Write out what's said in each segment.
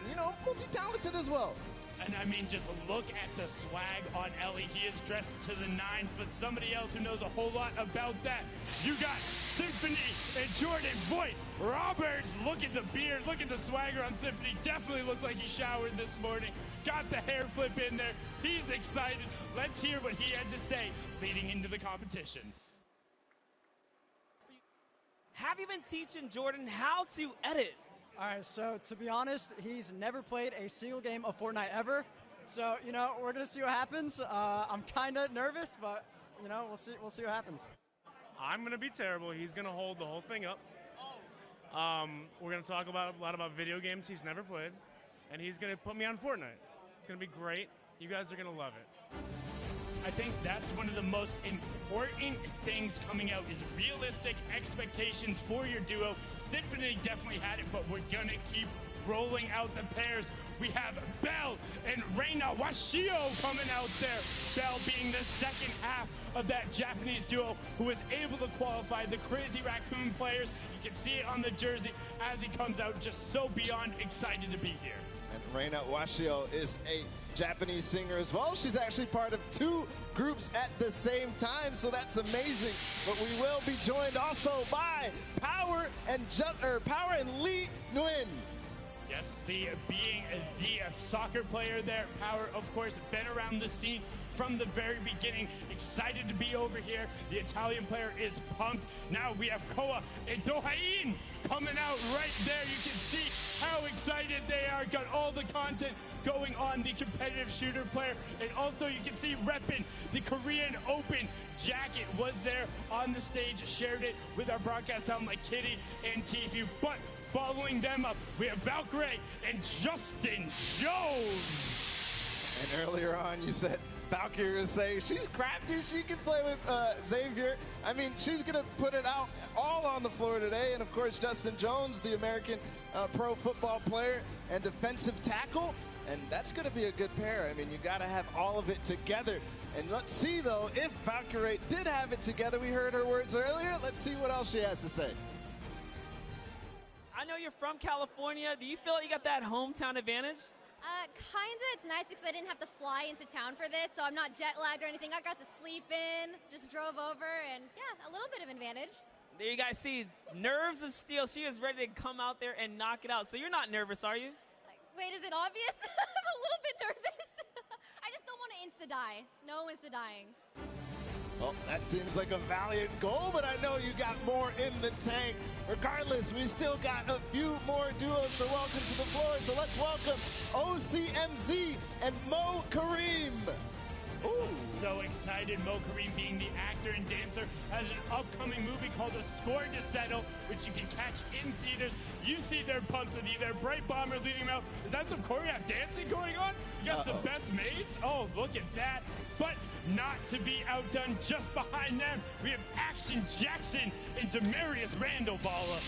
and, you know, multi-talented as well. And I mean, just look at the swag on Ellie. He is dressed to the nines, but somebody else who knows a whole lot about that. You got Symphony and Jordan Voigt. Roberts, look at the beard, look at the swagger on Symphony. Definitely looked like he showered this morning. Got the hair flip in there. He's excited. Let's hear what he had to say leading into the competition. Have you been teaching Jordan how to edit? All right, so to be honest, he's never played a single game of Fortnite ever. So, you know, we're going to see what happens. I'm kind of nervous, but, you know, we'll see what happens. I'm going to be terrible. He's going to hold the whole thing up. We're going to talk a lot about video games he's never played, and he's going to put me on Fortnite. It's going to be great. You guys are going to love it. I think that's one of the most important things coming out is realistic expectations for your duo. Symphony definitely had it, but we're going to keep rolling out the pairs. We have Bell and Reina Washio coming out there. Bell being the second half of that Japanese duo who was able to qualify the Crazy Raccoon players. You can see it on the jersey as he comes out, just so beyond excited to be here. And Reina Washio is a Japanese singer as well. She's actually part of 2 groups at the same time, so that's amazing. But we will be joined also by Power and Lee Nguyen. Yes, being the soccer player there, Power, of course, been around the scene from the very beginning. Excited to be over here. The Italian player is pumped. Now we have Koa and Dohain coming out right there. You can see how excited they are. Got all the content going on the competitive shooter player. And also you can see repping the Korean Open jacket was there on the stage. Shared it with our broadcast talent like Kitty and Tfue. But following them up, we have Valkyrie and Justin Jones. And earlier on, you said Valkyrie was saying she's crafty, she can play with Xavier. I mean, she's going to put it out all on the floor today. And of course, Justin Jones, the American pro football player and defensive tackle. And that's going to be a good pair. I mean, you got to have all of it together. And let's see, though, if Valkyrie did have it together. We heard her words earlier. Let's see what else she has to say. I know you're from California. Do you feel like you got that hometown advantage? Kinda. It's nice because I didn't have to fly into town for this, so I'm not jet lagged or anything. I got to sleep in, just drove over, and yeah, a little bit of advantage. There you guys see, nerves of steel. She is ready to come out there and knock it out. So you're not nervous, are you? Wait, is it obvious? I'm a little bit nervous. I just don't want to insta-die. No insta-dying. Well, that seems like a valiant goal, but I know you got more in the tank. Regardless, we still got a few more duos to welcome to the floor, so let's welcome OCMZ and Mo Kareem. Ooh. So excited. Mo Kareem, being the actor and dancer, has an upcoming movie called A Score to Settle, which you can catch in theaters. You see their pumps with either Bright Bomber leading them out. Is that some choreographed dancing going on? You got some best mates? Oh, look at that. But not to be outdone, just behind them, we have Action Jackson and Demarius Randall Balla.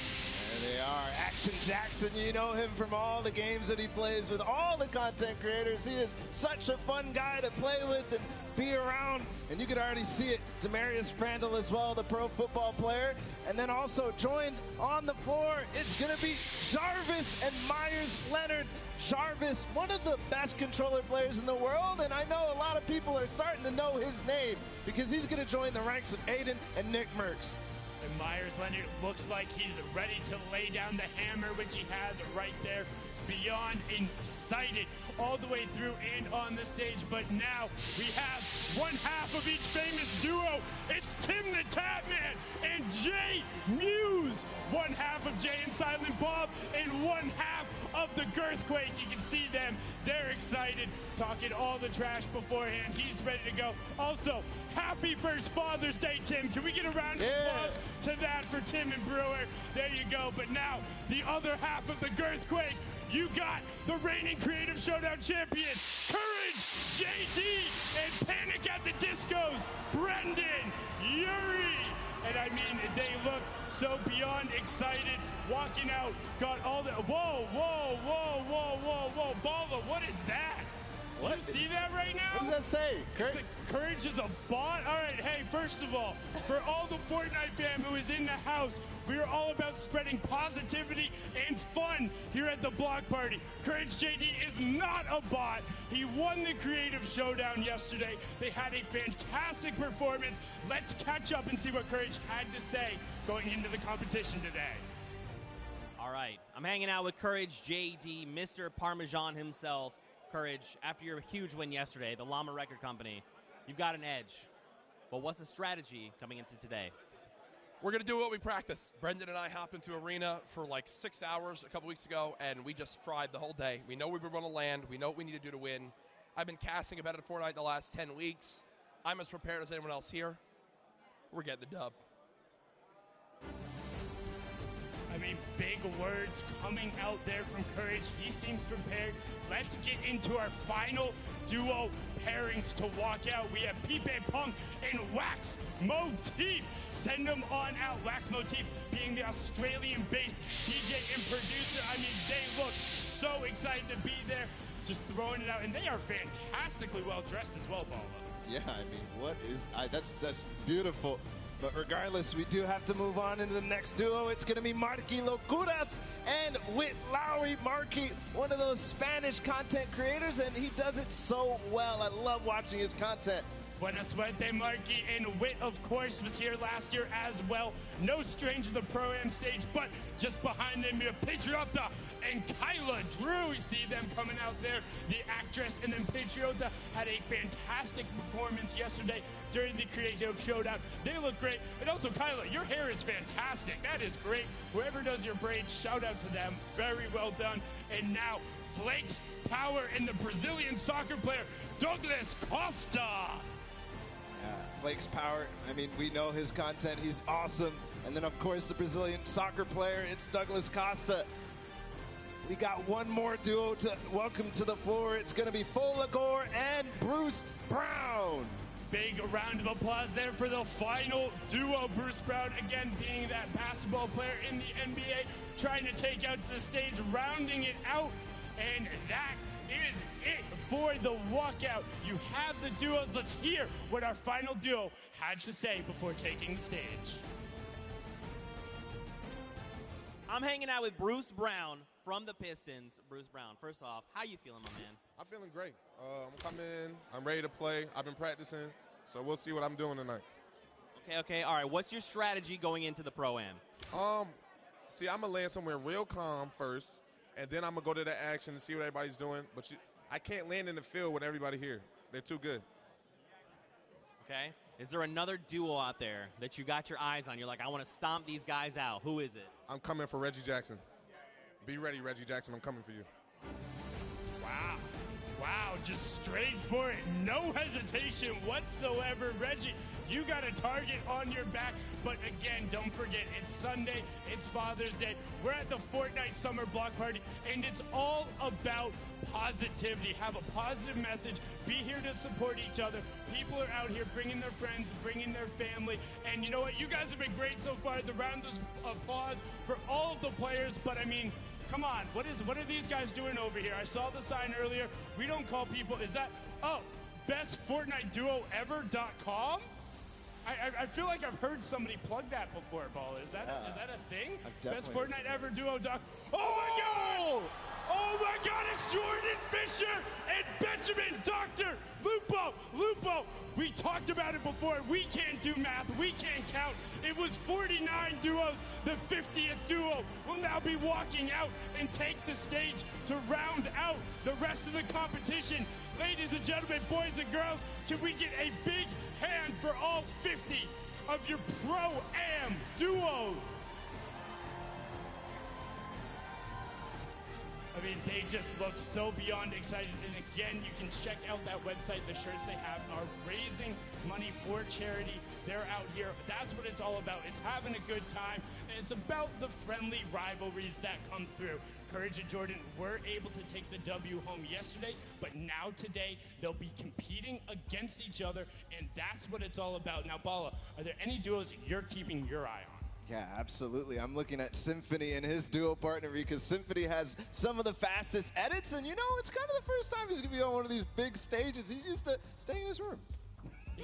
There they are. Action Jackson, you know him from all the games that he plays with all the content creators. He is such a fun guy to play with and be around. And you can already see it. Demarius Randall as well, the pro football player. And then also joined on the floor, it's going to be Jarvis and Myers Leonard. Jarvis, one of the best controller players in the world, and I know a lot of people are starting to know his name because he's going to join the ranks of Aiden and Nick Merckx. And Myers Leonard looks like he's ready to lay down the hammer, which he has right there. Beyond excited all the way through and on the stage. But now we have one half of each famous duo. It's Tim the Tatman and Jay Muse. One half of Jay and Silent Bob and one half of the Girthquake. You can see them. They're excited, talking all the trash beforehand. He's ready to go. Also, happy first Father's Day, Tim. Can we get a round of applause to that for Tim and Brewer? There you go. But now the other half of the Girthquake. You got the reigning Creative Showdown champion, Courage, JD, and Panic at the Discos, Brendan, Yuri. And I mean, they look so beyond excited, walking out, got all the, whoa, Balla, what is that? You see that right now? What does that say? Courage is a bot? All right, hey, first of all, for all the Fortnite fam who is in the house, we are all about spreading positivity and fun here at the block party. Courage JD is not a bot. He won the creative showdown yesterday. They had a fantastic performance. Let's catch up and see what Courage had to say going into the competition today. All right, I'm hanging out with Courage JD, Mr. Parmesan himself. Courage, after your huge win yesterday, the Llama Record Company, you've got an edge. But what's the strategy coming into today? We're going to do what we practice. Brendan and I hopped into arena for like 6 hours a couple weeks ago, and we just fried the whole day. We know we were going to land. We know what we need to do to win. I've been casting about it at Fortnite the last 10 weeks. I'm as prepared as anyone else here. We're getting the dub. I mean, big words coming out there from Courage. He seems prepared. Let's get into our final duo pairings to walk out. We have Pipe Punk and Wax Motif. Send them on out. Wax Motif being the Australian-based DJ and producer. I mean, they look so excited to be there, just throwing it out. And they are fantastically well-dressed as well, Paula. Yeah, I mean, what is... that's beautiful. But regardless, we do have to move on into the next duo. It's going to be Marky Locuras and Whit Lowry. Marky, one of those Spanish content creators, and he does it so well. I love watching his content. Buena suerte, Marky, and Whit, of course, was here last year as well. No stranger to the Pro-Am stage, but just behind them, you have Patriota and Kyla Drew. You see them coming out there, the actress, and then Patriota had a fantastic performance yesterday during the Creative Showdown. They look great. And also, Kyla, your hair is fantastic. That is great. Whoever does your braids, shout out to them. Very well done. And now, Flakes Power and the Brazilian soccer player, Douglas Costa. Flakes Power, I mean, we know his content. He's awesome. And then, of course, the Brazilian soccer player, it's Douglas Costa. We got one more duo to welcome to the floor. It's going to be Folagor and Bruce Brown. Big round of applause there for the final duo. Bruce Brown, again, being that basketball player in the NBA, trying to take out to the stage, rounding it out. And that is it for the walkout. You have the duos. Let's hear what our final duo had to say before taking the stage. I'm hanging out with Bruce Brown from the Pistons. Bruce Brown, first off, how you feeling, my man? I'm feeling great. I'm coming in. I'm ready to play. I've been practicing, so we'll see what I'm doing tonight. Okay. All right, what's your strategy going into the Pro-Am? See, I'm going to land somewhere real calm first, and then I'm going to go to the action and see what everybody's doing. But I can't land in the field with everybody here. They're too good. Okay. Is there another duo out there that you got your eyes on? You're like, I want to stomp these guys out. Who is it? I'm coming for Reggie Jackson. Be ready, Reggie Jackson. I'm coming for you. Wow, just straight for it. No hesitation whatsoever. Reggie, you got a target on your back. But again, don't forget, it's Sunday, it's Father's Day. We're at the Fortnite Summer Block Party, and it's all about positivity. Have a positive message. Be here to support each other. People are out here bringing their friends, bringing their family. And you know what? You guys have been great so far. The round of applause for all of the players. But I mean, come on, what are these guys doing over here? I saw the sign earlier. We don't call people, is that, bestfortniteduoever.com? I feel like I've heard somebody plug that before, Paul. Is that a thing? Bestfortniteeverduo.com. Oh my God! Oh my God, it's Jordan Fisher and Benjamin Dr. Lupo. We talked about it before. We can't do math. We can't count. It was 49 duos. The 50th duo will now be walking out and take the stage to round out the rest of the competition. Ladies and gentlemen, boys and girls, can we get a big hand for all 50 of your Pro-Am duos? I mean, they just look so beyond excited. And again, you can check out that website. The shirts they have are raising money for charity. They're out here. That's what it's all about. It's having a good time. And it's about the friendly rivalries that come through. Courage and Jordan were able to take the W home yesterday, but now today they'll be competing against each other, and that's what it's all about. Now, Bala, are there any duos you're keeping your eye on? Yeah, absolutely. I'm looking at Symphony and his duo partner because Symphony has some of the fastest edits, and you know, it's kind of the first time he's going to be on one of these big stages. He's used to staying in his room.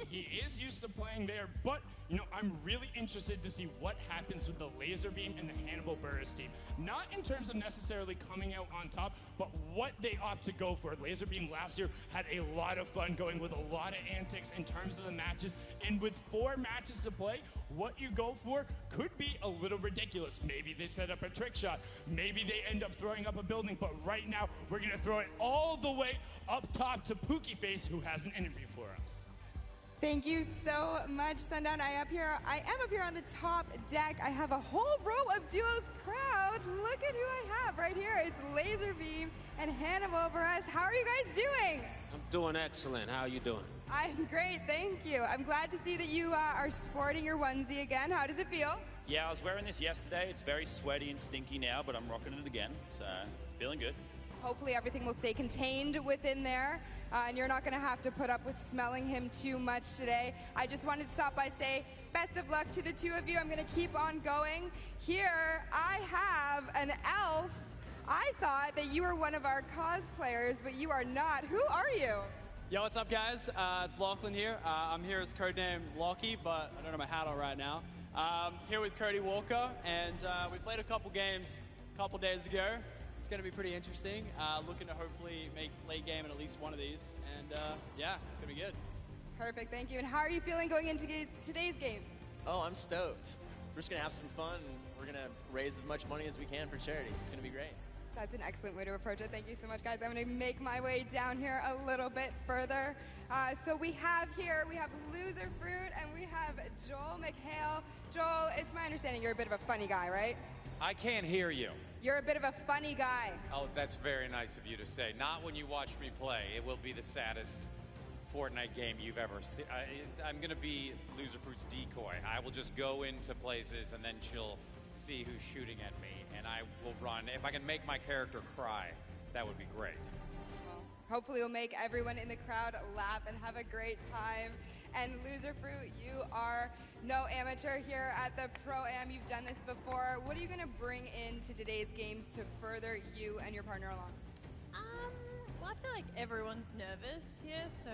He is used to playing there, but, you know, I'm really interested to see what happens with the Laser Beam and the Hannibal Burris team. Not in terms of necessarily coming out on top, but what they opt to go for. Laser Beam last year had a lot of fun going with a lot of antics in terms of the matches, and with 4 matches to play, what you go for could be a little ridiculous. Maybe they set up a trick shot. Maybe they end up throwing up a building, but right now, we're going to throw it all the way up top to Pookie Face, who has an interview for us. Thank you so much, Sundown. I am up here on the top deck. I have a whole row of duos crowd. Look at who I have right here. It's Laser Beam and Hannibal Buress. How are you guys doing? I'm doing excellent. How are you doing? I'm great, thank you. I'm glad to see that you are sporting your onesie again. How does it feel? Yeah, I was wearing this yesterday. It's very sweaty and stinky now, but I'm rocking it again, so feeling good. Hopefully everything will stay contained within there, and you're not going to have to put up with smelling him too much today. I just wanted to stop by, say best of luck to the two of you. I'm going to keep on going. Here I have an elf. I thought that you were one of our cosplayers, but you are not. Who are you? Yo, what's up, guys? It's Lachlan here. I'm here as codename Lockie, but I don't have my hat on right now. Here with Cody Walker, and we played a couple games a couple days ago. It's going to be pretty interesting. Looking to hopefully make late game in at least one of these, and yeah, it's going to be good. Perfect, thank you. And how are you feeling going into today's game? Oh, I'm stoked. We're just going to have some fun, and we're going to raise as much money as we can for charity. It's going to be great. That's an excellent way to approach it. Thank you so much, guys. I'm going to make my way down here a little bit further. So we have Loser Fruit, and we have Joel McHale. Joel, it's my understanding you're a bit of a funny guy, right? I can't hear you. You're a bit of a funny guy. Oh, that's very nice of you to say. Not when you watch me play. It will be the saddest Fortnite game you've ever seen. I'm going to be Loser Fruit's decoy. I will just go into places, and then she'll see who's shooting at me, and I will run. If I can make my character cry, that would be great. Well, hopefully we'll make everyone in the crowd laugh and have a great time. And Loser Fruit, you are no amateur here at the Pro-Am. You've done this before. What are you going to bring into today's games to further you and your partner along? Well, I feel like everyone's nervous here, so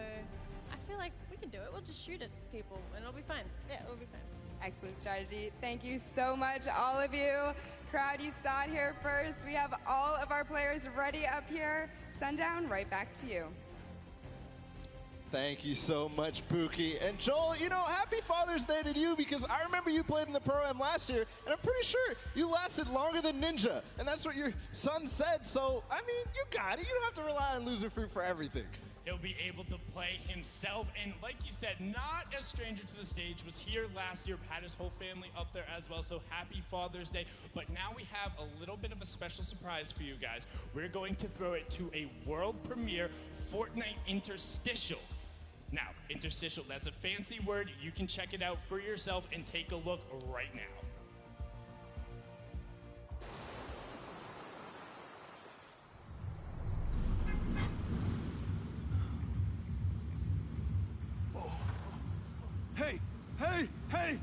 I feel like we can do it. We'll just shoot at people, and it'll be fine. Yeah, it'll be fine. Excellent strategy. Thank you so much, all of you. Crowd, you saw it here first. We have all of our players ready up here. Sundown, right back to you. Thank you so much, Pookie. And Joel, you know, happy Father's Day to you, because I remember you played in the Pro-Am last year, and I'm pretty sure you lasted longer than Ninja, and that's what your son said. So, I mean, you got it. You don't have to rely on Loser Fruit for everything. He'll be able to play himself, and like you said, not a stranger to the stage, was here last year, had his whole family up there as well, so happy Father's Day. But now we have a little bit of a special surprise for you guys. We're going to throw it to a world premiere Fortnite interstitial. Now, interstitial, that's a fancy word. You can check it out for yourself and take a look right now. Hey! Hey! Hey!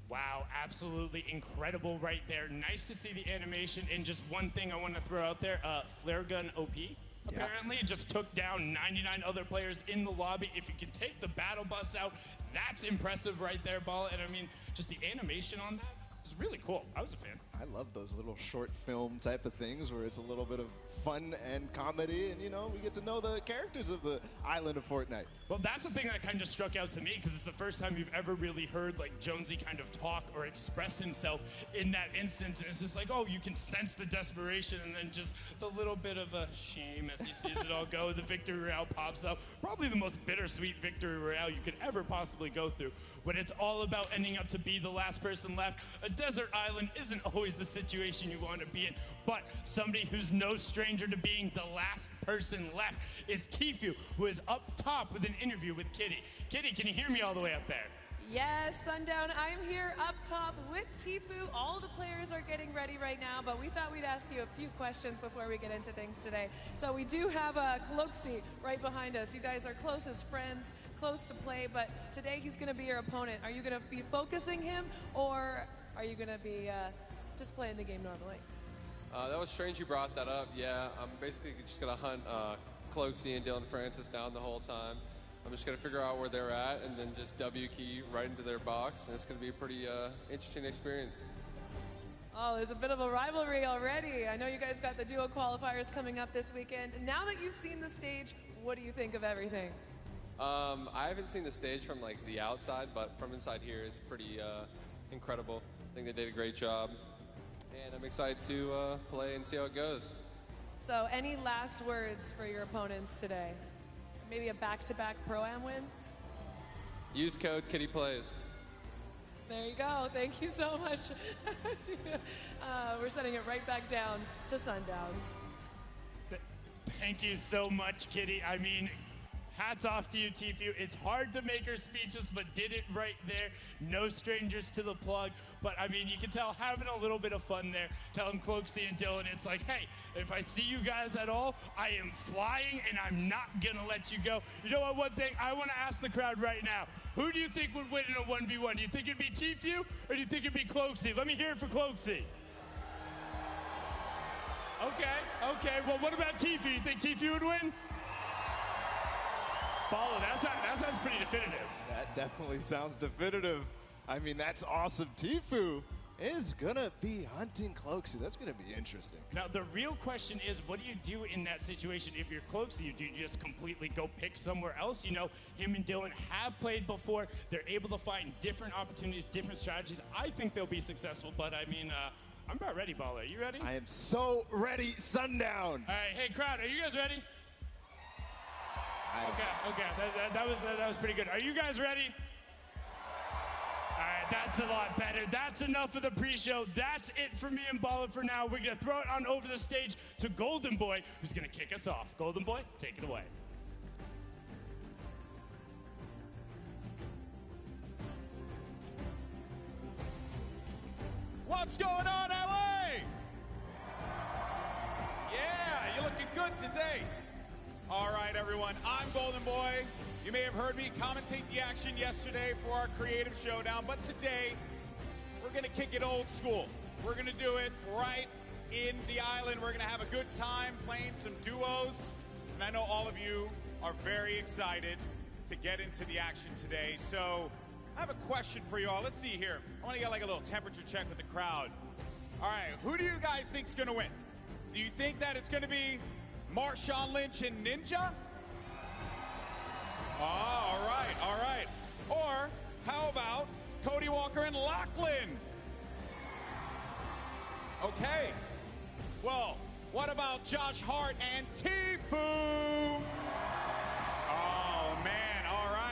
Wow, absolutely incredible right there. Nice to see the animation. And just one thing I want to throw out there, Flare Gun OP. Apparently it just took down 99 other players in the lobby. If you can take the battle bus out, that's impressive right there, Ball. And I mean, just the animation on that, It's really cool. I was a fan. I love those little short film type of things where it's a little bit of fun and comedy, and, you know, we get to know the characters of the island of Fortnite. Well, that's the thing that kind of struck out to me, because it's the first time you've ever really heard, like, Jonesy kind of talk or express himself in that instance, and it's just like, oh, you can sense the desperation, and then just the little bit of a shame as he sees it all go. The victory royale pops up. Probably the most bittersweet victory royale you could ever possibly go through. When it's all about ending up to be the last person left, a desert island isn't always the situation you want to be in, but somebody who's no stranger to being the last person left is Tfue, who is up top with an interview with Kitty. Kitty, can you hear me all the way up there? Yes, Sundown, I'm here up top with Tfue. All the players are getting ready right now, but we thought we'd ask you a few questions before we get into things today. So we do have Cloaksy right behind us. You guys are close as friends, close to play, but today he's going to be your opponent. Are you going to be focusing him, or are you going to be just playing the game normally? That was strange you brought that up. Yeah, I'm basically just going to hunt Cloaksy and Dylan Francis down the whole time. I'm just going to figure out where they're at and then just W key right into their box, and it's going to be a pretty interesting experience. Oh, there's a bit of a rivalry already. I know you guys got the duo qualifiers coming up this weekend. Now that you've seen the stage, what do you think of everything? I haven't seen the stage from like the outside, but from inside here, it's pretty incredible. I think they did a great job, and I'm excited to play and see how it goes. So any last words for your opponents today? Maybe a back-to-back Pro-Am win? Use code KittyPlays. There you go. Thank you so much. We're sending it right back down to Sundown. Thank you so much, Kitty. I mean, hats off to you, Tfue. It's hard to make her speechless, but did it right there. No strangers to the plug. But, I mean, you can tell having a little bit of fun there. Telling Cloaksy and Dylan, it's like, hey, if I see you guys at all, I am flying, and I'm not going to let you go. You know what, one thing? I want to ask the crowd right now. Who do you think would win in a 1v1? Do you think it'd be Tfue, or do you think it'd be Cloaksy? Let me hear it for Cloaksy. Okay. Well, what about Tfue? You think Tfue would win? Follow, that sounds pretty definitive. That definitely sounds definitive. I mean, that's awesome. Tfue is gonna be hunting Cloaksy. That's gonna be interesting. Now, the real question is, what do you do in that situation if you're Cloaksy? Do you just completely go pick somewhere else? You know, him and Dylan have played before. They're able to find different opportunities, different strategies. I think they'll be successful, but I mean, I'm about ready, Baller. Are you ready? I am so ready, Sundown. All right, hey, crowd, are you guys ready? Okay, that was pretty good. Are you guys ready? All right, that's a lot better. That's enough of the pre-show. That's it for me and Baller for now. We're going to throw it on over the stage to Golden Boy, who's going to kick us off. Golden Boy, take it away. What's going on, LA? Yeah, you're looking good today. All right, everyone, I'm Golden Boy. You may have heard me commentate the action yesterday for our creative showdown, but today we're going to kick it old school. We're going to do it right in the island. We're going to have a good time playing some duos, and I know all of you are very excited to get into the action today. So I have a question for you all. Let's see here. I want to get like a little temperature check with the crowd. All right, who do you guys think is going to win? Do you think that it's going to be Marshawn Lynch and Ninja? Oh, all right. Or how about Cody Walker and Lachlan? Okay. Well, what about Josh Hart and Tfue? Oh, man.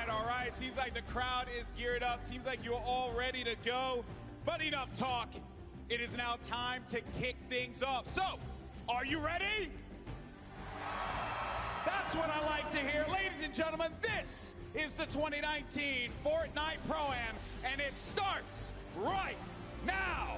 All right. Seems like the crowd is geared up. Seems like you're all ready to go. But enough talk. It is now time to kick things off. So, are you ready? That's what I like to hear. Ladies and gentlemen, this is the 2019 Fortnite Pro-Am, and it starts right now.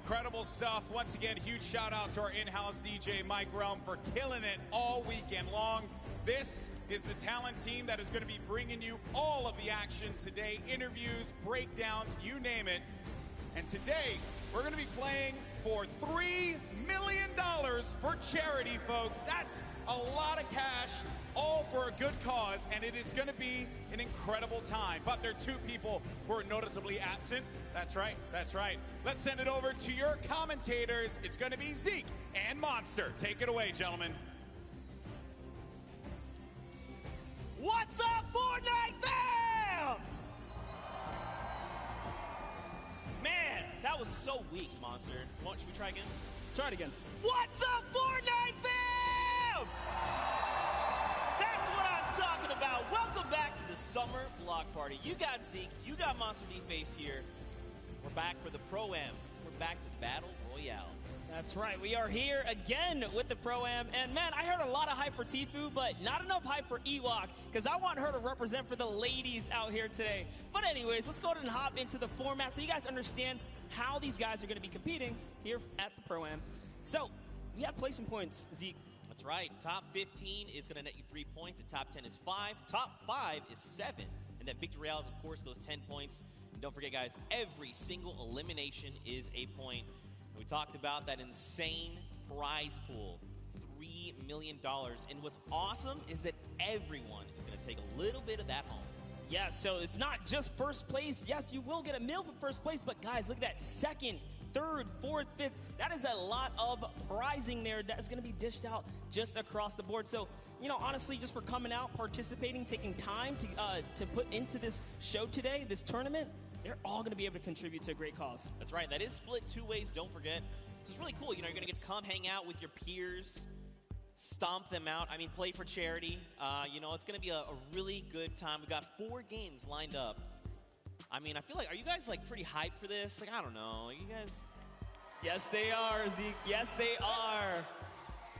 Incredible stuff. Once again, huge shout out to our in-house DJ, Mike Realm, for killing it all weekend long. This is the talent team that is going to be bringing you all of the action today. Interviews, breakdowns, you name it. And today, we're going to be playing for $3 million for charity, folks. That's a lot of cash, all for a good cause, and it is going to be an incredible time. But there are two people who are noticeably absent. That's right, that's right. Let's send it over to your commentators. It's going to be Zeke and Monster. Take it away, gentlemen. What's up, Fortnite fam? Man, that was so weak, Monster. Should we try again? Try it again. What's up, Fortnite fam? That's what I'm talking about. Welcome back to the Summer Block Party. You got Zeke, you got Monster D-Face here. We're back for the Pro-Am. We're back to Battle Royale. That's right. We are here again with the Pro-Am. And, man, I heard a lot of hype for Tfue, but not enough hype for Ewok, because I want her to represent for the ladies out here today. But anyways, let's go ahead and hop into the format so you guys understand how these guys are going to be competing here at the Pro-Am. So, we have placement points, Zeke. That's right. Top 15 is going to net you 3 points. The top 10 is 5. Top 5 is 7. And then Victory Royale is, of course, those 10 points. And don't forget, guys, every single elimination is a point. We talked about that insane prize pool, $3 million. And what's awesome is that everyone is going to take a little bit of that home. Yeah, so it's not just first place. Yes, you will get a meal for first place, but guys, look at that second, third, fourth, fifth. That is a lot of prizing there that's going to be dished out just across the board. So, you know, honestly, just for coming out, participating, taking time to put into this show today, this tournament, they're all going to be able to contribute to a great cause. That's right. That is split 2 ways, don't forget. So it's really cool. You know, you're going to get to come hang out with your peers, stomp them out. I mean, play for charity. You know, it's going to be a really good time. We've got 4 games lined up. I mean, I feel like, are you guys, like, pretty hyped for this? Like, I don't know. You guys? Yes, they are, Zeke. Yes, they are.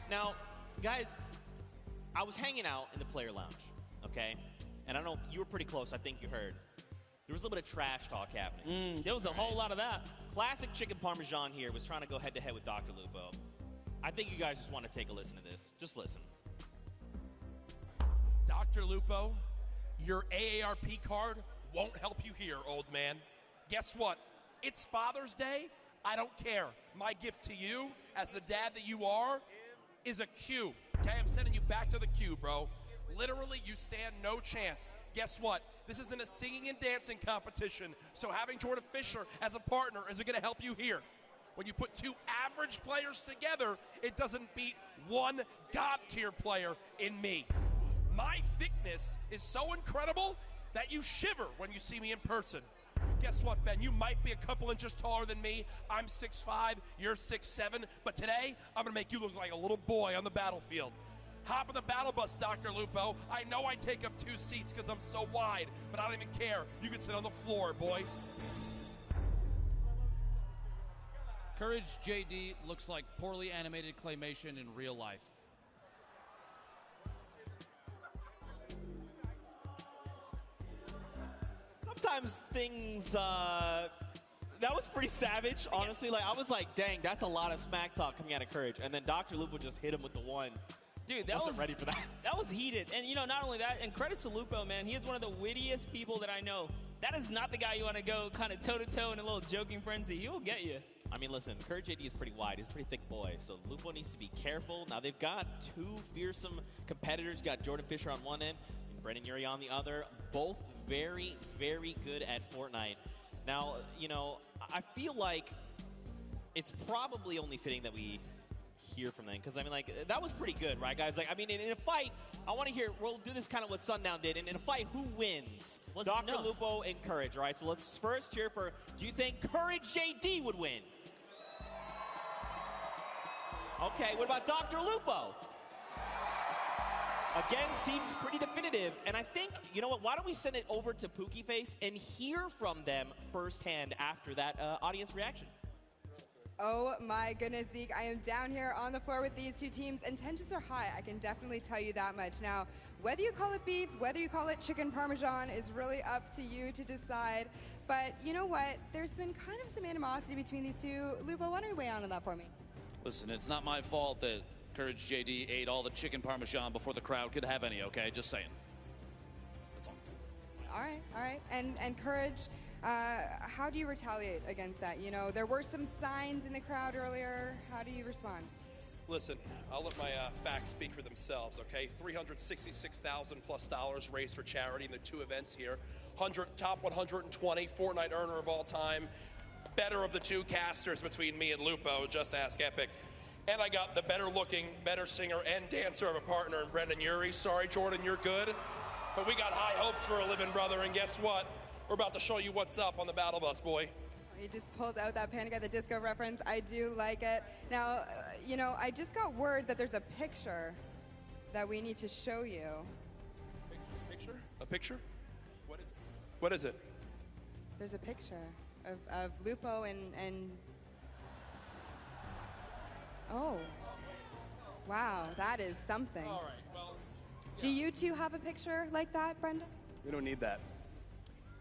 Now, guys, I was hanging out in the player lounge, okay? And I don't know, you were pretty close. I think you heard. There was a little bit of trash talk happening. There was a whole lot of that. Classic Chicken Parmesan here was trying to go head-to-head with Dr. Lupo. I think you guys just want to take a listen to this. Just listen. Dr. Lupo, your AARP card won't help you here, old man. Guess what? It's Father's Day. I don't care. My gift to you, as the dad that you are, is a Q. Okay, I'm sending you back to the queue, bro. Literally, you stand no chance. Guess what? This isn't a singing and dancing competition, so having Jordan Fisher as a partner isn't going to help you here. When you put 2 average players together, it doesn't beat 1 God-tier player in me. My thickness is so incredible that you shiver when you see me in person. Guess what, Ben? You might be a couple inches taller than me. I'm 6'5", you're 6'7", but today, I'm going to make you look like a little boy on the battlefield. Hop in the battle bus, Dr. Lupo. I know I take up 2 seats because I'm so wide, but I don't even care. You can sit on the floor, boy. Courage JD looks like poorly animated claymation in real life. Sometimes things, that was pretty savage, honestly. Like, I was like, dang, that's a lot of smack talk coming out of Courage. And then Dr. Lupo just hit him with the one. Dude, that wasn't ready for that. That was heated. And, you know, not only that, and credit to Lupo, man. He is one of the wittiest people that I know. That is not the guy you want to go kind of toe-to-toe in a little joking frenzy. He will get you. I mean, listen, Courage JD is pretty wide. He's a pretty thick boy. So Lupo needs to be careful. Now, they've got 2 fearsome competitors. You got Jordan Fisher on one end and Brendan Urie on the other. Both very, very good at Fortnite. Now, you know, I feel like it's probably only fitting that we hear from them, because I mean, like, that was pretty good, right, guys? Like, I mean, in a fight, I want to hear, we'll do this kind of what Sundown did, and in a fight, who wins? Dr. Lupo and Courage, all right? So let's first hear for, do you think Courage JD would win? Okay, what about Dr. Lupo? Again, seems pretty definitive, and I think, you know what, why don't we send it over to Pookie Face and hear from them firsthand after that audience reaction? Oh my goodness, Zeke. I am down here on the floor with these 2 teams, and tensions are high. I can definitely tell you that much. Now, whether you call it beef, whether you call it chicken parmesan is really up to you to decide. But you know what? There's been kind of some animosity between these two. Lupo, why don't you weigh on that for me? Listen, it's not my fault that Courage JD ate all the chicken parmesan before the crowd could have any, okay? Just saying. That's all. All right. And Courage, how do you retaliate against that? You know, there were some signs in the crowd earlier. How do you respond? Listen, I'll let my facts speak for themselves, okay? $366,000+ raised for charity in the 2 events here. Top 120 Fortnite earner of all time. Better of the 2 casters between me and Lupo, just ask Epic. And I got the better looking, better singer and dancer of a partner in Brendan Urie. Sorry, Jordan, you're good. But we got high hopes for a living brother, and guess what? We're about to show you what's up on the battle bus, boy. You just pulled out that Panic at the Disco reference. I do like it. Now, you know, I just got word that there's a picture that we need to show you. Picture? A picture? What is it? What is it? There's a picture of Lupo and oh, wow, that is something. All right, well. Yeah. Do you two have a picture like that, Brendan? We don't need that.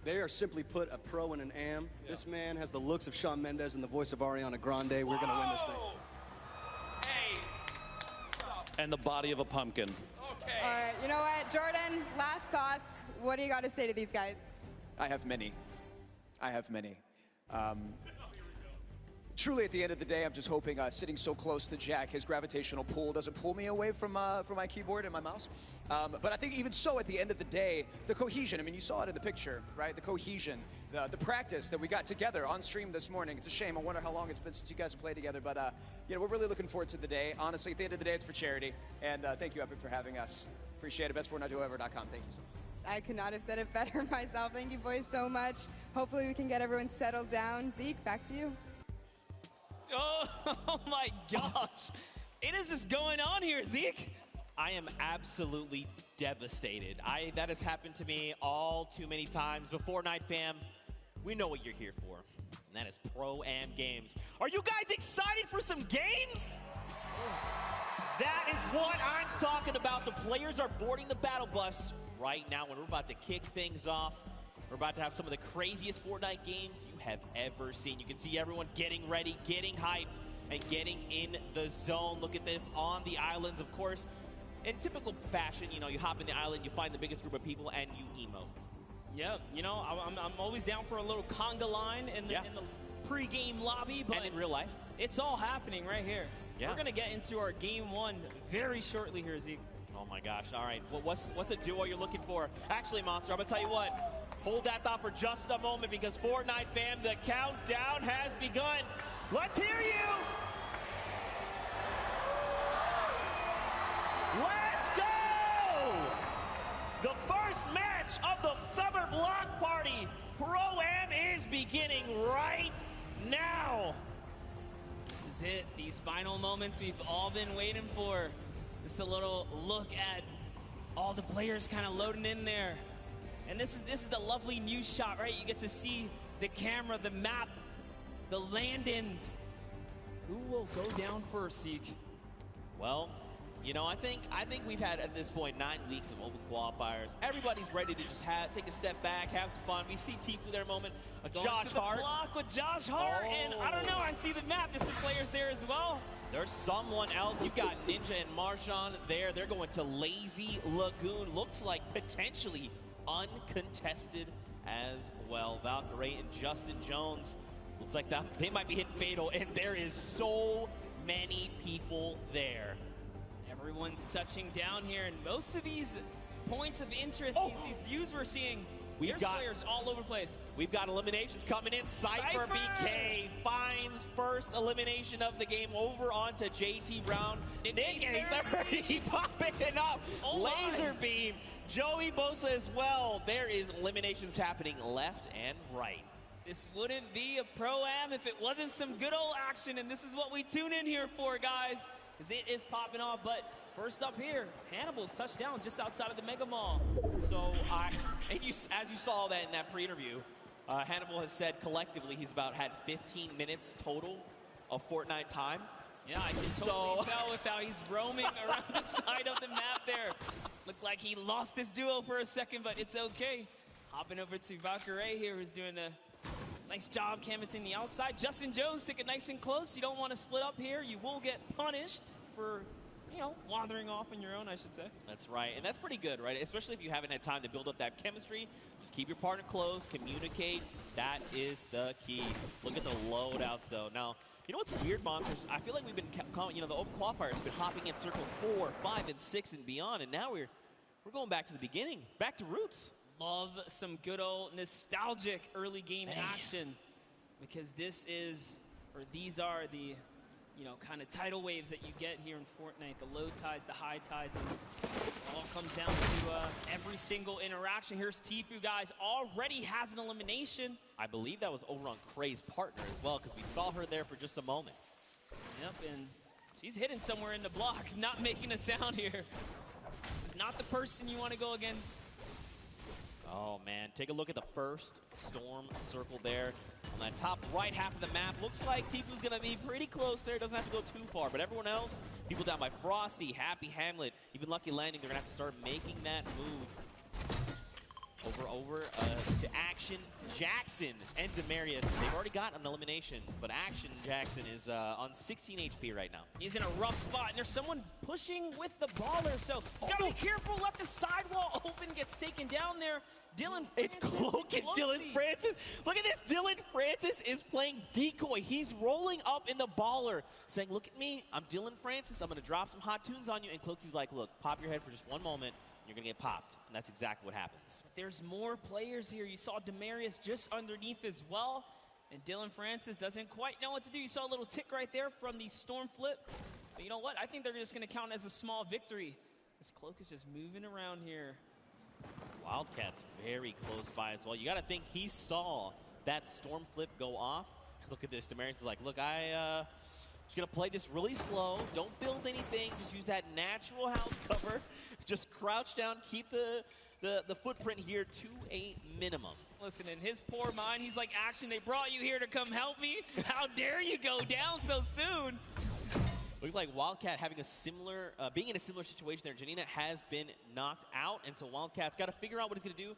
They are simply put a pro and an am. Yeah. This man has the looks of Shawn Mendes and the voice of Ariana Grande. We're going to win this thing. Hey. And the body of a pumpkin. Okay. All right, you know what, Jordan, last thoughts. What do you got to say to these guys? I have many. Truly, at the end of the day, I'm just hoping sitting so close to Jack, his gravitational pull doesn't pull me away from my keyboard and my mouse. But I think even so, at the end of the day, the cohesion, I mean, you saw it in the picture, right? The cohesion, the practice that we got together on stream this morning. It's a shame. I wonder how long it's been since you guys have played together. But, you know, we're really looking forward to the day. Honestly, at the end of the day, it's for charity. And thank you, Epic, for having us. Appreciate it. BestFortniteDuoEver.com. Thank you so much. I could not have said it better myself. Thank you, boys, so much. Hopefully we can get everyone settled down. Zeke, back to you. Oh my gosh. It is just going on here, Zeke. I am absolutely devastated. That has happened to me all too many times. But Fortnite fam, we know what you're here for, and that is Pro-Am games. Are you guys excited for some games? That is what I'm talking about. The players are boarding the battle bus right now when we're about to kick things off. We're about to have some of the craziest Fortnite games you have ever seen. You can see everyone getting ready, getting hyped, and getting in the zone. Look at this on the islands, of course. In typical fashion, you know, you hop in the island, you find the biggest group of people, and you emo. Yeah, you know, I'm always down for a little conga line in the pre-game lobby. But and in real life. It's all happening right here. Yeah. We're going to get into our game 1 very shortly here, Zeke. Oh my gosh, all right. Well, what's a duo you're looking for? Actually, Monster, I'm going to tell you what. Hold that thought for just a moment because Fortnite fam, the countdown has begun. Let's hear you. Let's go. The first match of the Summer Block Party Pro-Am is beginning right now. This is it. These final moments we've all been waiting for. Just a little look at all the players kind of loading in there. And this is the lovely news shot, right? You get to see the camera, the map, the land-ins. Who will go down first, Zeke? Well, you know, I think we've had at this point 9 weeks of open qualifiers. Everybody's ready to just take a step back, have some fun. We see Tfue there a moment. Josh to the Hart. block with Josh Hart, and I don't know. I see the map. There's some players there as well. There's someone else. You've got Ninja and Marshawn there. They're going to Lazy Lagoon. Looks like potentially uncontested as well. Valkyrie and Justin Jones. Looks like they might be hitting fatal, and there is so many people there. Everyone's touching down here, and most of these points of interest, these views we're seeing, there's players all over the place. We've got eliminations coming in. Cypher BK finds first elimination of the game over onto JT Brown. Nick A30 popping up. Laser beam. Joey Bosa as well. There is eliminations happening left and right. This wouldn't be a Pro-Am if it wasn't some good old action, and this is what we tune in here for, guys, because it is popping off. But first up here, Hannibal's touchdown just outside of the Mega Mall. So, as you saw that in that pre-interview, Hannibal has said collectively he's had 15 minutes total of Fortnite time. Yeah, I can totally tell with how he's roaming around the side of the map there. Looked like he lost his duo for a second, but it's okay. Hopping over to Valkyrie here, who's doing a Nice job canvassing the outside. Justin Jones sticking nice and close. You don't want to split up here. You will get punished for, you know, wandering off on your own, I should say. That's right, and that's pretty good, right? Especially if you haven't had time to build up that chemistry. Just keep your partner close, communicate. That is the key. Look at the loadouts, though. Now, you know what's weird, Monsters? I feel like we've been, you know, the open qualifiers have been hopping in circle 4, 5, and 6 and beyond, and now we're going back to the beginning, back to roots. Love some good old nostalgic early game action, because this is, or these are the, you know, kind of tidal waves that you get here in Fortnite, the low tides, the high tides, and it all comes down to every single interaction. Here's Tfue, guys, already has an elimination. I believe that was over on Cray's partner as well, because we saw her there for just a moment. Yep, and she's hidden somewhere in the block, not making a sound here. This is not the person you want to go against. Oh, man. Take a look at the first storm circle there. On that top right half of the map, looks like Tfue's going to be pretty close there. Doesn't have to go too far. But everyone else, people down by Frosty, Happy Hamlet, even Lucky Landing, they're going to have to start making that move. Over to Action Jackson and Demarius. They've already got an elimination, but Action Jackson is on 16 HP right now. He's in a rough spot, and there's someone pushing with the baller, so he's got to be careful. Left the sidewall open, gets taken down there. Dylan Francis. It's Cloak and Dylan Francis. Look at this. Dylan Francis is playing decoy. He's rolling up in the baller, saying, look at me. I'm Dylan Francis. I'm going to drop some hot tunes on you. And Cloaksy's like, look, pop your head for just one moment. You're going to get popped. And that's exactly what happens. There's more players here. You saw Demarius just underneath as well. And Dylan Francis doesn't quite know what to do. You saw a little tick right there from the storm flip. But you know what? I think they're just going to count as a small victory. This Cloak is just moving around here. Wildcat's very close by as well. You got to think he saw that storm flip go off. Look at this. Demarius is like, look, just going to play this really slow. Don't build anything. Just use that natural house cover. Just crouch down. Keep the footprint here to a minimum. Listen, in his poor mind, he's like, Action, they brought you here to come help me? How dare you go down so soon? Looks like Wildcat having a similar, being in a similar situation there. Janina has been knocked out, and so Wildcat's got to figure out what he's going to do.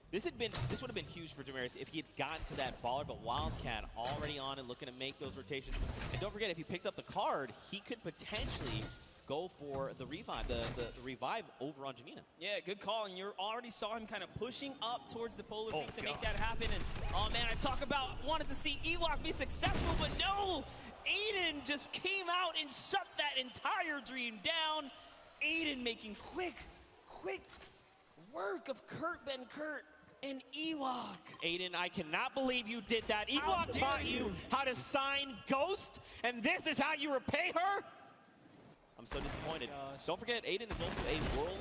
This would have been huge for Demarius if he had gotten to that baller, but Wildcat already on and looking to make those rotations. And don't forget, if he picked up the card, he could potentially go for the revive, the revive over on Janina. Yeah, good call, and you already saw him kind of pushing up towards the polar peak to make that happen. And oh man, I talk about wanted to see Ewok be successful, but no! Aiden just came out and shut that entire dream down. Aiden making quick work of Kurt Ben Kurt and Ewok. Aiden, I cannot believe you did that. Ewok taught you how to sign Ghost, and this is how you repay her? I'm so disappointed. Don't forget, Aiden is also a World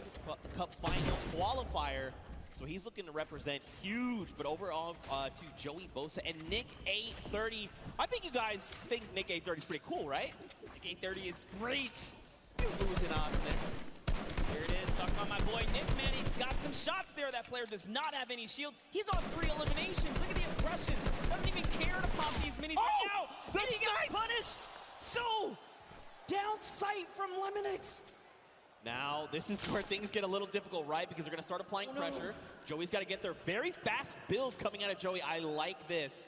Cup final qualifier, so he's looking to represent huge. But overall, to Joey Bosa and Nick 830. I think you guys think Nick 830 is pretty cool, right? Nick 830 is great. Losing on there. Here it is. Talking about my boy Nick, man. He's got some shots there. That player does not have any shield. He's on 3 eliminations. Look at the aggression. Doesn't even care to pop these minis right now. And he gets punished. So, down sight from Lemonix. Now, this is where things get a little difficult, right? Because they're going to start applying pressure. Joey's got to get their very fast builds coming out of Joey. I like this.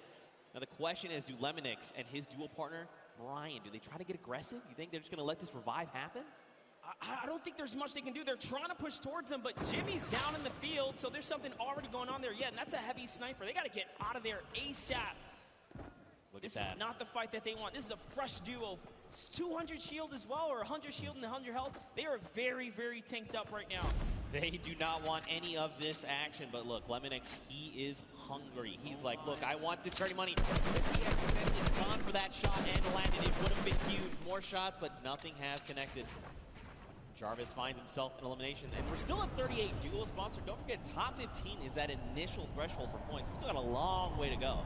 Now, the question is, do Lemonix and his dual partner, Brian, do they try to get aggressive? You think they're just going to let this revive happen? I don't think there's much they can do. They're trying to push towards him, but Jimmy's down in the field, so there's something already going on there. Yeah, and that's a heavy sniper. They got to get out of there ASAP. This is not the fight that they want. This is a fresh duo. It's 200 shield as well, or 100 shield and 100 health. They are very, very tanked up right now. They do not want any of this action, but look, Lemonix, he is hungry. He's like, look, I want the charity money. If he had gone for that shot and landed, it would have been huge. More shots, but nothing has connected. Jarvis finds himself an elimination, and we're still at 38 duo sponsor. Don't forget, top 15 is that initial threshold for points. We still got a long way to go.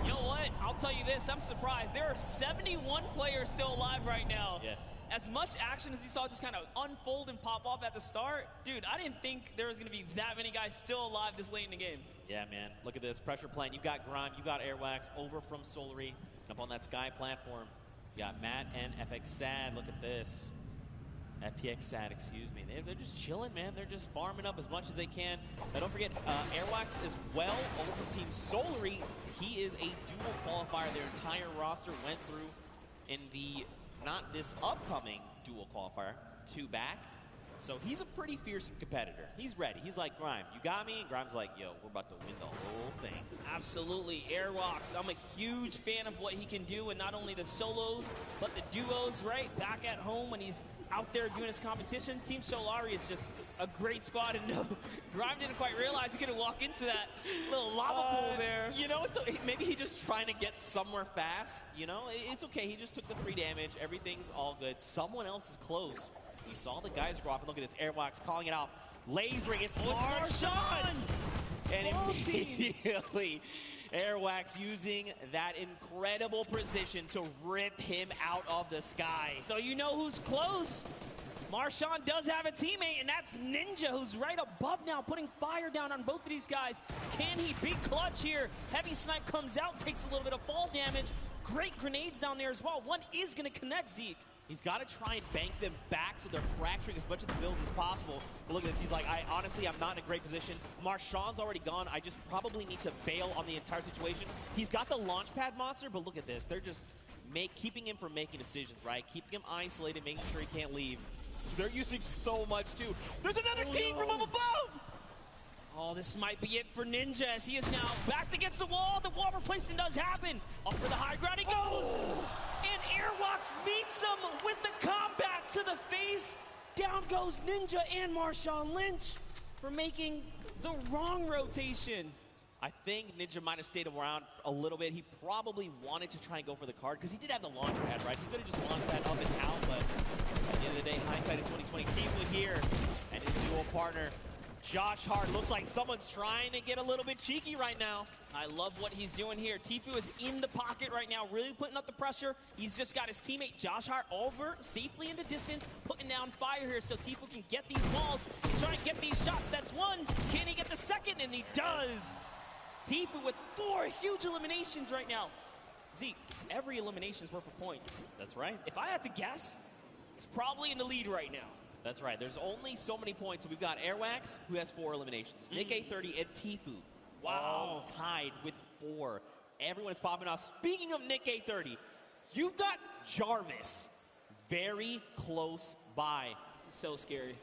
You know what? I'll tell you this. I'm surprised. There are 71 players still alive right now. Yeah. As much action as you saw just kind of unfold and pop off at the start, dude, I didn't think there was going to be that many guys still alive this late in the game. Yeah, man. Look at this. Pressure plant. You got Grime. You got Airwax over from Solary. Up on that Sky platform. You got Matt and FX Sad. Look at this. FPX Sad, excuse me. They're just chilling, man. They're just farming up as much as they can. Now, don't forget, Airwax as well over from Team Solary. he is a dual qualifier. Their entire roster went through in the, not this upcoming dual qualifier, 2 back. So he's a pretty fierce competitor. He's ready. He's like, Grime, you got me? And Grime's like, yo, we're about to win the whole thing. Absolutely. Airwalks, I'm a huge fan of what he can do, and not only the solos, but the duos, right? Back at home when he's out there doing his competition. Team Solari is just a great squad, and no, Grime didn't quite realize he could walk into that little lava pool there. You know, maybe he's just trying to get somewhere fast. You know, it's okay. He just took the 3 damage. Everything's all good. Someone else is close. He saw the guys drop, and look at this. Airwalks calling it out. Lasering, it's Marshawn! And immediately, Airwax using that incredible precision to rip him out of the sky. So you know who's close. Marshawn does have a teammate, and that's Ninja, who's right above now, putting fire down on both of these guys. Can he be clutch here? Heavy Snipe comes out, takes a little bit of fall damage. Great grenades down there as well. One is going to connect Zeke. He's got to try and bank them back so they're fracturing as much of the builds as possible. But look at this. He's like, honestly, I'm not in a great position. Marshawn's already gone. I just probably need to bail on the entire situation. He's got the launch pad monster, but look at this. They're just keeping him from making decisions, right? Keeping him isolated, making sure he can't leave. They're using so much, too. There's another team from up above! Oh, this might be it for Ninja as he is now backed against the wall. The wall replacement does happen. Up for the high ground he goes. And Airwalks meets him with the combat to the face. Down goes Ninja and Marshawn Lynch for making the wrong rotation. I think Ninja might have stayed around a little bit. He probably wanted to try and go for the card because he did have the launch pad, right? He could have just launched that up and out, but at the end of the day, hindsight is 2020. Tfue here and his dual partner, Josh Hart. Looks like someone's trying to get a little bit cheeky right now. I love what he's doing here. Tfue is in the pocket right now, really putting up the pressure. He's just got his teammate Josh Hart over safely into distance, putting down fire here so Tfue can get these balls, try and get these shots. That's one. Can he get the second? And he does. Tfue with 4 huge eliminations right now. Zeke, every elimination is worth a point. That's right. If I had to guess, he's probably in the lead right now. That's right. There's only so many points. So we've got Airwax, who has 4 eliminations. Nick A30 and Tfue. Wow. Tied with 4. Everyone is popping off. Speaking of Nick A30, you've got Jarvis very close by. This is so scary.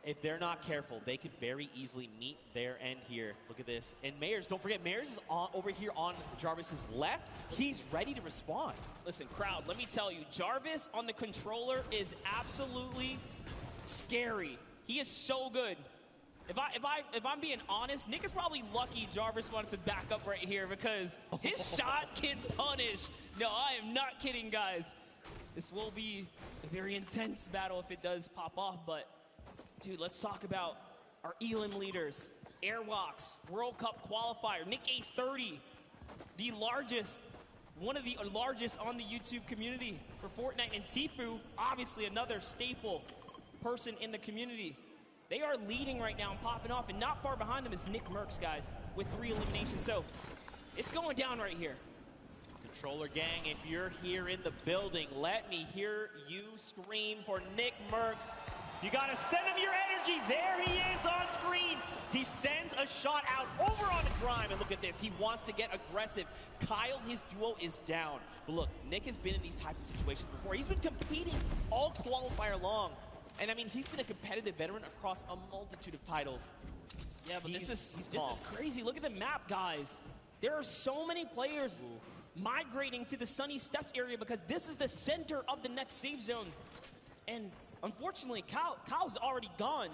If they're not careful, they could very easily meet their end here. Look at this. And Mayers, don't forget, Mayers is over here on Jarvis's left. He's ready to respond. Listen, crowd, let me tell you, Jarvis on the controller is absolutely scary. He is so good. If I'm being honest, Nick is probably lucky Jarvis wanted to back up right here because his shot can punish. No, I am not kidding, guys. This will be a very intense battle if it does pop off, but dude, let's talk about our Elim leaders. Airwalks, World Cup qualifier, Nick A30, the largest, one of the largest on the YouTube community for Fortnite, and Tfue, obviously another staple person in the community. They are leading right now and popping off, and not far behind them is Nick Merckx, guys, with 3 eliminations. So it's going down right here. Controller gang, if you're here in the building, let me hear you scream for Nick Merckx. You gotta send him your energy. There he is on screen. He sends a shot out over on Grime, and look at this. He wants to get aggressive. Kyle, his duo, is down. But look, Nick has been in these types of situations before. He's been competing all qualifier long. And I mean, he's been a competitive veteran across a multitude of titles. Yeah, but this is crazy. Look at the map, guys. There are so many players migrating to the Sunny Steps area because this is the center of the next safe zone. And unfortunately, Kyle's already gone.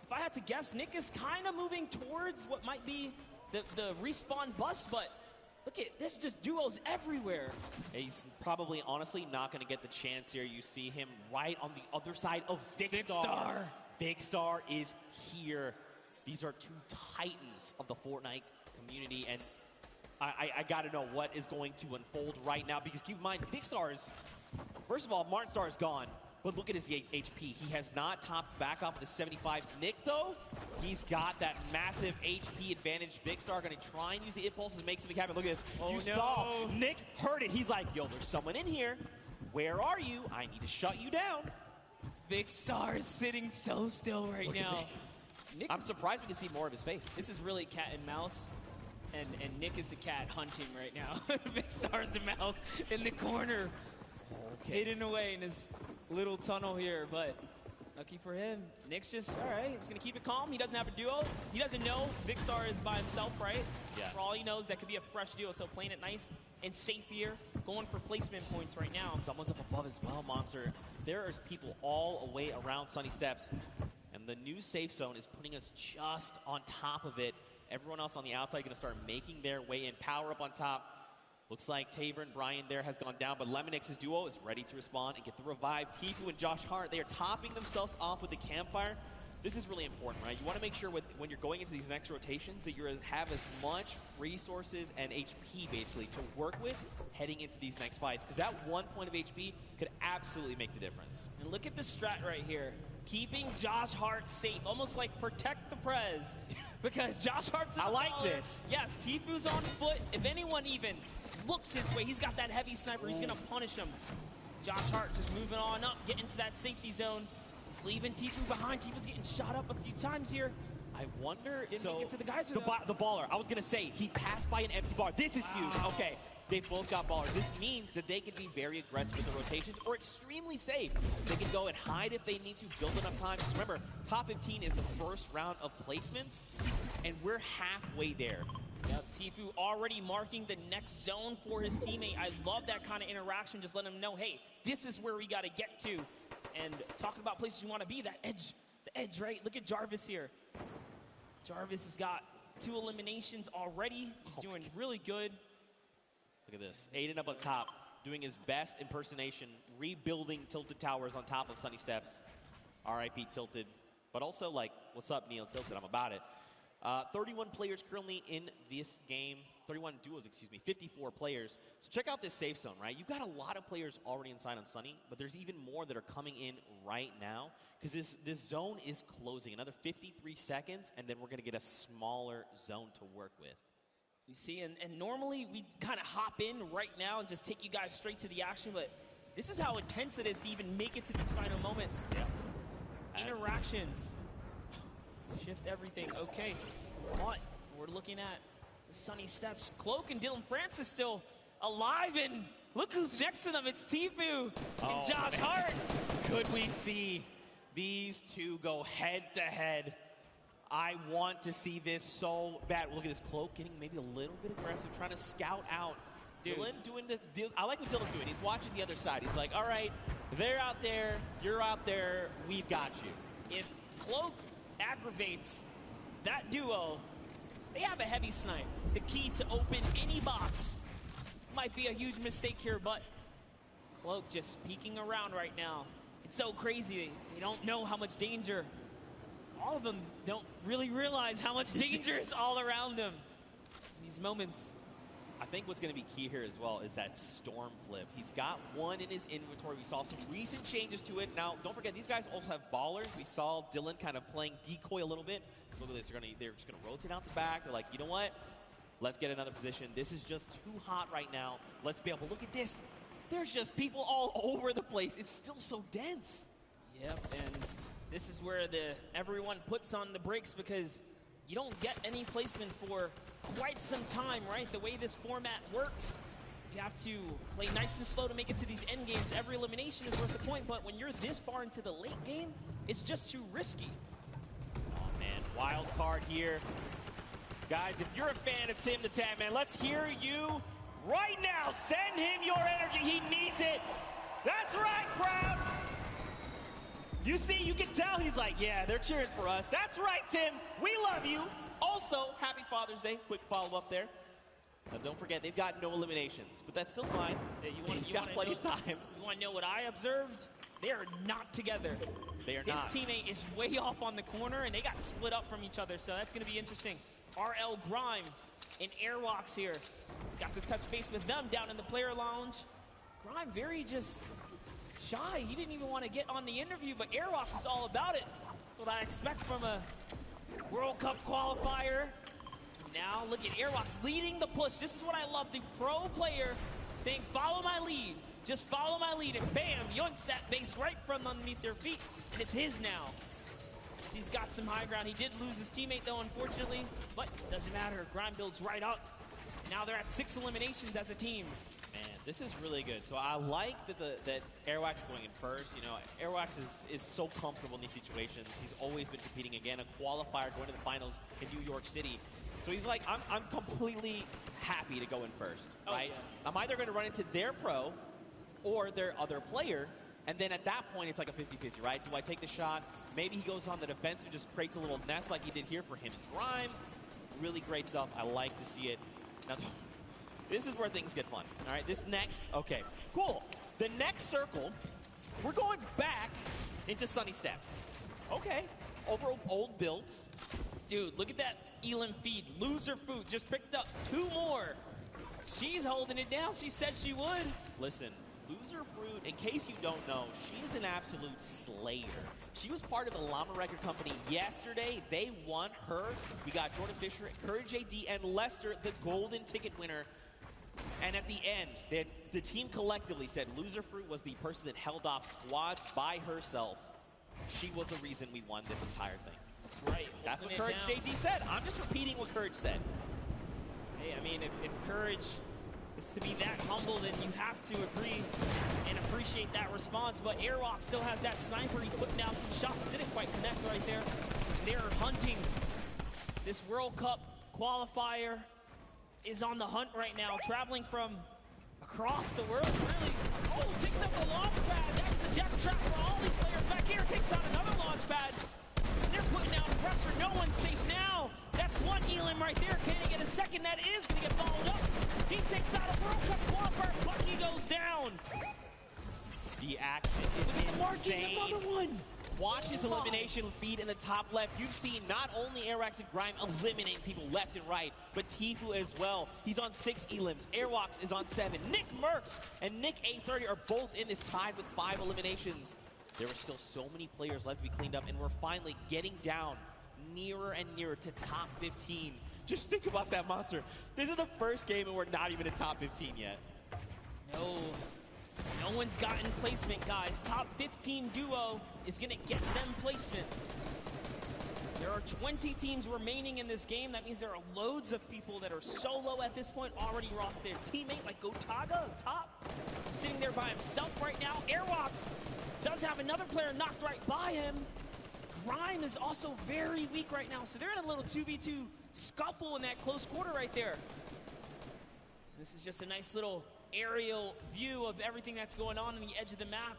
If I had to guess, Nick is kind of moving towards what might be the respawn bus, but look at this, just duos everywhere. He's probably, honestly, not going to get the chance here. You see him right on the other side of Vicstar. Vicstar is here. These are 2 titans of the Fortnite community, and I got to know what is going to unfold right now, because keep in mind, Vicstar is, first of all, Martin Star is gone. But look at his HP. He has not topped back off the 75. Nick, though, he's got that massive HP advantage. Vicstar going to try and use the impulses and make something happen. Look at this. Oh, you saw Nick heard it. He's like, yo, there's someone in here. Where are you? I need to shut you down. Vicstar is sitting so still right now. Nick, I'm surprised we can see more of his face. This is really cat and mouse. And Nick is the cat hunting right now. Big Star's the mouse in the corner, hidden away in his little tunnel here. But lucky for him, Nick's just, all right, he's going to keep it calm. He doesn't have a duo. He doesn't know Big Star is by himself, right? Yeah. For all he knows, that could be a fresh duo. So playing it nice and safe here, going for placement points right now. Someone's up above as well, Monster. There's people all the way around Sunny Steps. And the new safe zone is putting us just on top of it. Everyone else on the outside going to start making their way in. Power up on top. Looks like Tabor and Brian there has gone down, but Lemonix's duo is ready to respond and get the revive. Tfue and Josh Hart, they are topping themselves off with the campfire. This is really important, right? You want to make sure when you're going into these next rotations that you have as much resources and HP, basically, to work with heading into these next fights, because that 1 point of HP could absolutely make the difference. And look at the strat right here. Keeping Josh Hart safe, almost like protect the Prez. Because Josh Hart's I like this. Yes, Tfue's on foot. If anyone even looks his way, he's got that heavy sniper. He's going to punish him. Josh Hart just moving on up, getting into that safety zone. He's leaving Tfue behind. Tfue's getting shot up a few times here. I wonder, Didn't make it to the guys. The baller. I was going to say, he passed by an empty bar. This is huge. Okay. They both got ballers. This means that they can be very aggressive with the rotations or extremely safe. They can go and hide if they need to, build enough time. Just remember, top 15 is the first round of placements, and we're halfway there. Yep, Tfue already marking the next zone for his teammate. I love that kind of interaction. Just let him know, hey, this is where we got to get to. And talking about places you want to be, that edge, the edge, right? Look at Jarvis here. Jarvis has got 2 eliminations already. He's doing really good. Look at this. Aiden up on top, doing his best impersonation, rebuilding Tilted Towers on top of Sunny Steps. RIP Tilted. But also, like, what's up, Neil Tilted? I'm about it. 31 players currently in this game. 31 duos, excuse me. 54 players. So check out this safe zone, right? You've got a lot of players already inside on Sunny, but there's even more that are coming in right now because this zone is closing. Another 53 seconds, and then we're going to get a smaller zone to work with. You see, and normally we kind of hop in right now and just take you guys straight to the action, but this is how intense it is to even make it to these final moments. Yeah. Interactions. Shift everything. Okay, but we're looking at the Sunny Steps. Cloak and Dylan Francis still alive, and look who's next to them. It's Tfue and Josh Hart. Could we see these two go head to head? I want to see this so bad. Look at this Cloak getting maybe a little bit aggressive, trying to scout out. Dylan doing the deal. I like what Dylan's doing. He's watching the other side. He's like, all right, they're out there, you're out there, we've got you. If Cloak aggravates that duo, they have a heavy snipe. The key to open any box. Might be a huge mistake here, but Cloak just peeking around right now. It's so crazy. They don't know how much danger. All of them don't really realize how much danger is all around them in these moments. I think what's going to be key here as well is that Storm flip. He's got one in his inventory. We saw some recent changes to it. Now, don't forget, these guys also have ballers. We saw Dylan kind of playing decoy a little bit. Look at this. They're just going to rotate out the back. They're like, you know what? Let's get another position. This is just too hot right now. Let's be able to look at this. There's just people all over the place. It's still so dense. Yep, and this is where everyone puts on the brakes because you don't get any placement for quite some time, right? The way this format works, you have to play nice and slow to make it to these end games. Every elimination is worth a point, but when you're this far into the late game, it's just too risky. Oh, man. Wild card here. Guys, if you're a fan of Tim the Tap Man, let's hear you right now. Send him your energy. He needs it. That's right, crowd. You see, you can tell he's like, yeah, they're cheering for us. That's right, Tim. We love you. Also, happy Father's Day. Quick follow-up there. Now, don't forget, they've got no eliminations, but that's still fine. He's got plenty of time. You want to know what I observed? They are not together. They are not. His teammate is way off on the corner, and they got split up from each other, so that's going to be interesting. RL Grime and Airwalks here. Got to touch base with them down in the player lounge. Grime very just shy. He didn't even want to get on the interview, but Airwalks is all about it. That's what I expect from a World Cup qualifier. Now look at Airwalks leading the push. This is what I love, the pro player saying, follow my lead. Just follow my lead, and bam, yoinks that base right from underneath their feet, and it's his now. He's got some high ground. He did lose his teammate, though, unfortunately. But doesn't matter. Grime builds right up. Now they're at 6 eliminations as a team. Man, this is really good. So I like that Airwax is going in first. You know, Airwax is so comfortable in these situations. He's always been competing again, a qualifier going to the finals in New York City. So he's like, I'm completely happy to go in first, right? Yeah. I'm either going to run into their pro or their other player, and then at that point, it's like a 50-50, right? Do I take the shot? Maybe he goes on the defensive and just creates a little nest like he did here for him and Grime. Really great stuff. I like to see it. Now, this is where things get fun. All right, this next, okay, cool. The next circle, we're going back into Sunny Steps. Okay, over old builds. Dude, look at that Elam feed. Loser Food just picked up 2 more. She's holding it down. She said she would. Listen, Loser Fruit, in case you don't know, she is an absolute slayer. She was part of the Llama Record Company yesterday. They won her. We got Jordan Fisher, Courage AD, and Lester, the golden ticket winner. And at the end, the team collectively said Loser Fruit was the person that held off squads by herself. She was the reason we won this entire thing. That's right. That's what Courage JD said. I'm just repeating what Courage said. Hey, I mean, if Courage is to be that humble, then you have to agree and appreciate that response. But Airwalk still has that sniper. He's putting down some shots. Didn't quite connect right there. They're hunting. This World Cup qualifier is on the hunt right now, traveling from across the world, really. Oh, takes up the launch pad. That's the death trap for all these players. Back here, takes out another launch pad. They're putting down pressure. No one's safe now. That's one Elam right there. Can he get a second? That is going to get followed up. He takes out a World Cup qualifier. Bucky goes down. The action is insane. Another one. Watch his elimination feed in the top left. You've seen not only Airwax and Grime eliminate people left and right, but Tfue as well. He's on 6 Elams. Airwax is on 7. Nick Merckx and Nick A30 are both in this tied with 5 eliminations. There are still so many players left to be cleaned up, and we're finally getting down nearer and nearer to top 15. Just think about that, Monster. This is the first game, and we're not even in top 15 yet. No one's gotten placement, guys. Top 15 duo is going to get them placement. There are 20 teams remaining in this game. That means there are loads of people that are solo at this point, already lost their teammate, like Gotaga up top, sitting there by himself right now. Airwalks does have another player knocked right by him. Grime is also very weak right now, so they're in a little 2v2 scuffle in that close quarter right there. This is just a nice little aerial view of everything that's going on the edge of the map.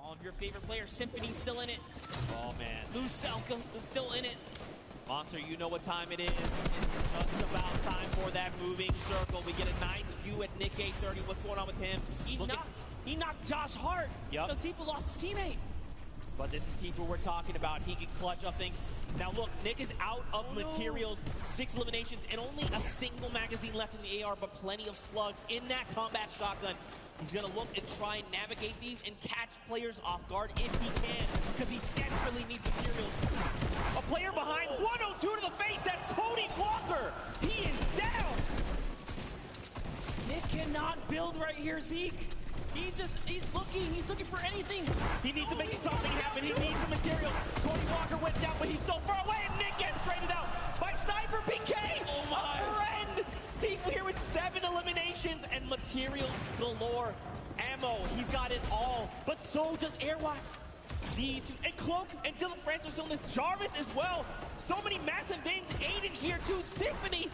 All of your favorite players. Symphony's still in it. Oh, man. Lucelka is still in it. Monster, you know what time it is. It's just about time for that moving circle. We get a nice view at Nick A30. What's going on with him? He knocked Josh Hart. Yep. So Tfue lost his teammate. But this is Tfue we're talking about. He can clutch up things. Now look, Nick is out of materials. 6 eliminations and only a single magazine left in the AR, but plenty of slugs in that combat shotgun. He's gonna look and try and navigate these and catch players off guard if he can, because he desperately needs materials. A player behind, 102 to the face, that's Cody Walker. He is down. Nick cannot build right here, Zeke. He's looking for anything. He needs to make something happen. He needs the material. Cody Walker went down, but he's so far away, and Nick gets traded out by Cypher PK. Oh my. A friend. Tfue here with 7 eliminations and materials galore. Ammo, he's got it all, but so does Airwax. These two, and Cloak and Dylan France are still in this. Jarvis as well. So many massive names. Aiden here too. Symphony.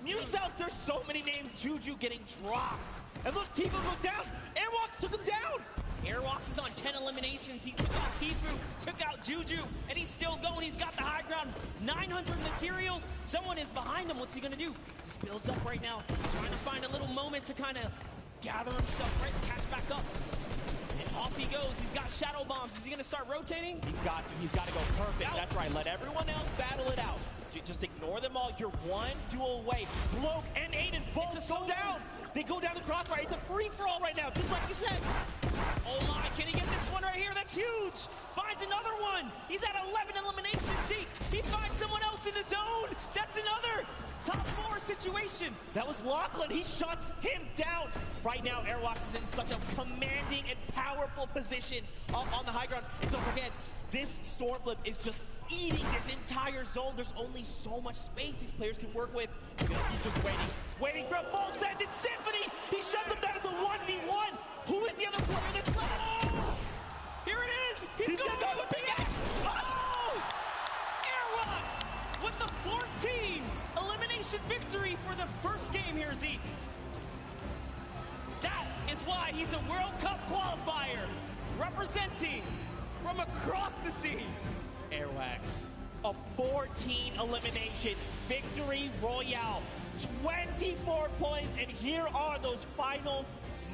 Muselk, there's so many names. Juju getting dropped. And look, Tfue goes down. Airwalks took him down. Airwalks is on 10 eliminations. He took out Tfue, took out Juju, and he's still going. He's got the high ground. 900 materials. Someone is behind him. What's he gonna do? Just builds up right now, trying to find a little moment to kind of gather himself, right? Catch back up. And off he goes. He's got shadow bombs. Is he gonna start rotating? He's got to. He's got to go perfect. That's right. Let everyone else battle it out. Just ignore them all. You're one duel away. Cloak and Aiden both go down. They go down the crossfire. It's a free-for-all right now, just like you said. Oh my, can he get this one right here? That's huge. Finds another one. He's at 11 eliminations. He finds someone else in the zone. That's another top 4 situation. That was Lachlan. He shuts him down. Right now, Airwalks is in such a commanding and powerful position up on the high ground. And don't forget, This storm flip is just eating this entire zone. There's only so much space these players can work with. He's just waiting for a full send. It's Symphony. He shuts him down. It's a 1v1. Who is the other player that's left? Oh! Here it is. He's going to go with the X. Oh! Airwalks with the 14 elimination victory for the first game here, Zeke. That is why he's a World Cup qualifier, representing from across the sea. Airwax, a 14 elimination victory royale, 24 points, and here are those final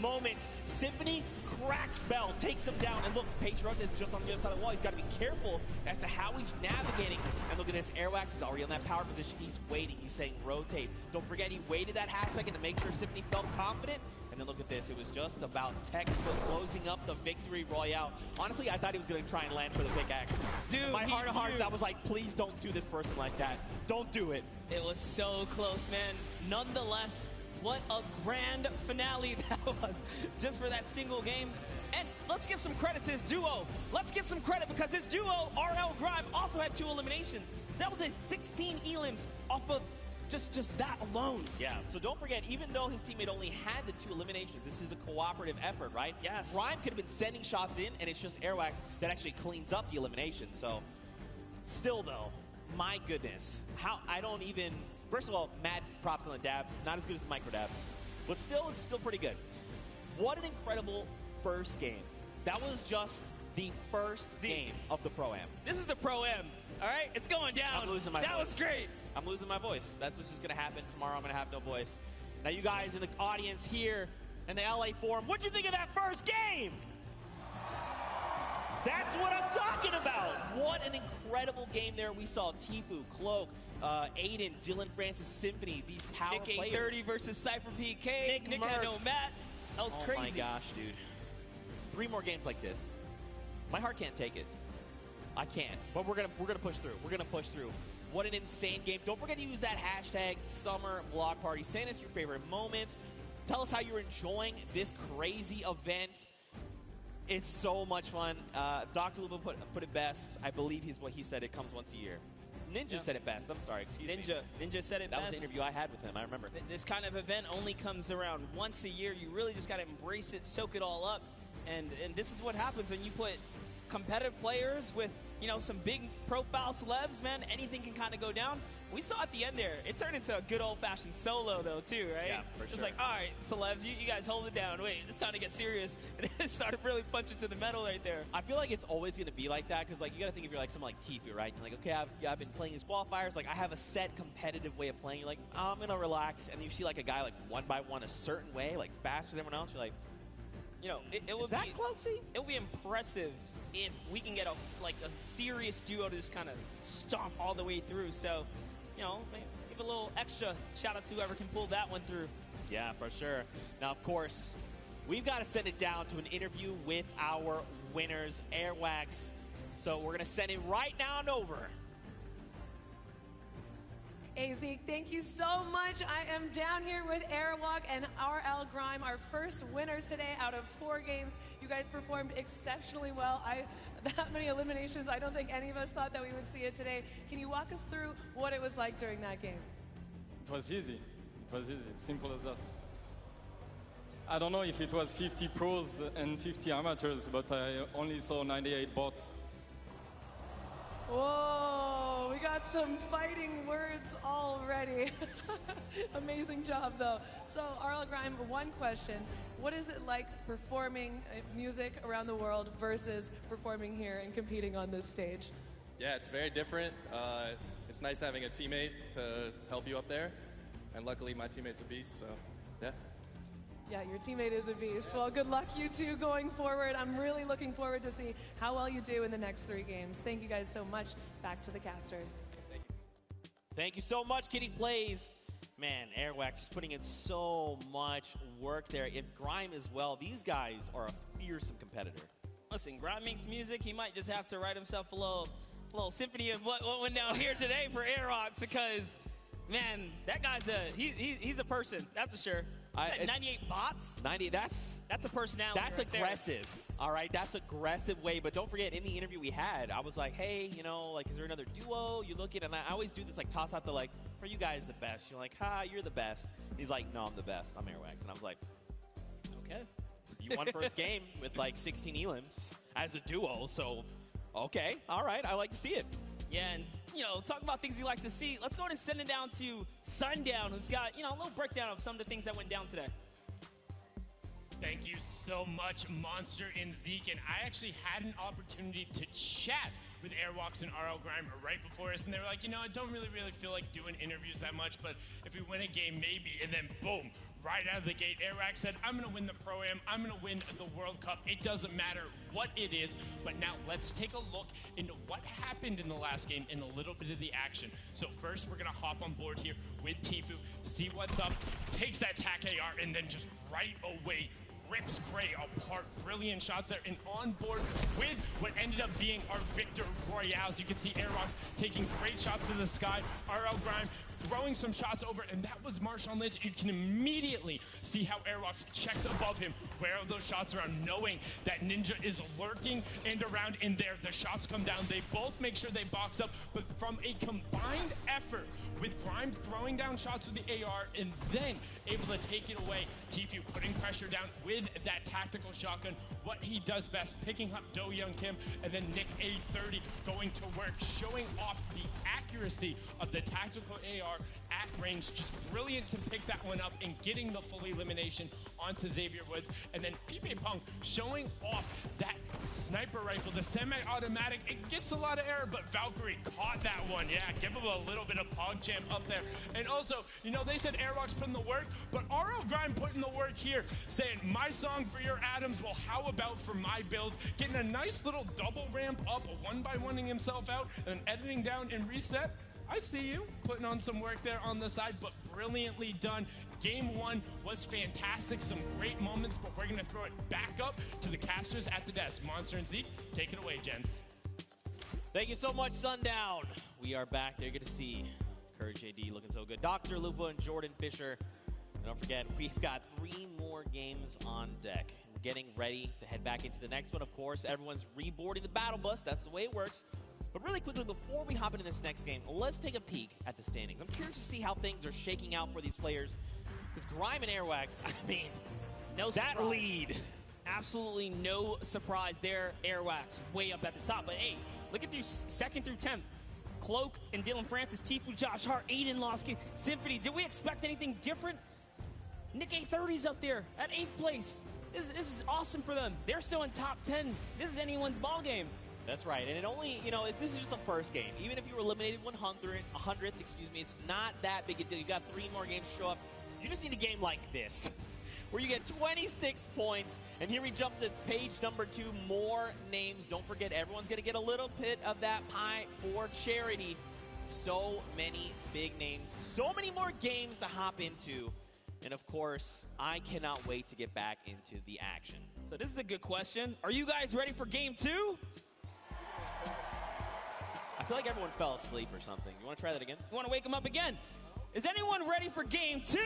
moments. Symphony cracks Bell, takes him down, and look, Patriota is just on the other side of the wall. He's got to be careful as to how he's navigating. And look at this, Airwax is already on that power position. He's waiting, he's saying rotate. Don't forget, he waited that half second to make sure Symphony felt confident. And then look at this, it was just about textbook closing up the victory royale. Honestly, I thought he was going to try and land for the pickaxe. Dude, my heart of hearts, I was like, please don't do this person like that. Don't do it. It was so close, man. Nonetheless, what a grand finale that was just for that single game. And let's give some credit to his duo. Let's give some credit because his duo, RL Grime, also had 2 eliminations. That was a 16 elims off of just that alone. Yeah, so don't forget, even though his teammate only had the 2 eliminations, this is a cooperative effort, right? Yes. Grime could have been sending shots in, and it's just Airwax that actually cleans up the elimination. So, still though, my goodness, I don't even, first of all, mad props on the dabs, not as good as the micro dab, but still, it's still pretty good. What an incredible first game. That was just the first game of the Pro-Am. This is the Pro-Am, all right? It's going down. I'm losing my voice. That was great. I'm losing my voice. That's what's just going to happen. Tomorrow I'm going to have no voice. Now, you guys in the audience here in the LA Forum, what'd you think of that first game? That's what I'm talking about. What an incredible game there. We saw Tfue, Cloak, Aiden, Dylan Francis, Symphony, these power Nick players. 30 versus Cypher PK. Nick had no mats. That was crazy. Oh my gosh, dude. 3 more games like this. My heart can't take it. I can't. But we're gonna push through. We're gonna push through. What an insane game. Don't forget to use that hashtag #SummerBlockParty. Send us your favorite moments. Tell us how you're enjoying this crazy event. It's so much fun. Dr. Luba put it best. I believe what he said. It comes once a year. Ninja said it best. I'm sorry. Excuse me. Ninja said it best. That was the interview I had with him. I remember. This kind of event only comes around once a year. You really just got to embrace it, soak it all up. And this is what happens when you put competitive players with, you know, some big profile celebs, man. Anything can kind of go down. We saw at the end there, it turned into a good old-fashioned solo, though, too, right? Yeah, for sure. It's like, all right, celebs, you guys hold it down. Wait, it's time to get serious. And it started really punching to the metal right there. I feel like it's always going to be like that because, like, you got to think if you're like someone like Tfue, right? You're like, okay, I've been playing these qualifiers. Like, I have a set competitive way of playing. You're like, I'm going to relax. And then you see, like, a guy, like, one by one a certain way, like, faster than everyone else. You're like, you know, it would be Cloaksy? It would be impressive if we can get a serious duo to just kind of stomp all the way through. So, you know, give a little extra shout out to whoever can pull that one through. Yeah, for sure. Now, of course, we've got to send it down to an interview with our winners, Airwax. So we're going to send it right now and over. Hey, Zeke, thank you so much. I am down here with Airwalk and RL Grime, our first winners today out of 4 games. You guys performed exceptionally well. That many eliminations, I don't think any of us thought that we would see it today. Can you walk us through what it was like during that game? It was easy. It was easy. It's simple as that. I don't know if it was 50 pros and 50 amateurs, but I only saw 98 bots. Whoa, we got some fighting words already. Amazing job, though. So, RL Grime, one question. What is it like performing music around the world versus performing here and competing on this stage? Yeah, it's very different. It's nice having a teammate to help you up there. And luckily, my teammate's a beast, so yeah. Yeah, your teammate is a beast. Well, good luck, you two, going forward. I'm really looking forward to see how well you do in the next 3 games. Thank you guys so much. Back to the casters. Thank you. Thank you so much, Kitty Plays. Man, Airwax is putting in so much work there. And Grime as well. These guys are a fearsome competitor. Listen, Grime makes music. He might just have to write himself a little symphony of what went down here today for Airwalks because, man, that guy's he's a person. That's for sure. It's 98 bots? 90, that's a personality. That's right aggressive. All right, that's aggressive way. But don't forget, in the interview we had, I was like, hey, you know, like, is there another duo you look at? And I always do this, like, toss out the, like, are you guys the best? You're like, you're the best. He's like, no, I'm the best. I'm Airwax. And I was like, okay. You won first game with, like, 16 elims as a duo. So, okay. All right. I like to see it. Yeah, and, you know, talk about things you like to see. Let's go ahead and send it down to Sundown, who's got, you know, a little breakdown of some of the things that went down today. Thank you so much, Monster and Zeke. And I actually had an opportunity to chat with Airwalks and RL Grime right before us, and they were like, you know, I don't really feel like doing interviews that much, but if we win a game, maybe. And then, boom, right out of the gate, Airwax said, I'm going to win the Pro-Am, I'm going to win the World Cup. It doesn't matter what it is, but now let's take a look into what happened in the last game and a little bit of the action. So first, we're going to hop on board here with Tfue, see what's up, takes that TAC AR, and then just right away rips Gray apart. Brilliant shots there, and on board with what ended up being our Victor Royales. You can see Airwalks taking great shots to the sky. RL Grime throwing some shots over, and that was Marshawn Lynch. You can immediately see how Airwalks checks above him, where those shots around, knowing that Ninja is lurking and around in there. The shots come down. They both make sure they box up, but from a combined effort with Grime throwing down shots with the AR and then able to take it away, Tfue putting pressure down with that tactical shotgun, what he does best, picking up Do Young Kim, and then Nick A30 going to work, showing off the accuracy of the tactical AR at range. Just brilliant to pick that one up and getting the full elimination onto Xavier Woods. And then Pipe Punk showing off that sniper rifle, the semi-automatic. It gets a lot of error, but Valkyrie caught that one. Yeah, give him a little bit of PogChamp up there. And also, you know, they said Airwalks put in the work, but RL Grime put in the work here, saying, my song for your Adams, well, how about for my builds? Getting a nice little double ramp up, one by one-ing himself out, and then editing down and reset. I see you putting on some work there on the side, but brilliantly done. Game one was fantastic, some great moments, but we're gonna throw it back up to the casters at the desk. Monster and Zeke, take it away, gents. Thank you so much, Sundown. We are back there. Good to see Courage AD looking so good. Dr. Lupa and Jordan Fisher. And don't forget, we've got 3 more games on deck. We're getting ready to head back into the next one. Of course, everyone's reboarding the battle bus. That's the way it works. But really quickly, before we hop into this next game, let's take a peek at the standings. I'm curious to see how things are shaking out for these players. Because Grime and Airwax, I mean, no that surprise. lead. Absolutely no surprise there. Airwax way up at the top. But hey, look at through 2nd through 10th. Cloak and Dylan Francis, Tfue, Josh Hart, Aiden Losky, Symphony. Did we expect anything different? Nick A30's up there at 8th place. This is awesome for them. They're still in top 10. This is anyone's ball game. That's right, and it only, you know, if this is just the first game, even if you were eliminated 100th, it's not that big a deal. You got 3 more games to show up. You just need a game like this, where you get 26 points, and here we jump to page number 2, more names. Don't forget, everyone's going to get a little bit of that pie for charity. So many big names, so many more games to hop into, and of course, I cannot wait to get back into the action. So this is a good question. Are you guys ready for game 2? I feel like everyone fell asleep or something. You want to try that again? You want to wake them up again? Is anyone ready for game 2?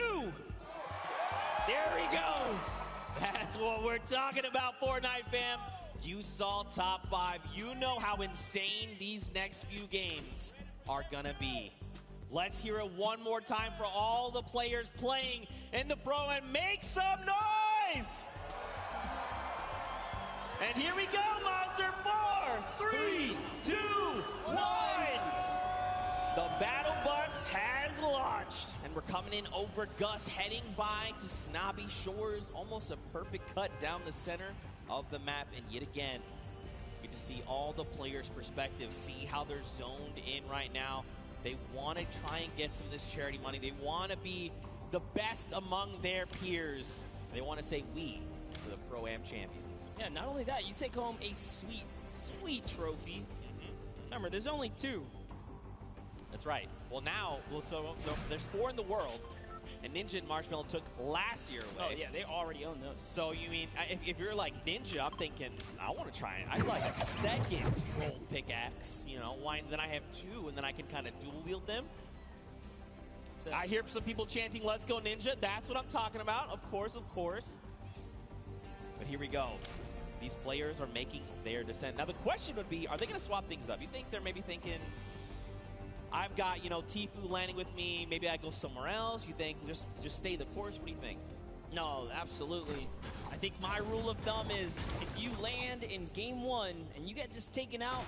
There we go. That's what we're talking about, Fortnite fam. You saw top 5. You know how insane these next few games are gonna be. Let's hear it one more time for all the players playing in the Pro and make some noise! And here we go, Monster. 4, 3, 2, 1. The battle bus has launched, and we're coming in over Gus, heading by to Snobby Shores. Almost a perfect cut down the center of the map, and yet again, you get to see all the players' perspectives, see how they're zoned in right now. They want to try and get some of this charity money. They want to be the best among their peers. They want to say we for the Pro-Am champions. Yeah, not only that, you take home a sweet, sweet trophy. Remember, there's only 2. That's right. Well, now, so there's 4 in the world, and Ninja and Marshmallow took last year away. Oh, yeah, they already own those. So, you mean, if you're like Ninja, I'm thinking, I want to try it. I'd like a second gold pickaxe, you know, then I have 2, and then I can kind of dual wield them. I hear some people chanting, "Let's go Ninja." That's what I'm talking about. Of course, of course. But here we go. These players are making their descent. Now the question would be, are they going to swap things up? You think they're maybe thinking, I've got, Tfue landing with me. Maybe I go somewhere else. You think just stay the course? What do you think? No, absolutely. I think my rule of thumb is if you land in game 1 and you get just taken out,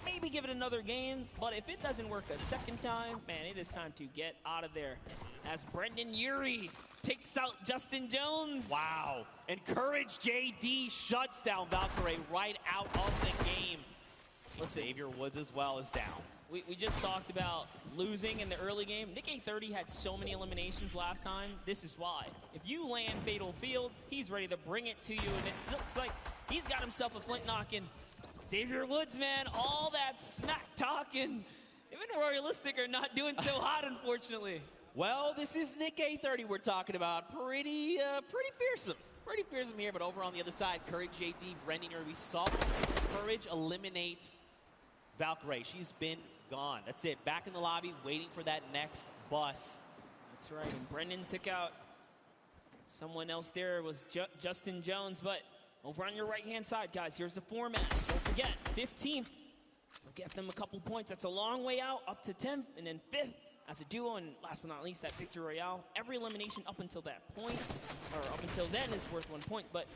maybe give it another game. But if it doesn't work a second time, man, it is time to get out of there. As Brendan Urie takes out Justin Jones. Wow. And Courage JD shuts down Valkyrie right out of the game. Listen, Xavier Woods as well is down. We just talked about losing in the early game. Nick A30 had so many eliminations last time. This is why. If you land Fatal Fields, he's ready to bring it to you, and it looks like he's got himself a flint knocking. Xavier Woods, man, all that smack talking. Even Royalistic are not doing so hot, unfortunately. Well, this is Nick A30 we're talking about. Pretty fearsome. Pretty fearsome here, but over on the other side, Courage JD, Brendan Urie, we saw Courage eliminate Valkyrie. She's been gone. That's it. Back in the lobby, waiting for that next bus. That's right. And Brendan took out someone else there. It was Justin Jones. But over on your right-hand side, guys, here's the format. Don't forget, 15th. We'll get them a couple points. That's a long way out, up to 10th, and then 5th as a duo. And last but not least, that Victory Royale. Every elimination up until that point, or up until then, is worth 1 point. But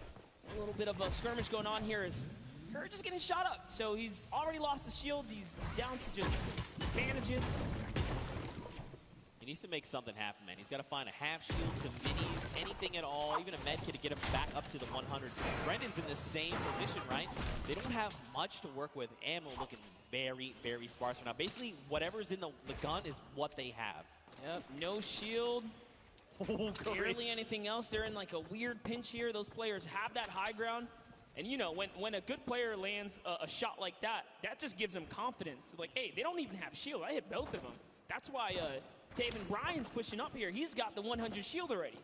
a little bit of a skirmish going on here is Courage is getting shot up, so he's already lost the shield. He's down to just bandages. He needs to make something happen, man. He's got to find a half shield, some minis, anything at all, even a med kit to get him back up to the 100. Brendan's in the same position, right? They don't have much to work with. Ammo looking very, very sparse right now. Basically, whatever's in the gun is what they have. Yep, no shield. Barely anything else. They're in like a weird pinch here. Those players have that high ground. And when a good player lands a shot like that, that just gives them confidence. Like, hey, they don't even have shield. I hit both of them. That's why Taven Bryan's pushing up here. He's got the 100 shield already.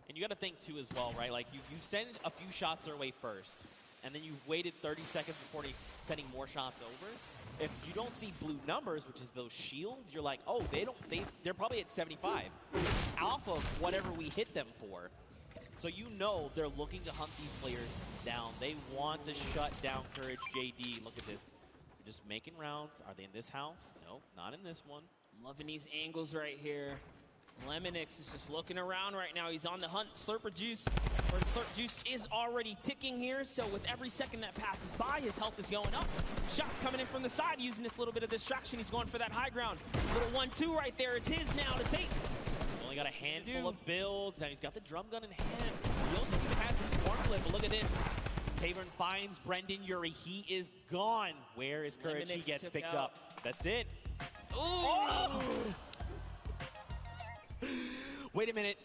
And you got to think, too, as well, right? Like, you send a few shots their way first, and then you waited 30 seconds before sending more shots over. If you don't see blue numbers, which is those shields, you're like, oh, they're probably at 75 off of whatever we hit them for. So you know they're looking to hunt these players down. They want to shut down Courage JD. Look at this. They're just making rounds. Are they in this house? No, not in this one. I'm loving these angles right here. Lemonix is just looking around right now. He's on the hunt. Slurper Juice is already ticking here. So with every second that passes by, his health is going up. Shots coming in from the side, using this little bit of distraction. He's going for that high ground. Little 1-2 right there. It's his now to take. Only got a handful of builds. Now he's got the drum gun in hand. He also even has the swarm flip, but look at this. Tavern finds Brendan Urie. He is gone. Where is Courage? He gets picked up. That's it. Ooh. Oh! Wait a minute.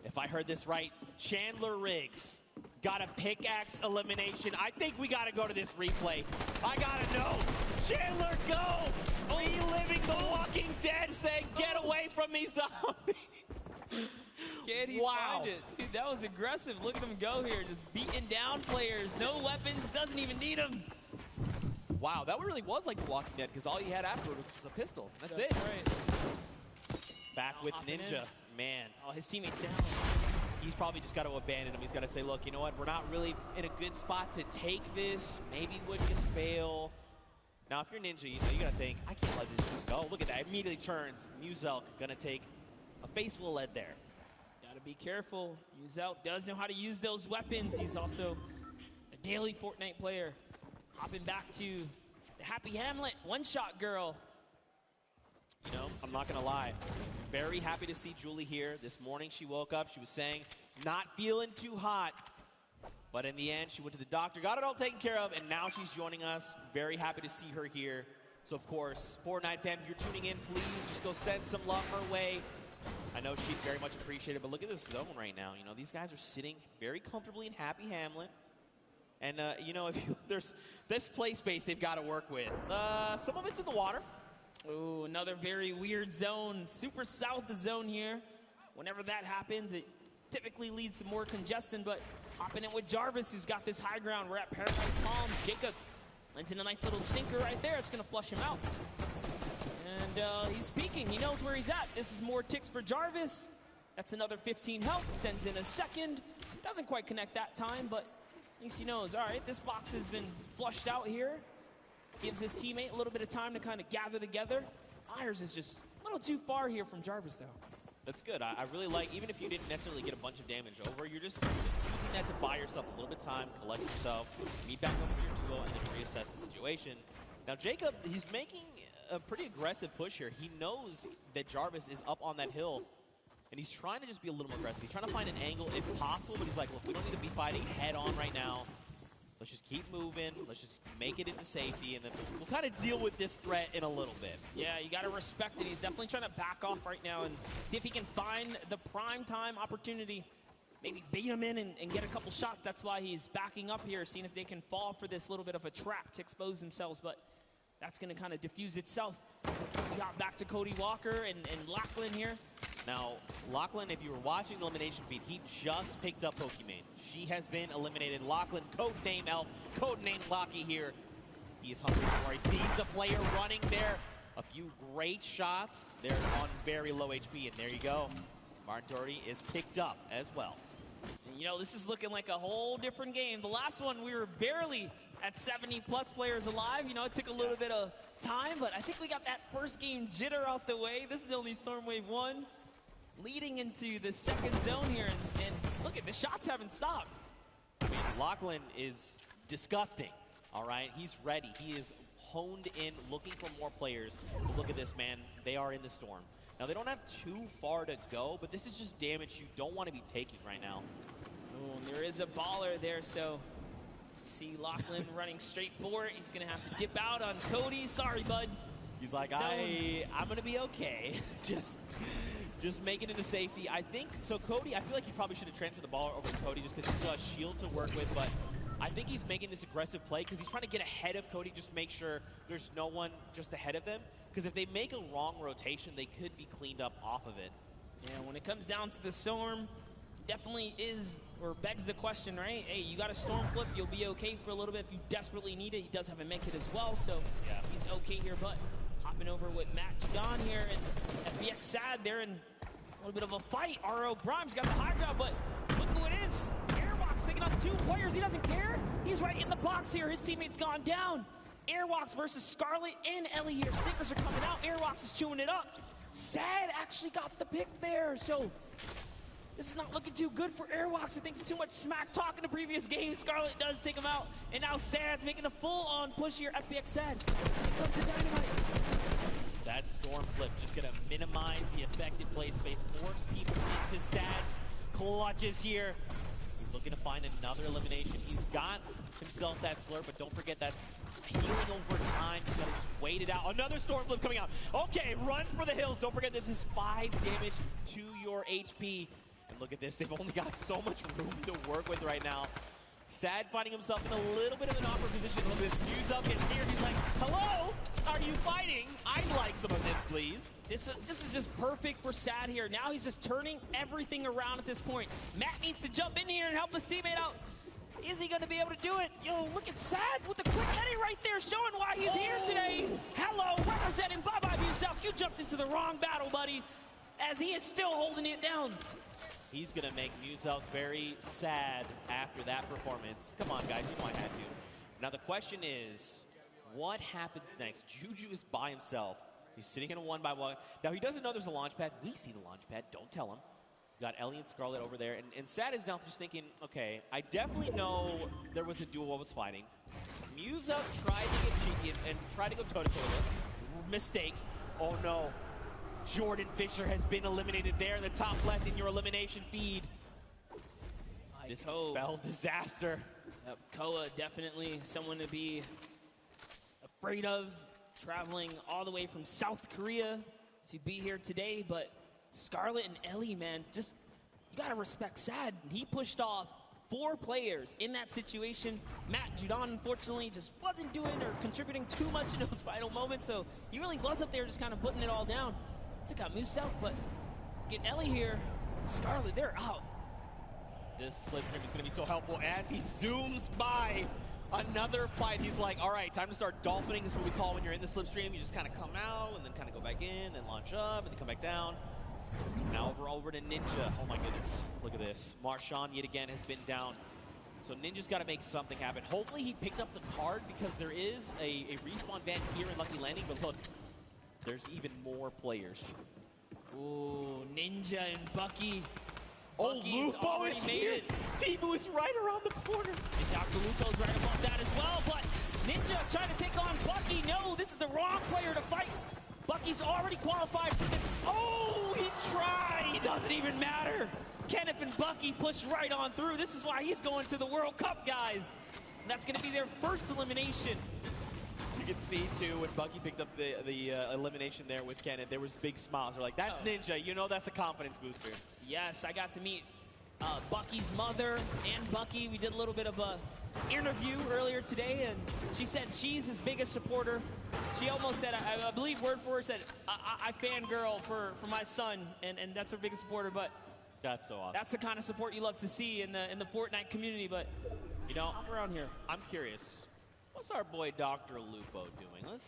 If I heard this right, Chandler Riggs got a pickaxe elimination. I think we got to go to this replay. I got to know. Chandler, go! Reliving The Walking Dead, saying, get away from me, zombie. Can't he find it? Dude, that was aggressive. Look at him go here, just beating down players. No weapons, doesn't even need them. Wow, that really was like The Walking Dead, because all you had afterward was a pistol. That's it. Right. Back with Ninja. Man. Oh, his teammate's down. He's probably just got to abandon him. He's got to say, look, you know what? We're not really in a good spot to take this. Maybe would just fail. Now, if you're Ninja, you got to think, I can't let this just go. Look at that. Immediately turns. Muzelk going to take a face full lead there. Got to be careful. Muzelk does know how to use those weapons. He's also a daily Fortnite player. Hopping back to the Happy Hamlet one-shot girl. You know, I'm not going to lie. Very happy to see Julie here. This morning she woke up. She was saying, not feeling too hot. But in the end, she went to the doctor, got it all taken care of, and now she's joining us. Very happy to see her here. So, of course, Fortnite fans, if you're tuning in, please just go send some love her way. I know she'd very much appreciate it, but look at this zone right now. You know, these guys are sitting very comfortably in Happy Hamlet. And, you know, there's this play space they've got to work with. Some of it's in the water. Ooh, another very weird zone. Super south zone here. Whenever that happens, it typically leads to more congestion, but hopping in with Jarvis, who's got this high ground. We're at Paradise Palms. Jacob lands in a nice little stinker right there. It's going to flush him out. And And he's peeking. He knows where he's at. This is more ticks for Jarvis. That's another 15 health. Sends in a second. Doesn't quite connect that time, but at least he knows. All right, this box has been flushed out here. Gives his teammate a little bit of time to kind of gather together. Myers is just a little too far here from Jarvis, though. That's good. I really like, even if you didn't necessarily get a bunch of damage over, you're just using that to buy yourself a little bit of time, collect yourself, meet back up with your duo, and then reassess the situation. Now, Jacob, he's making a pretty aggressive push here. He knows that Jarvis is up on that hill, and he's trying to just be a little more aggressive. He's trying to find an angle if possible, but he's like, look, we don't need to be fighting head on right now. Let's just keep moving. Let's just make it into safety, and then we'll kind of deal with this threat in a little bit. Yeah, you got to respect it. He's definitely trying to back off right now and see if he can find the prime time opportunity. Maybe bait him in and get a couple shots. That's why he's backing up here, seeing if they can fall for this little bit of a trap to expose themselves. But that's going to kind of diffuse itself. We got back to Cody Walker and Lachlan here. Now, Lachlan, if you were watching the elimination feed, he just picked up Pokimane. She has been eliminated. Lachlan, codename Elf, codename Locky here. He is hungry for more. He sees the player running there. A few great shots. They're on very low HP, and there you go. Martin Doherty is picked up as well. And, you know, this is looking like a whole different game. The last one, we were barely at 70-plus players alive. You know, it took a little bit of time, but I think we got that first game jitter out the way. This is only Storm Wave 1. Leading into the second zone here, and look at the shots haven't stopped. I mean, Lachlan is disgusting, all right? He's ready. He is honed in, looking for more players. Look at this, man. They are in the storm. Now, they don't have too far to go, but this is just damage you don't want to be taking right now. Oh, and there is a baller there, so see Lachlan running straight for it. He's going to have to dip out on Cody. Sorry, bud. He's like, I'm going to be okay. Just make it into safety. I think, so Cody, I feel like he probably should have transferred the ball over to Cody just because he's got a shield to work with, but I think he's making this aggressive play because he's trying to get ahead of Cody, just make sure there's no one just ahead of them. Because if they make a wrong rotation, they could be cleaned up off of it. Yeah, when it comes down to the storm, definitely is, or begs the question, right? Hey, you got a storm flip, you'll be okay for a little bit if you desperately need it. He does have a med kit as well, so yeah, he's okay here, but hopping over with Matt Judon here, and FBX Sad there, and a little bit of a fight. RO Grimes got the high ground, but look who it is. Airwalks taking up two players. He doesn't care. He's right in the box here. His teammate's gone down. Airwalks versus Scarlet and Ellie here. Snickers are coming out. Airwalks is chewing it up. Sad actually got the pick there, so this is not looking too good for Airwalks. I think too much smack talk in the previous game. Scarlet does take him out, and now Sad's making a full-on push here. FBX Sad. Here comes the Dynamite. That storm flip just going to minimize the affected play space, force people into Sad's clutches here. He's looking to find another elimination. He's got himself that slurp, but don't forget that's healing over time. He's got to just wait it out. Another storm flip coming out. Okay, run for the hills. Don't forget this is 5 damage to your HP. And look at this. They've only got so much room to work with right now. Sad finding himself in a little bit of an awkward position. Look at this. Fuse up gets here. He's like, hello? Are you fighting? I'd like some of this, please. This is just perfect for Sad here. Now he's just turning everything around at this point. Matt needs to jump in here and help his teammate out. Is he going to be able to do it? Yo, look at Sad with a quick Eddie right there showing why he's here today. Hello, representing Bye-Bye Yourself. You jumped into the wrong battle, buddy, as he is still holding it down. He's going to make Muselk very sad after that performance. Come on, guys, you know I had to. Now, the question is, what happens next? Juju is by himself. He's sitting in a 1-by-1. Now, he doesn't know there's a launch pad. We see the launch pad. Don't tell him. Got Ellie and Scarlet over there. And Sad is now just thinking, okay, I definitely know there was a duo I was fighting. Muselk tried to get cheeky and tried to go toe-to-toe with us. Mistakes. Oh, no. Jordan Fisher has been eliminated there in the top left in your elimination feed. This spell disaster. Koa definitely someone to be afraid of, traveling all the way from South Korea to be here today. But Scarlet and Ellie, man, just you gotta respect Sad. He pushed off 4 players in that situation. Matt Judon, unfortunately, just wasn't doing or contributing too much in those final moments, so he really was up there just kind of putting it all down. Took out Muselk, but get Ellie here. Scarlet, they're out. This slip trim is going to be so helpful as he zooms by Another fight. He's like, all right, time to start dolphining. This is what we call when you're in the slipstream. You just kind of come out and then kind of go back in, then launch up, and then come back down. Now over to Ninja. Oh my goodness, look at this. Marchand yet again has been down. So Ninja's got to make something happen. Hopefully he picked up the card because there is a respawn van here in Lucky Landing, but look, there's even more players. Ooh, Ninja and Bucky. Oh, Bucky's Lupo is here. Tfue is right around the corner. And Dr. Lupo's right above that as well, but Ninja trying to take on Bucky. No, this is the wrong player to fight. Bucky's already qualified for this. Oh, he tried. It doesn't even matter. Kenneth and Bucky push right on through. This is why he's going to the World Cup, guys. And that's going to be their first elimination. You can see, too, when Bucky picked up the elimination there with Kenneth, there was big smiles. They're like, that's Ninja. You know that's a confidence booster. Yes, I got to meet Bucky's mother and Bucky. We did a little bit of a interview earlier today, and she said she's his biggest supporter. She almost said, I believe word for word, said, I fangirl for my son, and that's her biggest supporter. But that's so awesome. That's the kind of support you love to see in the Fortnite community. But you know, around here, I'm curious. What's our boy Dr. Lupo doing?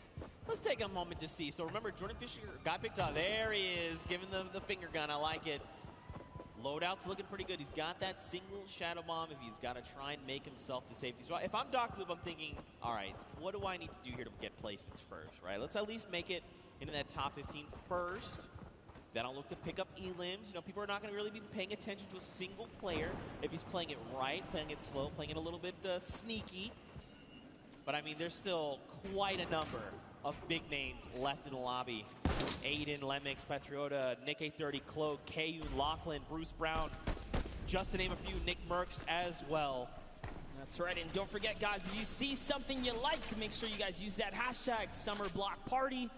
Let's take a moment to see. So remember, Jordan Fisher got picked up. There he is, giving the finger gun. I like it. Loadout's looking pretty good. He's got that single shadow bomb if he's got to try and make himself to safety. So if I'm Dr. Lupo, I'm thinking, all right, what do I need to do here to get placements first, right? Let's at least make it into that top 15 first. Then I'll look to pick up elims. You know, people are not going to really be paying attention to a single player if he's playing it right, playing it slow, playing it a little bit sneaky. But, I mean, there's still quite a number of big names left in the lobby. Aiden, Flakes Patriota, Nick A30, Cloak, KU, Lachlan, Bruce Brown, just to name a few, Nick Merckx as well. That's right, and don't forget, guys, if you see something you like, make sure you guys use that hashtag SummerBlockParty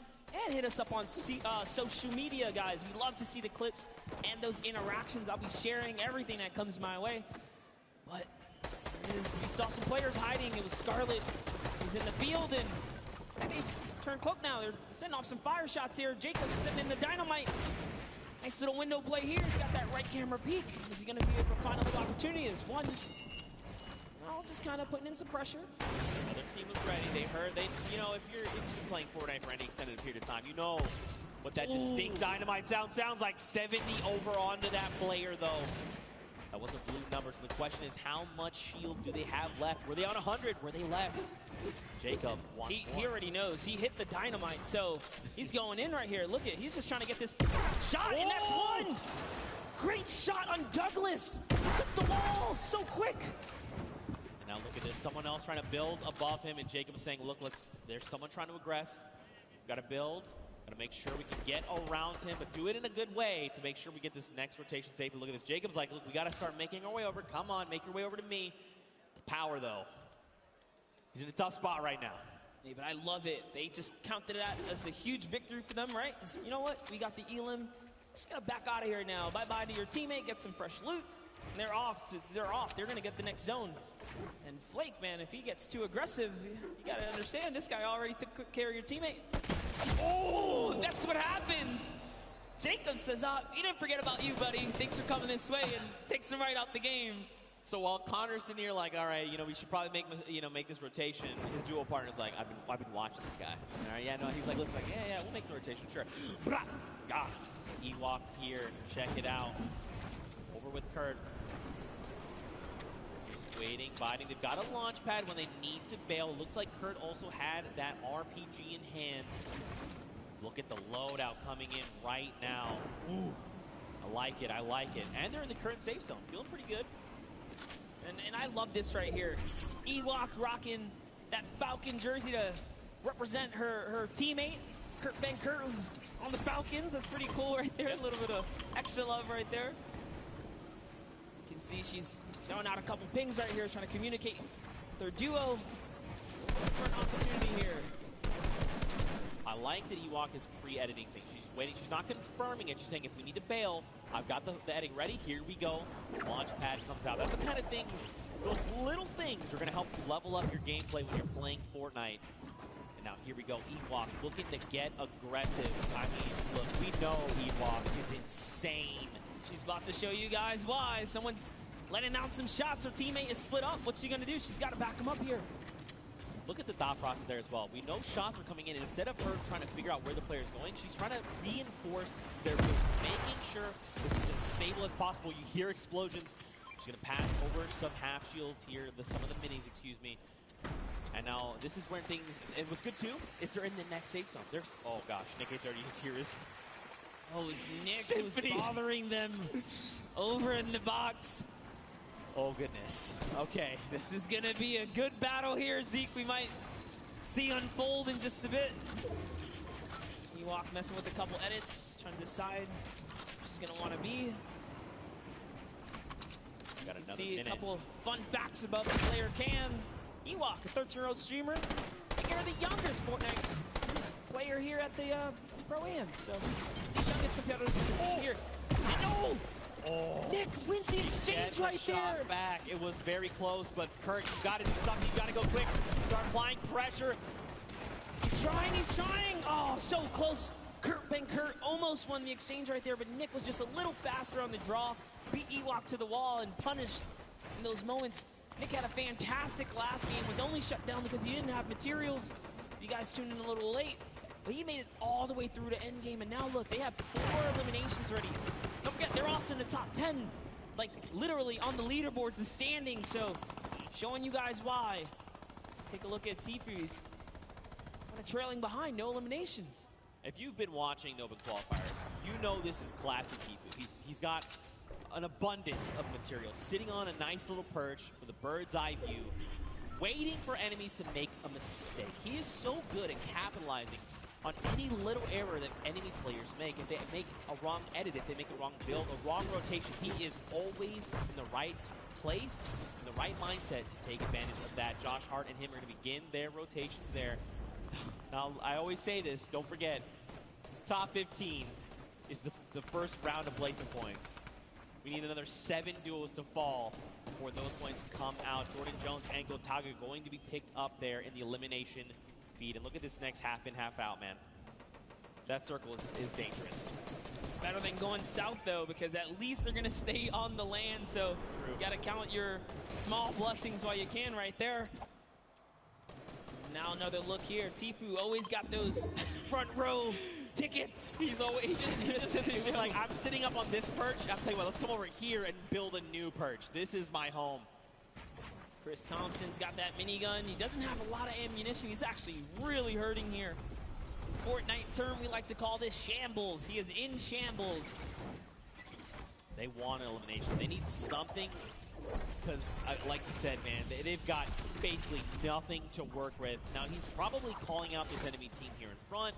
and hit us up on social media, guys. We love to see the clips and those interactions. I'll be sharing everything that comes my way. But we saw some players hiding. It was Scarlet who's in the field, and looks like they turned Cloak now. They're sending off some fire shots here. Jacob sending in the dynamite. Nice little window play here. He's got that right camera peek. Is he going to be able to find a little opportunity? There's one. Well, just kind of putting in some pressure. Other team was ready. You know, if you're playing Fortnite for any extended period of time, you know what that distinct dynamite sounds like. 70 over onto that player, though. That was a blue number, so the question is, how much shield do they have left? Were they on 100? Were they less? Jacob wants he already knows. He hit the dynamite, so he's going in right here. Look at, he's just trying to get this shot, and that's one! Great shot on Douglas! He took the wall so quick! And now look at this, someone else trying to build above him, and Jacob is saying, look, there's someone trying to aggress. Got to build. Got to make sure we can get around him, but do it in a good way to make sure we get this next rotation safe. And look at this. Jacob's like, look, we got to start making our way over. Come on, make your way over to me. The power, though. He's in a tough spot right now. Yeah, but I love it. They just counted it out as a huge victory for them, right? You know what? We got the elim. Just got to back out of here now. Bye-bye to your teammate. Get some fresh loot. And they're off. They're going to get the next zone. And Flake, man, if he gets too aggressive, you got to understand, this guy already took good care of your teammate. Oh, that's what happens. Jacob says, he didn't forget about you, buddy. Thanks for coming this way, and takes him right out the game. So while Connor's sitting here like, all right, you know, we should probably make this rotation, his duo partner's like, I've been watching this guy. All right, yeah, no, he's like, listen, like, yeah, we'll make the rotation, sure. God, Ewok here, check it out. Over with Kurt. Waiting, biting. They've got a launch pad when they need to bail. Looks like Kurt also had that RPG in hand. Look at the loadout coming in right now. Ooh, I like it. And they're in the current safe zone. Feeling pretty good. And I love this right here. Ewok rocking that Falcon jersey to represent her teammate. Ben Kurt, who's on the Falcons. That's pretty cool right there. A little bit of extra love right there. You can see she's throwing out a couple pings right here, trying to communicate with their duo. For an opportunity here. I like that Ewok is pre-editing things. She's waiting. She's not confirming it. She's saying, if we need to bail, I've got the editing ready. Here we go. Launch pad comes out. That's the kind of things, those little things are going to help level up your gameplay when you're playing Fortnite. And now here we go. Ewok looking to get aggressive. I mean, look, we know Ewok is insane. She's about to show you guys why. Someone's letting out some shots. Her teammate is split up. What's she going to do? She's got to back him up here. look at the thought process there as well. We know shots are coming in, and instead of her trying to figure out where the player's going, she's trying to reinforce their move, making sure this is as stable as possible. You hear explosions. She's going to pass over some half shields here, some of the minis, excuse me. And now this is when things, and what's good too, is they're in the next safe zone. There's, oh gosh, Nick A30 is here. Oh, it's Nick who's bothering them over in the box. Oh goodness. Okay. This is going to be a good battle here, Zeke. We might see unfold in just a bit. Ewok messing with a couple edits, trying to decide where she's going to want to be. Got another See minute. a couple fun facts about the player Cam. Ewok, a 13-year-old streamer. I think you're the youngest Fortnite player here at the Pro-Am. So, the youngest competitors we see here. No! Oh. Nick wins the exchange Gets a right shot there. back. It was very close, but Kurt, you got to do something. You got to go quick. Start applying pressure. He's trying. Oh, so close. Kurt almost won the exchange right there, but Nick was just a little faster on the draw. Beat Ewok to the wall and punished in those moments. Nick had a fantastic last game, was only shut down because he didn't have materials. You guys tuned in a little late, but he made it all the way through to end game, and now look, they have 4 eliminations already. Don't forget, they're also in the top 10, like literally on the leaderboards, the standings, so showing you guys why. So take a look at Tfue's kind of trailing behind, no eliminations. If you've been watching the Open Qualifiers, you know this is classic Tfue. He's got an abundance of material, sitting on a nice little perch with a bird's eye view, waiting for enemies to make a mistake. He is so good at capitalizing on any little error that enemy players make. If they make a wrong edit, if they make a wrong build, a wrong rotation, he is always in the right place, in the right mindset to take advantage of that. Josh Hart and him are going to begin their rotations there. Now, I always say this, don't forget, top 15 is the first round of Blazing points. We need another 7 duels to fall before those points come out. Jordan Jones and Gotaga going to be picked up there in the elimination feed. And look at this next half in, half out, man. That circle is dangerous. It's better than going south, though, because at least they're going to stay on the land. So you got to count your small blessings while you can right there. Now another look here. Tfue always got those front row tickets. He was like, I'm sitting up on this perch. I'm telling you what, let's come over here and build a new perch. This is my home. Chris Thompson's got that minigun. He doesn't have a lot of ammunition. He's actually really hurting here. Fortnite term, we like to call this shambles. He is in shambles. They want an elimination. They need something because, like you said, man, they've got basically nothing to work with. Now, he's probably calling out this enemy team here in front.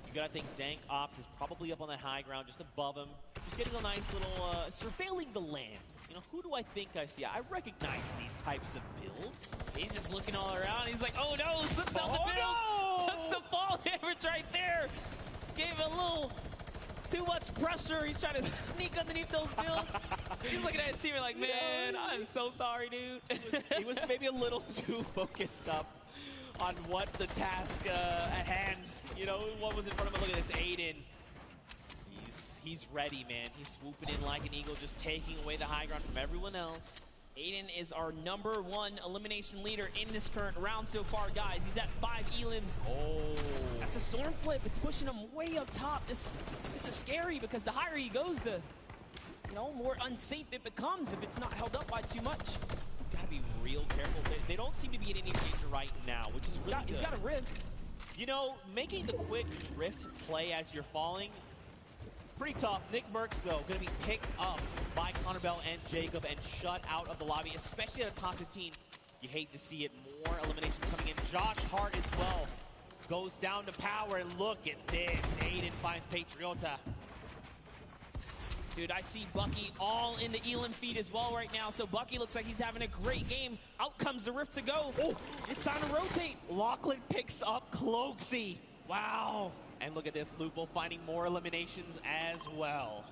You gotta think Dank Ops is probably up on the high ground, just above him. Just getting a nice little, surveilling the land. You know, who do I think I see? I recognize these types of builds. He's just looking all around. He's like, oh no, slips out the build. Took some fall damage right there. Gave a little too much pressure. He's trying to sneak underneath those builds. He's looking at his team like, man, I'm so sorry, dude. He was maybe a little too focused up on what the task at hand, you know, what was in front of him. Look at this, Aiden. He's ready, man. He's swooping in like an eagle, just taking away the high ground from everyone else. Aiden is our #1 elimination leader in this current round so far, guys. He's at 5 elims. Oh. That's a storm flip. It's pushing him way up top. This is scary because the higher he goes, the more unsafe it becomes if it's not held up by too much. He's got to be real careful. They don't seem to be in any danger right now, which is really good. He's got a rift. You know, making the quick rift play as you're falling, pretty tough. Nick Merckx, though, going to be picked up by Connor Bell and Jacob and shut out of the lobby, especially at a top 15. You hate to see it. More eliminations coming in. Josh Hart as well goes down to power, and look at this. Aiden finds Patriota. Dude, I see Bucky all in the Elam feed as well right now. So Bucky looks like he's having a great game. Out comes the rift to go. Oh, it's time to rotate. Lachlan picks up Cloaksy. Wow. And look at this, Lupo finding more eliminations as well.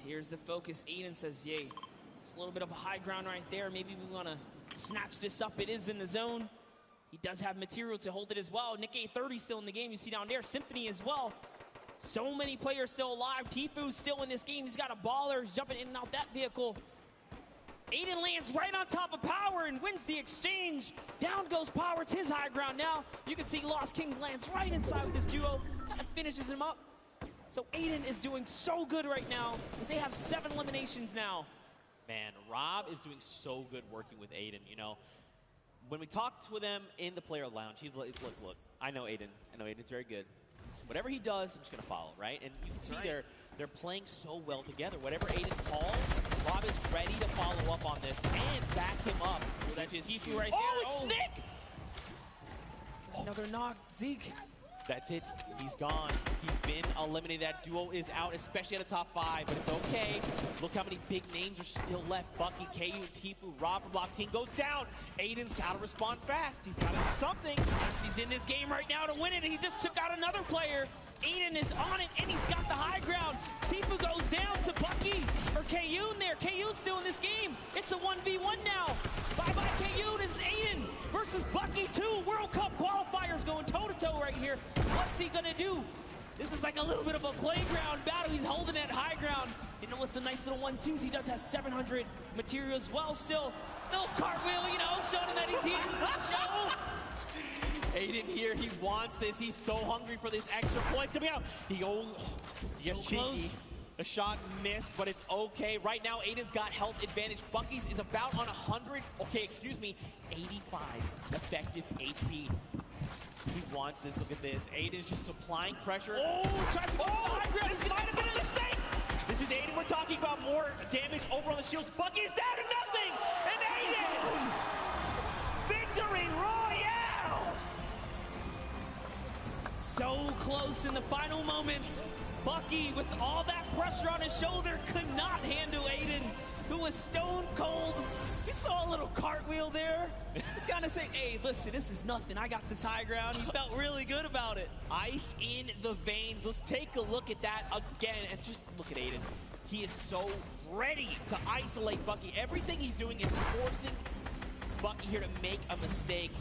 Here's the focus. Aiden says, yay. There's a little bit of a high ground right there. Maybe we want to snatch this up. It is in the zone. He does have material to hold it as well. Nick A30 still in the game. You see down there, Symphony as well. So many players still alive. Tfue's still in this game. He's got a baller. He's jumping in and out that vehicle. Aiden lands right on top of Power and wins the exchange. Down goes Power. It's his high ground now. You can see Lost King lands right inside with this duo. Kind of finishes him up. So Aiden is doing so good right now as they have 7 eliminations now. Man, Rob is doing so good working with Aiden. You know, when we talked with him in the player lounge, he's like, look, I know Aiden. I know Aiden's very good. Whatever he does, I'm just going to follow, right? And you can see they're playing so well together. Whatever Aiden calls, Rob is ready to follow up on this and back him up. Well, that's Tfue right there. Oh, it's Nick! Another knock, Zeke. That's it. He's gone. He's been eliminated. That duo is out, especially at the top 5, but it's okay. Look how many big names are still left. Bucky, KU, Tfue, Rob from Lost King goes down. Aiden's got to respond fast. He's got to do something. Yes, he's in this game right now to win it. He just took out another player. Aiden is on it, and he's got the high ground. Tfue goes down to Bucky, or Kayun there. Kayun's still in this game. It's a 1v1 now. Bye-bye, Kayun. This is Aiden versus Bucky 2. World Cup qualifiers going toe-to-toe right here. What's he gonna do? This is like a little bit of a playground battle. He's holding that high ground. You know, it's a nice little 1-2s. He does have 700 material as well still. Little cartwheel, you know, showing him that he's here to show. Aiden here, he wants this. He's so hungry for this extra points coming out. He gets cheeky. The shot missed, but it's okay. Right now, Aiden's got health advantage. Bucky's is about on 100. Okay, excuse me, 85 effective HP. He wants this. Look at this. Aiden's just supplying pressure. Oh, tries to go high ground. This might have been a mistake. This is Aiden. We're talking about more damage over on the shields. Bucky's down to nothing. And Aiden, victory royale. So close in the final moments. Bucky, with all that pressure on his shoulder, could not handle Aiden, who was stone cold. We saw a little cartwheel there. He's kind of saying, hey, listen, this is nothing. I got this high ground. He felt really good about it. Ice in the veins. Let's take a look at that again. And just look at Aiden. He is so ready to isolate Bucky. Everything he's doing is forcing Bucky here to make a mistake.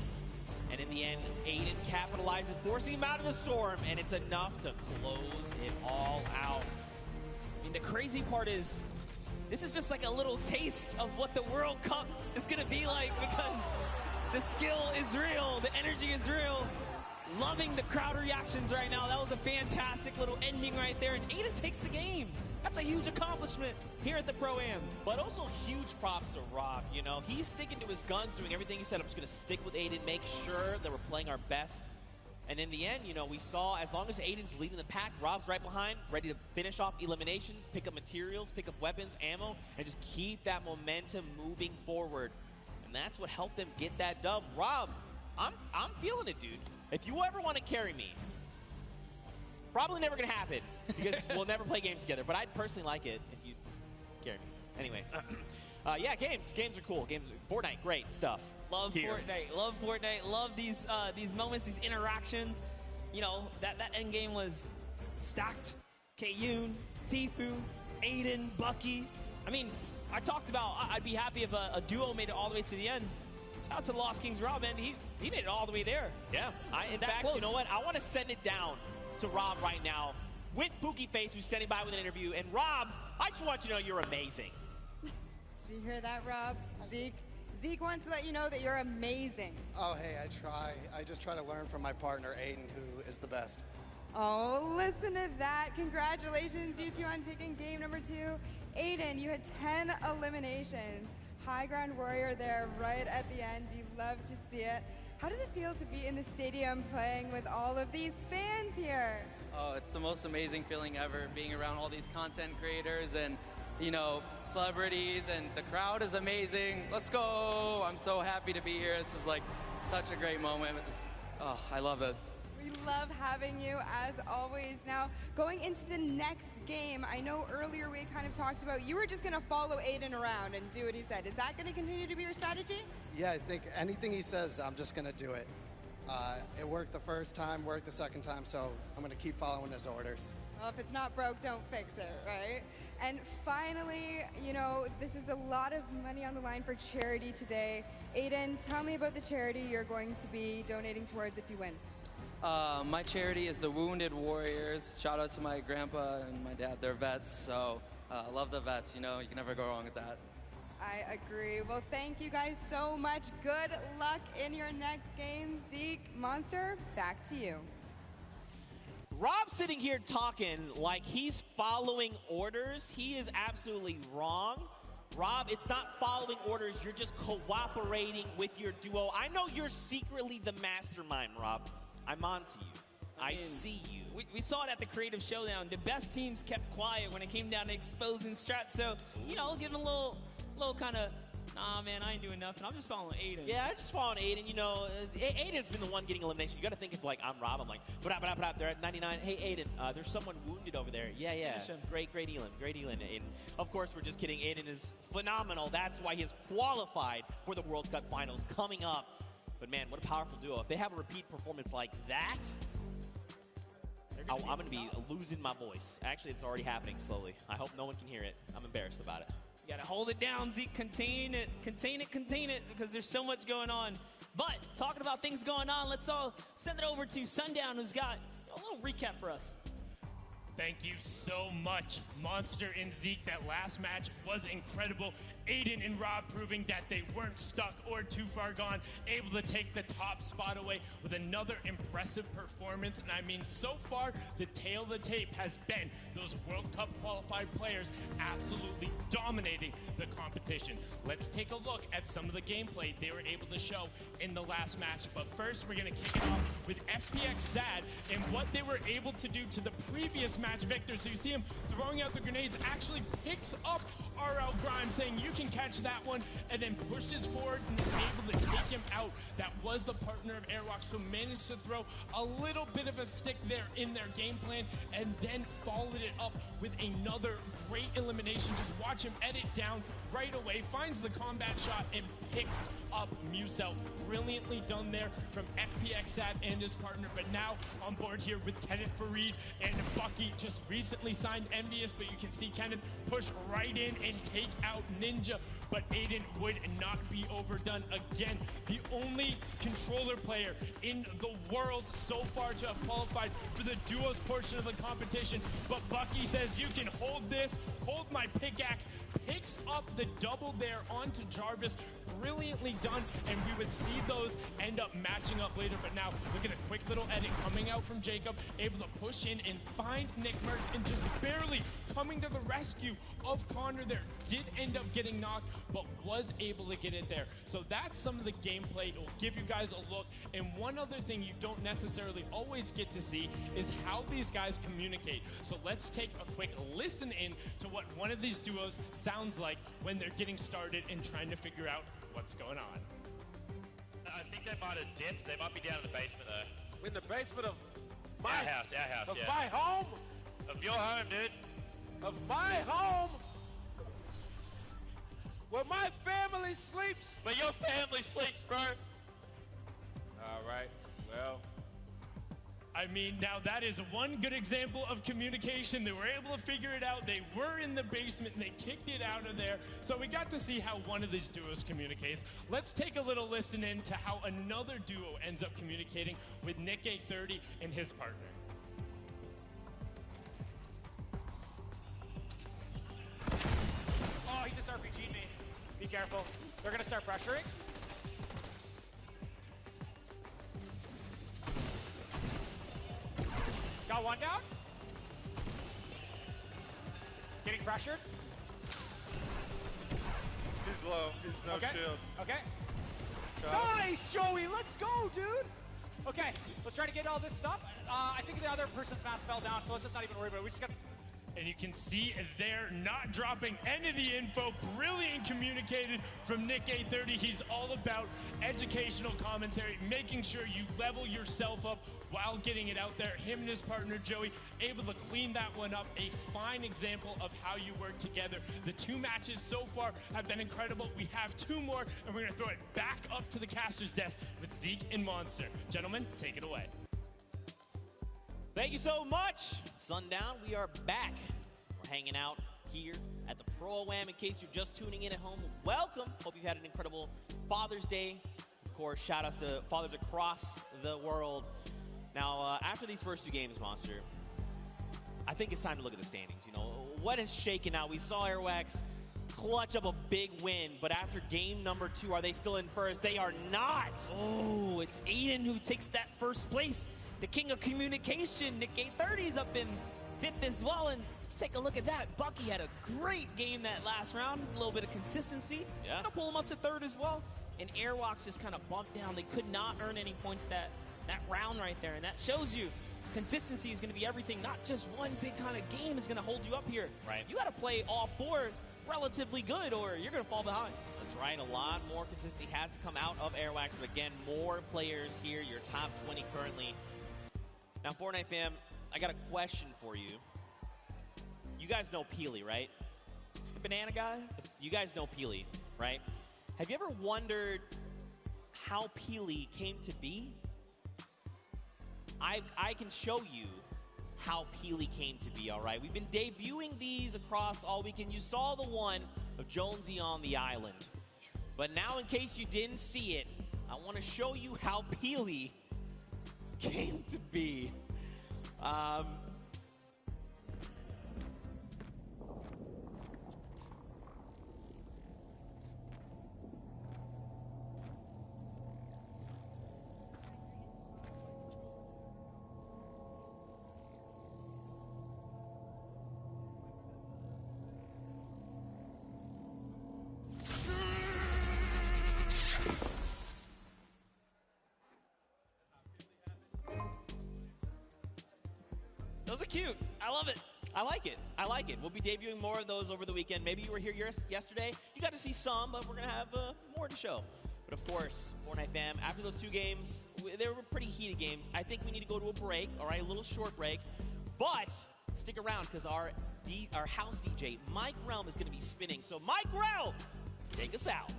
And in the end, Aiden capitalizes, forcing him out of the storm, and it's enough to close it all out. I mean, the crazy part is, this is just like a little taste of what the World Cup is going to be like, because the skill is real, the energy is real. Loving the crowd reactions right now. That was a fantastic little ending right there, and Aiden takes the game. That's a huge accomplishment here at the Pro-Am. But also huge props to Rob. You know, he's sticking to his guns, doing everything he said. I'm just going to stick with Aiden, make sure that we're playing our best. And in the end, you know, we saw as long as Aiden's leading the pack, Rob's right behind, ready to finish off eliminations, pick up materials, pick up weapons, ammo, and just keep that momentum moving forward. And that's what helped them get that dub. Rob, I'm feeling it, dude. If you ever want to carry me, probably never going to happen because we'll never play games together. But I'd personally like it if you carry me. Anyway, yeah, games. Games are cool. Fortnite, great stuff. Love Fortnite. Love Fortnite. Love these moments, these interactions. You know, that end game was stacked. Kayun, Tfue, Aiden, Bucky. I mean, I talked about I'd be happy if a duo made it all the way to the end. Shout out to Lost Kings Rob, and he made it all the way there. Yeah. In fact, you know what? I want to send it down to Rob right now with Pookie Face, who's standing by with an interview. And Rob, I just want you to know you're amazing. Did you hear that, Rob? Zeke wants to let you know that you're amazing. Oh, hey, I try. I just try to learn from my partner, Aiden, who is the best. Oh, listen to that. Congratulations, you two, on taking game number 2. Aiden, you had 10 eliminations. High ground warrior there right at the end. You love to see it. How does it feel to be in the stadium playing with all of these fans here? Oh, it's the most amazing feeling ever, being around all these content creators and, you know, celebrities, and the crowd is amazing. Let's go! I'm so happy to be here. This is like such a great moment with this. Oh, I love this. We love having you, as always. Now, going into the next game, I know earlier we kind of talked about you were just going to follow Aiden around and do what he said. Is that going to continue to be your strategy? Yeah, I think anything he says, I'm just going to do it. It worked the first time, worked the second time, so I'm going to keep following his orders. Well, if it's not broke, don't fix it, right? And finally, you know, this is a lot of money on the line for charity today. Aiden, tell me about the charity you're going to be donating towards if you win. My charity is the Wounded Warriors. Shout out to my grandpa and my dad. They're vets, so I love the vets. You know, you can never go wrong with that. I agree. Well, thank you guys so much. Good luck in your next game. Zeke, Monster, back to you. Rob's sitting here talking like he's following orders. He is absolutely wrong. Rob, it's not following orders. You're just cooperating with your duo. I know you're secretly the mastermind, Rob. I'm on to you. I see you. We saw it at the Creative Showdown. The best teams kept quiet when it came down to exposing strats. So, you know, give him a little kind of, nah, man, I ain't doing nothing. I'm just following Aiden. Yeah, I'm just following Aiden. You know, Aiden's been the one getting elimination. You got to think if, like, I'm Rob. I'm like, blah, they're at 99. Hey, Aiden, there's someone wounded over there. Yeah. Great Elin. Aiden. Of course, we're just kidding. Aiden is phenomenal. That's why he is qualified for the World Cup Finals coming up. But, man, what a powerful duo. If they have a repeat performance like that, I'm going to be losing my voice. Actually, it's already happening slowly. I hope no one can hear it. I'm embarrassed about it. You gotta hold it down, Zeke. Contain it, because there's so much going on. But talking about things going on, let's all send it over to Sundown, who's got a little recap for us. Thank you so much, Monster and Zeke. That last match was incredible. Aiden and Rob proving that they weren't stuck or too far gone, able to take the top spot away with another impressive performance. And I mean, so far, the tail of the tape has been those World Cup qualified players absolutely dominating the competition. Let's take a look at some of the gameplay they were able to show in the last match. But first, we're going to kick it off with FPX Sad and what they were able to do to the previous match victor. So you see him throwing out the grenades, actually picks up RL Grimes, saying you can catch that one, and then pushes forward and is able to take him out. That was the partner of Airwalk, so managed to throw a little bit of a stick there in their game plan, and then followed it up with another great elimination. Just watch him edit down right away, finds the combat shot, and picks up Musel. Brilliantly done there from FPX Sad and his partner, but now on board here with Kenneth Farid and Bucky, just recently signed Envious, but you can see Kenneth push right in and take out Ninja, but Aiden would not be overdone again. The only controller player in the world so far to have qualified for the duos portion of the competition, but Bucky says you can hold this, hold my pickaxe, picks up the double there onto Jarvis. Brilliantly done, and we would see those end up matching up later. But now look at a quick little edit coming out from Jacob, able to push in and find Nick Merckx, and just barely coming to the rescue of Connor there. Did end up getting knocked, but was able to get it there. So that's some of the gameplay. It will give you guys a look. And one other thing you don't necessarily always get to see is how these guys communicate. So let's take a quick listen in to what one of these duos sounds like when they're getting started and trying to figure out what's going on. I think they might have dipped. They might be down in the basement though. In the basement of my house, of yeah. my home? Of your home, dude. Of my home? Where my family sleeps? Where your family sleeps, bro. All right, well. I mean, now that is one good example of communication. They were able to figure it out. They were in the basement and they kicked it out of there. So we got to see how one of these duos communicates. Let's take a little listen in to how another duo ends up communicating with Nick A30 and his partner. Oh, he just RPG'd me. Be careful. They're gonna start pressuring. Got one down. Getting pressured. He's low. He's no shield. Okay. Got Nice, Joey. Let's go, dude. Okay, let's try to get all this stuff. I think the other person's mask fell down, so let's just not even worry about it. We just got. And you can see they're not dropping any of the info. Brilliant communicated from Nick A30. He's all about educational commentary, making sure you level yourself up while getting it out there. Him and his partner, Joey, able to clean that one up. A fine example of how you work together. The two matches so far have been incredible. We have two more, and we're going to throw it back up to the caster's desk with Zeke and Monster. Gentlemen, take it away. Thank you so much, Sundown. We are back. We're hanging out here at the Pro-Am. In case you're just tuning in at home, welcome. Hope you had an incredible Father's Day. Of course, shout outs to fathers across the world. Now, after these first two games, Monster, I think it's time to look at the standings. You know, what has shaken out? We saw Airwax clutch up a big win, but after game number 2, are they still in first? They are not. Oh, it's Aiden who takes that first place. The king of communication, Nick 830's up in 5th as well, and just take a look at that. Bucky had a great game that last round, a little bit of consistency. Yeah. Gonna pull him up to 3rd as well. And Airwalks just kind of bumped down. They could not earn any points that round right there, and that shows you consistency is going to be everything. Not just one big kind of game is going to hold you up here. Right. You got to play all 4 relatively good, or you're going to fall behind. That's right. A lot more consistency has to come out of Airwax, but again, more players here. Your top 20 currently. Now, Fortnite fam, I got a question for you. You guys know Peely, right? It's the banana guy. You guys know Peely, right? Have you ever wondered how Peely came to be? I can show you how Peely came to be, all right? We've been debuting these across all weekend. You saw the one of Jonesy on the island. But now, in case you didn't see it, I want to show you how Peely came to be. Those are cute. I love it. I like it. I like it. We'll be debuting more of those over the weekend. Maybe you were here yesterday. You got to see some, but we're going to have more to show. But of course, Fortnite fam, after those 2 games, they were pretty heated games. I think we need to go to a break, all right, a little short break. But stick around because our house DJ, Mike Realm, is going to be spinning. So Mike Realm, take us out.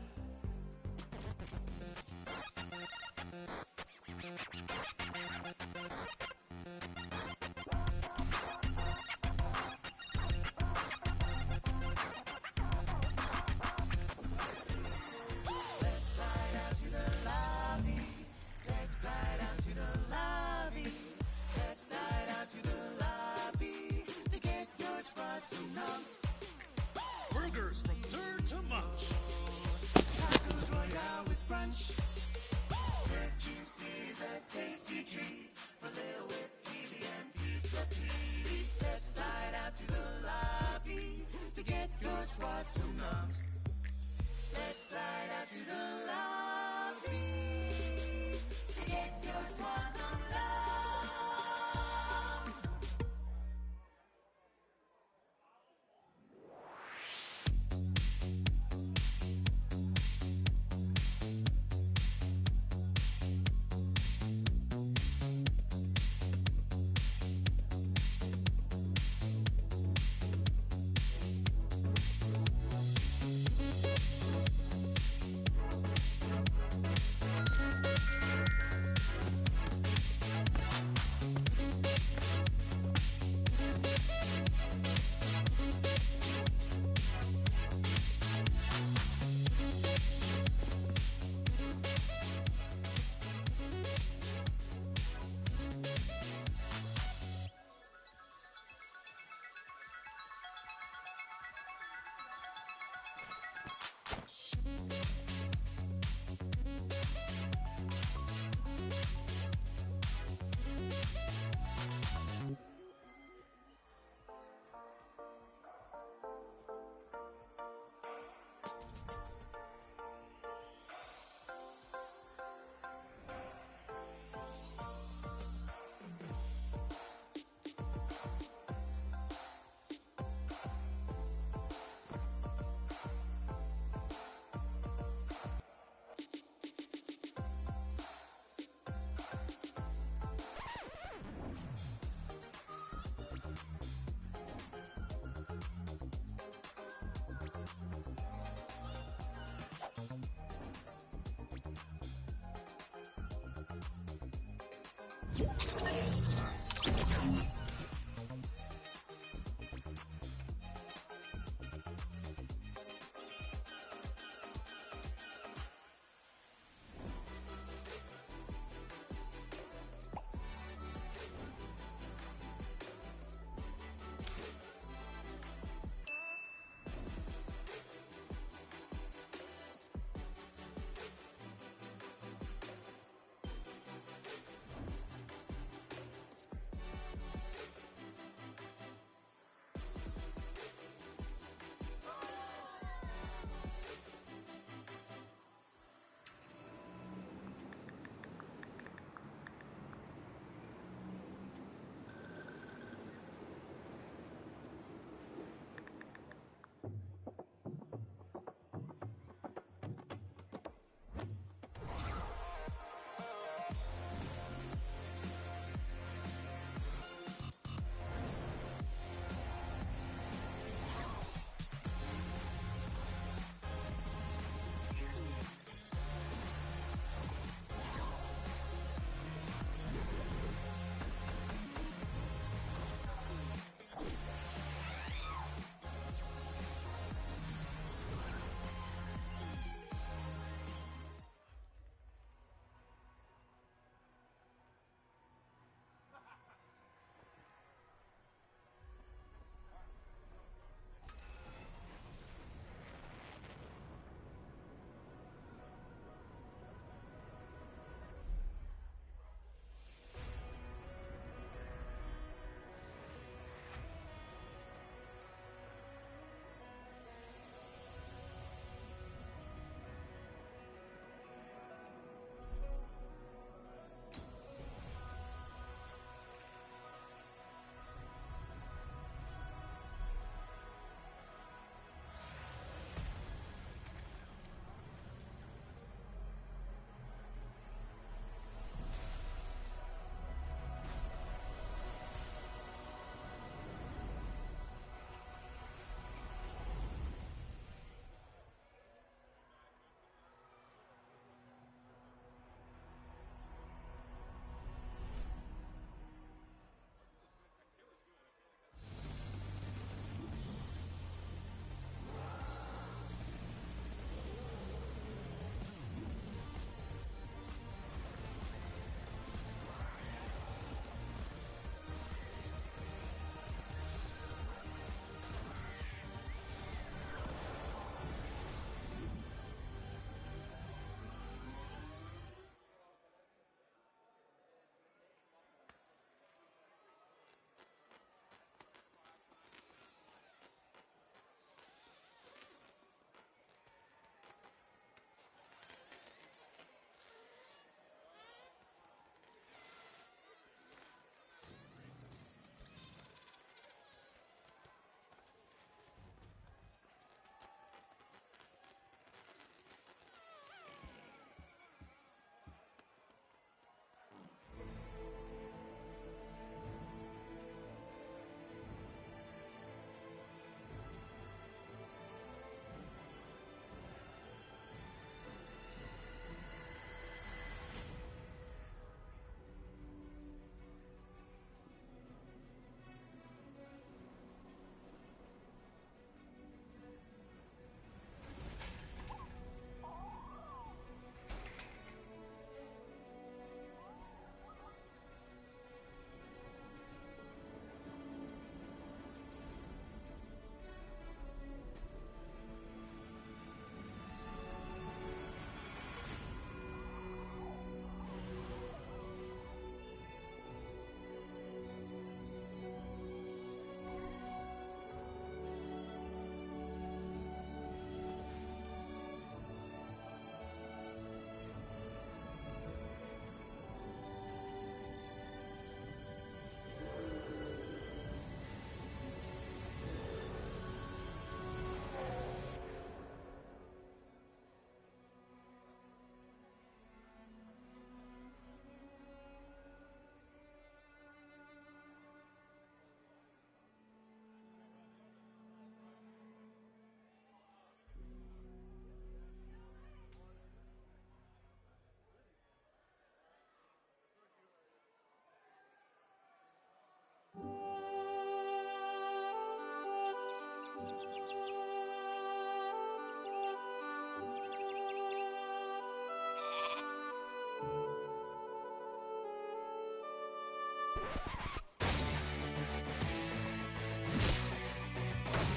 Burgers from dirt to munch. Tacos Royale with brunch. Red juices and tasty treat. For Lil with Peely and Pizza Pete. Let's slide out to the lobby to get your swats and numbs. Let's slide out to the lobby to get your swats and numbs.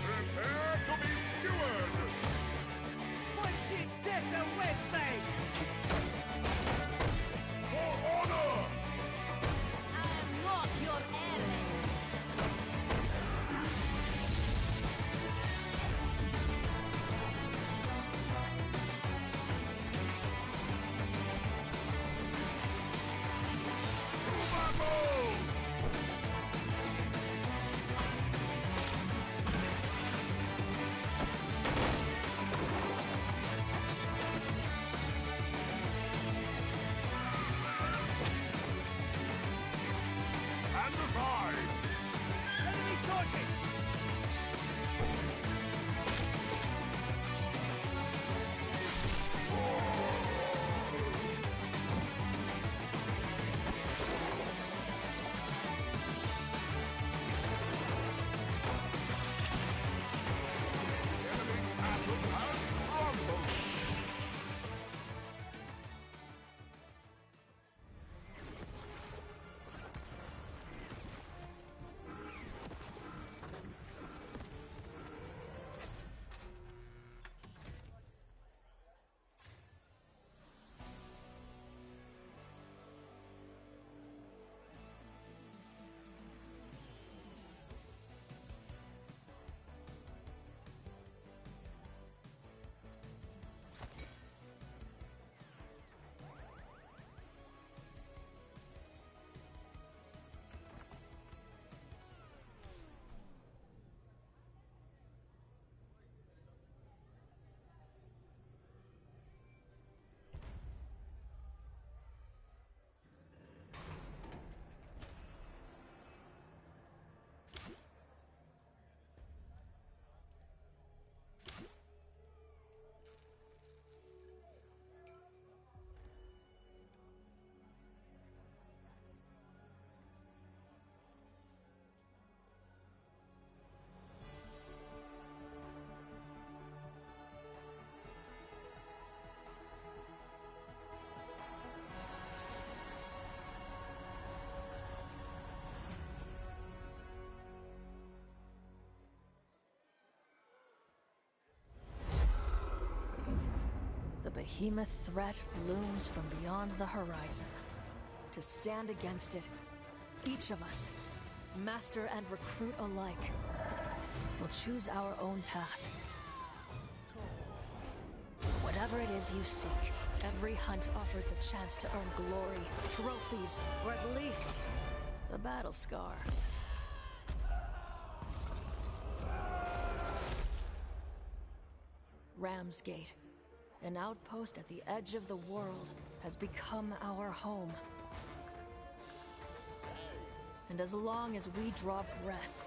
Prepare to be skewered! What did get the Wednesday? For honor! I am not your enemy. Stand aside! Enemy sorted! The behemoth threat looms from beyond the horizon. To stand against it, each of us, master and recruit alike, will choose our own path. Whatever it is you seek, every hunt offers the chance to earn glory, trophies, or at least a battle scar. Ramsgate, an outpost at the edge of the world, has become our home. And as long as we draw breath,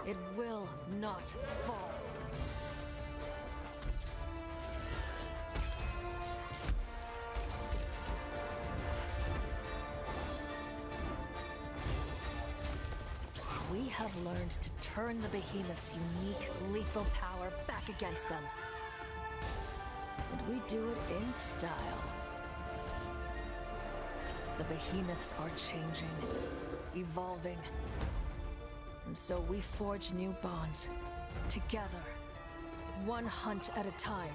it will not fall. We have learned to turn the behemoth's unique, lethal power back against them. And we do it in style. The behemoths are changing, evolving. And so we forge new bonds, together, one hunt at a time.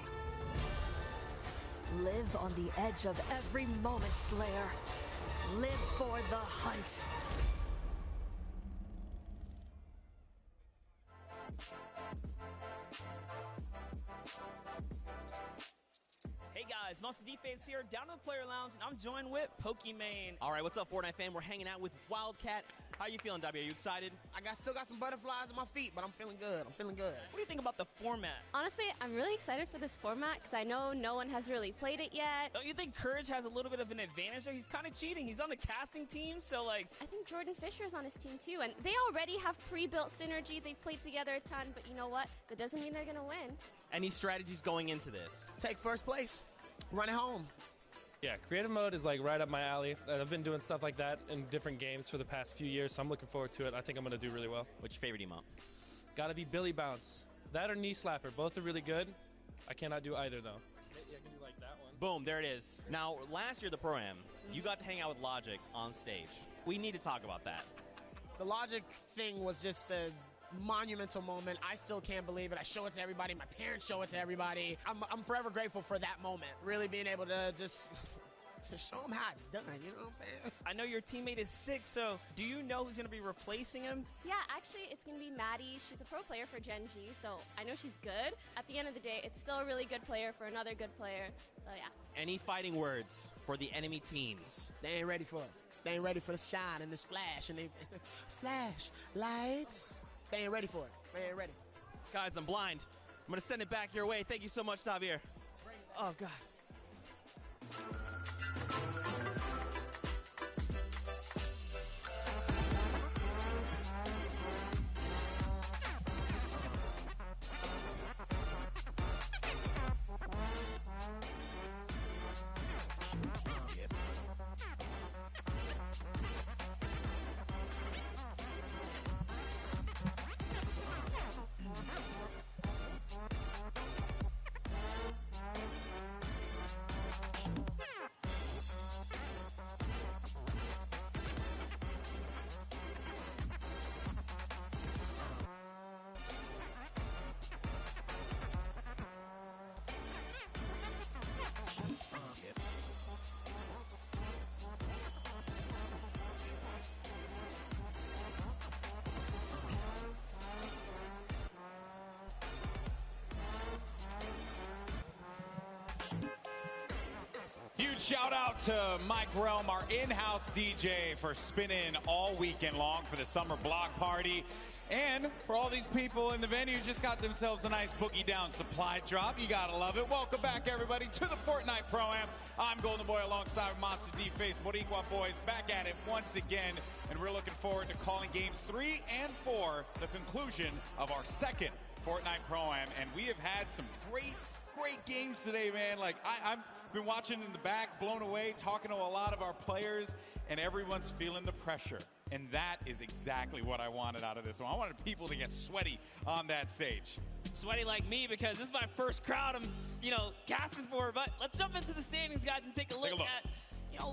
Live on the edge of every moment, Slayer. Live for the hunt. Hey guys, Monster Defense here, down in the player lounge, and I'm joined with Pokimane. All right, what's up, Fortnite fan? We're hanging out with Wildcat. How you feeling, W? Are you excited? Still got some butterflies on my feet, but I'm feeling good. What do you think about the format? Honestly, I'm really excited for this format because I know no one has really played it yet. Don't you think Courage has a little bit of an advantage there? He's kind of cheating. He's on the casting team, so like... I think Jordan Fisher's on his team too, and they already have pre-built synergy. They've played together a ton, but you know what? That doesn't mean they're going to win. Any strategies going into this? Take first place. Run it home. Yeah, creative mode is like right up my alley. I've been doing stuff like that in different games for the past few years, so I'm looking forward to it. I think I'm going to do really well. What's your favorite emote? Gotta be Billy Bounce. That or Knee Slapper. Both are really good. I cannot do either, though. Yeah, I can do like that one. Boom, there it is. Now, last year, the Pro-Am, you got to hang out with Logic on stage. We need to talk about that. The Logic thing was just a monumental moment. I still can't believe it. I show it to everybody. My parents show it to everybody. I'm forever grateful for that moment. Really being able to just to show them how it's done. You know what I'm saying? I know your teammate is sick, so do you know who's going to be replacing him? Yeah, actually, it's going to be Maddie. She's a pro player for Gen G, so I know she's good. At the end of the day, it's still a really good player for another good player. So, yeah. Any fighting words for the enemy teams? They ain't ready for it. They ain't ready for the shine and this flash and they flash lights. They ain't ready for it. They ain't ready. Guys, I'm blind. I'm going to send it back your way. Thank you so much, Tavir. Oh, God. Huge shout out to Mike Realm, our in-house DJ, for spinning all weekend long for the summer block party. And for all these people in the venue who just got themselves a nice boogie down supply drop. You gotta love it. Welcome back, everybody, to the Fortnite Pro-Am. I'm Golden Boy alongside Monster D-Face, Boricua Boys, back at it once again. And we're looking forward to calling games 3 and 4, the conclusion of our second Fortnite Pro-Am. And we have had some great games today, man. Like, I've been watching in the back, blown away, talking to a lot of our players, and everyone's feeling the pressure. And that is exactly what I wanted out of this one. I wanted people to get sweaty on that stage. Sweaty like me, because this is my first crowd I'm, casting for. But let's jump into the standings, guys, and take a look at,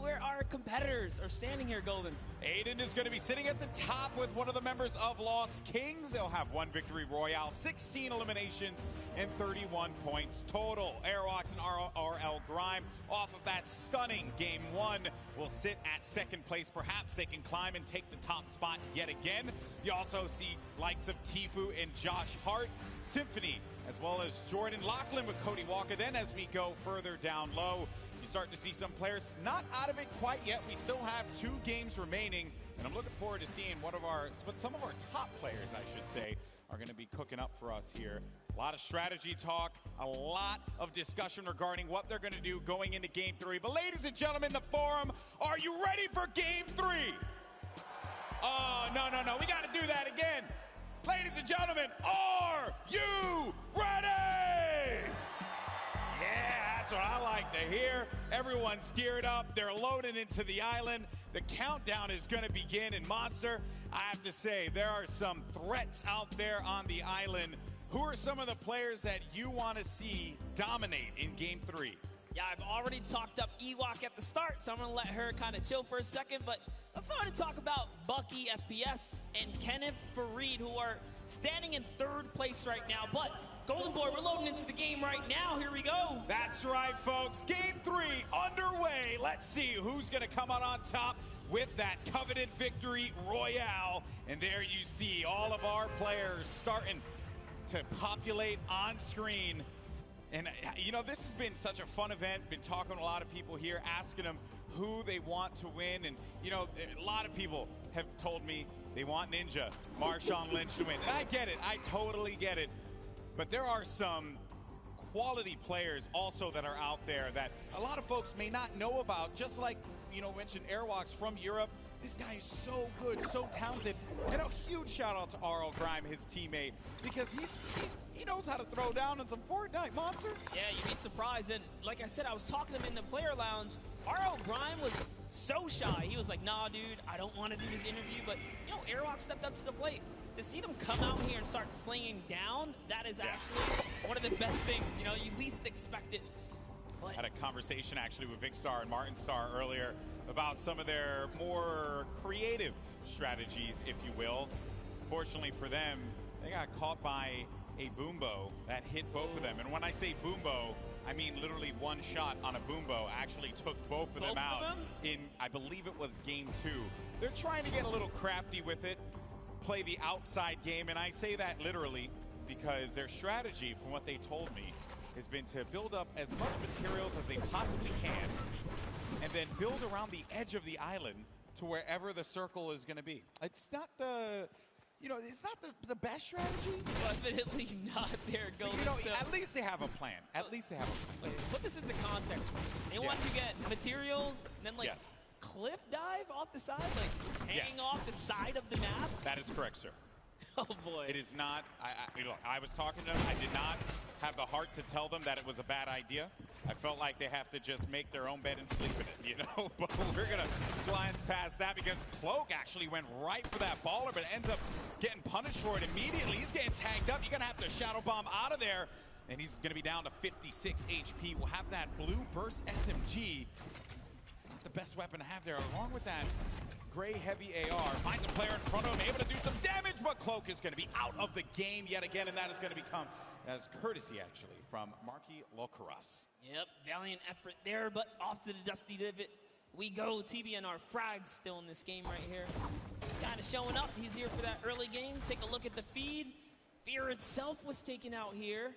where our competitors are standing here, Golden. Aiden is going to be sitting at the top with one of the members of Lost Kings. They'll have 1 victory royale, 16 eliminations, and 31 points total. Airwalks and RL Grime, off of that stunning Game 1, will sit at 2nd place. Perhaps they can climb and take the top spot yet again. You also see likes of Tfue and Josh Hart, Symphony, as well as Jordan Lachlan with Cody Walker. Then as we go further down low, you start to see some players not out of it quite yet. We still have 2 games remaining, and I'm looking forward to seeing some of our top players, I should say, are going to be cooking up for us here. A lot of strategy talk, a lot of discussion regarding what they're going to do going into Game 3. But ladies and gentlemen, the forum, are you ready for Game 3? Oh, no, we got to do that again. Ladies and gentlemen, are you ready? Yeah, that's what I like to hear. Everyone's geared up. They're loading into the island. The countdown is going to begin. And Monster, I have to say, there are some threats out there on the island. Who are some of the players that you want to see dominate in Game 3? Yeah, I've already talked up Ewok at the start, so I'm going to let her kind of chill for a second. But let's start to talk about Bucky FPS and Kenneth Fareed, who are standing in 3rd place right now. But Golden Boy, we're loading into the game right now. Here we go. That's right, folks. Game 3 underway. Let's see who's going to come out on top with that coveted victory royale. And there you see all of our players starting to populate on screen. And, this has been such a fun event. Been talking to a lot of people here, asking them who they want to win. And, a lot of people have told me they want Ninja, Marshawn Lynch to win. And I get it. I totally get it. But there are some quality players also that are out there that a lot of folks may not know about, just like, mentioned Airwalks from Europe. This guy is so good, so talented. And a huge shout out to RL Grime, his teammate, because he knows how to throw down in some Fortnite, Monster. Yeah, you'd be surprised. And like I said, I was talking to him in the player lounge. RL Grime was so shy. He was like, nah, dude, I don't want to do this interview. But, Airwalk stepped up to the plate. To see them come out here and start slinging down, that is actually one of the best things. You least expect it. Had a conversation actually with Vic Star and Martin Star earlier about some of their more creative strategies, if you will. Fortunately for them, they got caught by a boombo that hit both of them. And when I say boombo, I mean literally one shot on a boombo actually took both of them out in, I believe it was game 2. They're trying to get a little crafty with it, play the outside game, and I say that literally because their strategy, from what they told me, has been to build up as much materials as they possibly can and then build around the edge of the island to wherever the circle is going to be. It's not the, you know, it's not the best strategy. Definitely not their goal. You know, at least they have a plan. At least they have a plan. Put this into context. They want to get materials, and then like cliff dive off the side, like hanging off the side of the map. That is correct, sir. Oh boy. It is not. Look, I was talking to them. I did not have the heart to tell them that it was a bad idea. I felt like they have to just make their own bed and sleep in it, you know? But we're going to glance past that because Cloak actually went right for that baller, but ends up getting punished for it immediately. He's getting tagged up. You're going to have to Shadow Bomb out of there, and he's going to be down to 56 HP. We'll have that blue burst SMG. It's not the best weapon to have there. Along with that gray heavy AR, finds a player in front of him, able to do some damage, but Cloak is going to be out of the game yet again, and that is going to become as courtesy, actually, from Marky Locaras. Yep, valiant effort there, but off to the dusty divot we go. TB and our frags still in this game right here. Kind of showing up. He's here for that early game. Take a look at the feed. Fear itself was taken out here.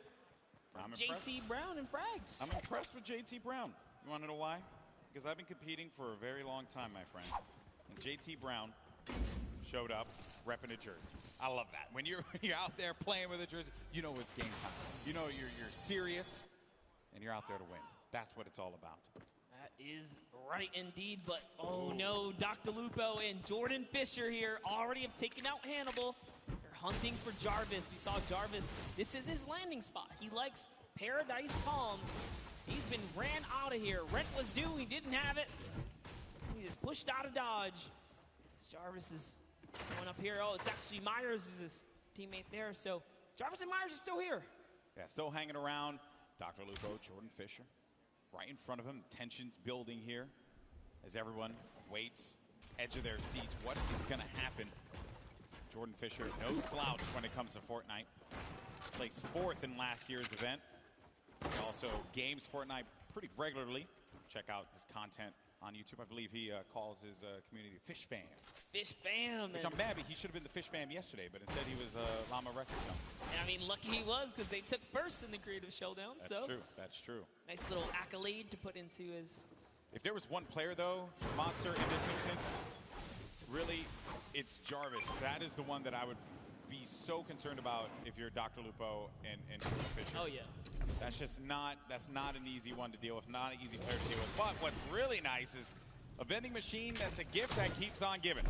JT Brown and frags. I'm impressed with JT Brown. You want to know why? Because I've been competing for a very long time, my friend. And JT Brown showed up repping a jersey. I love that. When you're out there playing with a jersey, you know it's game time. You know you're serious, and you're out there to win. That's what it's all about. That is right indeed, but oh no, Dr. Lupo and Jordan Fisher here already have taken out Hannibal. They're hunting for Jarvis. We saw Jarvis. This is his landing spot. He likes Paradise Palms. He's been ran out of here. Rent was due. He didn't have it. He just pushed out of Dodge. Jarvis is going up here. Oh, it's actually Myers who's his teammate there. So Jarvis and Myers are still here. Yeah, still hanging around. Dr. Lupo, Jordan Fisher, right in front of him. The tension's building here as everyone waits, edge of their seats. What is going to happen? Jordan Fisher, no slouch when it comes to Fortnite. Placed 4th in last year's event. He also games Fortnite pretty regularly. Check out his content on YouTube. I believe he calls his community Fish Fam. Fish Fam. Which I'm mad, but he should have been the Fish Fam yesterday, but instead he was Llama Record Jump. I mean, lucky he was, because they took first in the Creative Showdown. That's true. That's true. Nice little accolade to put into his... If there was one player, though, Monster, in this instance, really, it's Jarvis. That is the one that I would be so concerned about if you're Dr. Lupo and Jordan Fisher. Oh, yeah. That's just not an easy one to deal with, not an easy player to deal with. But what's really nice is a vending machine that's a gift that keeps on giving.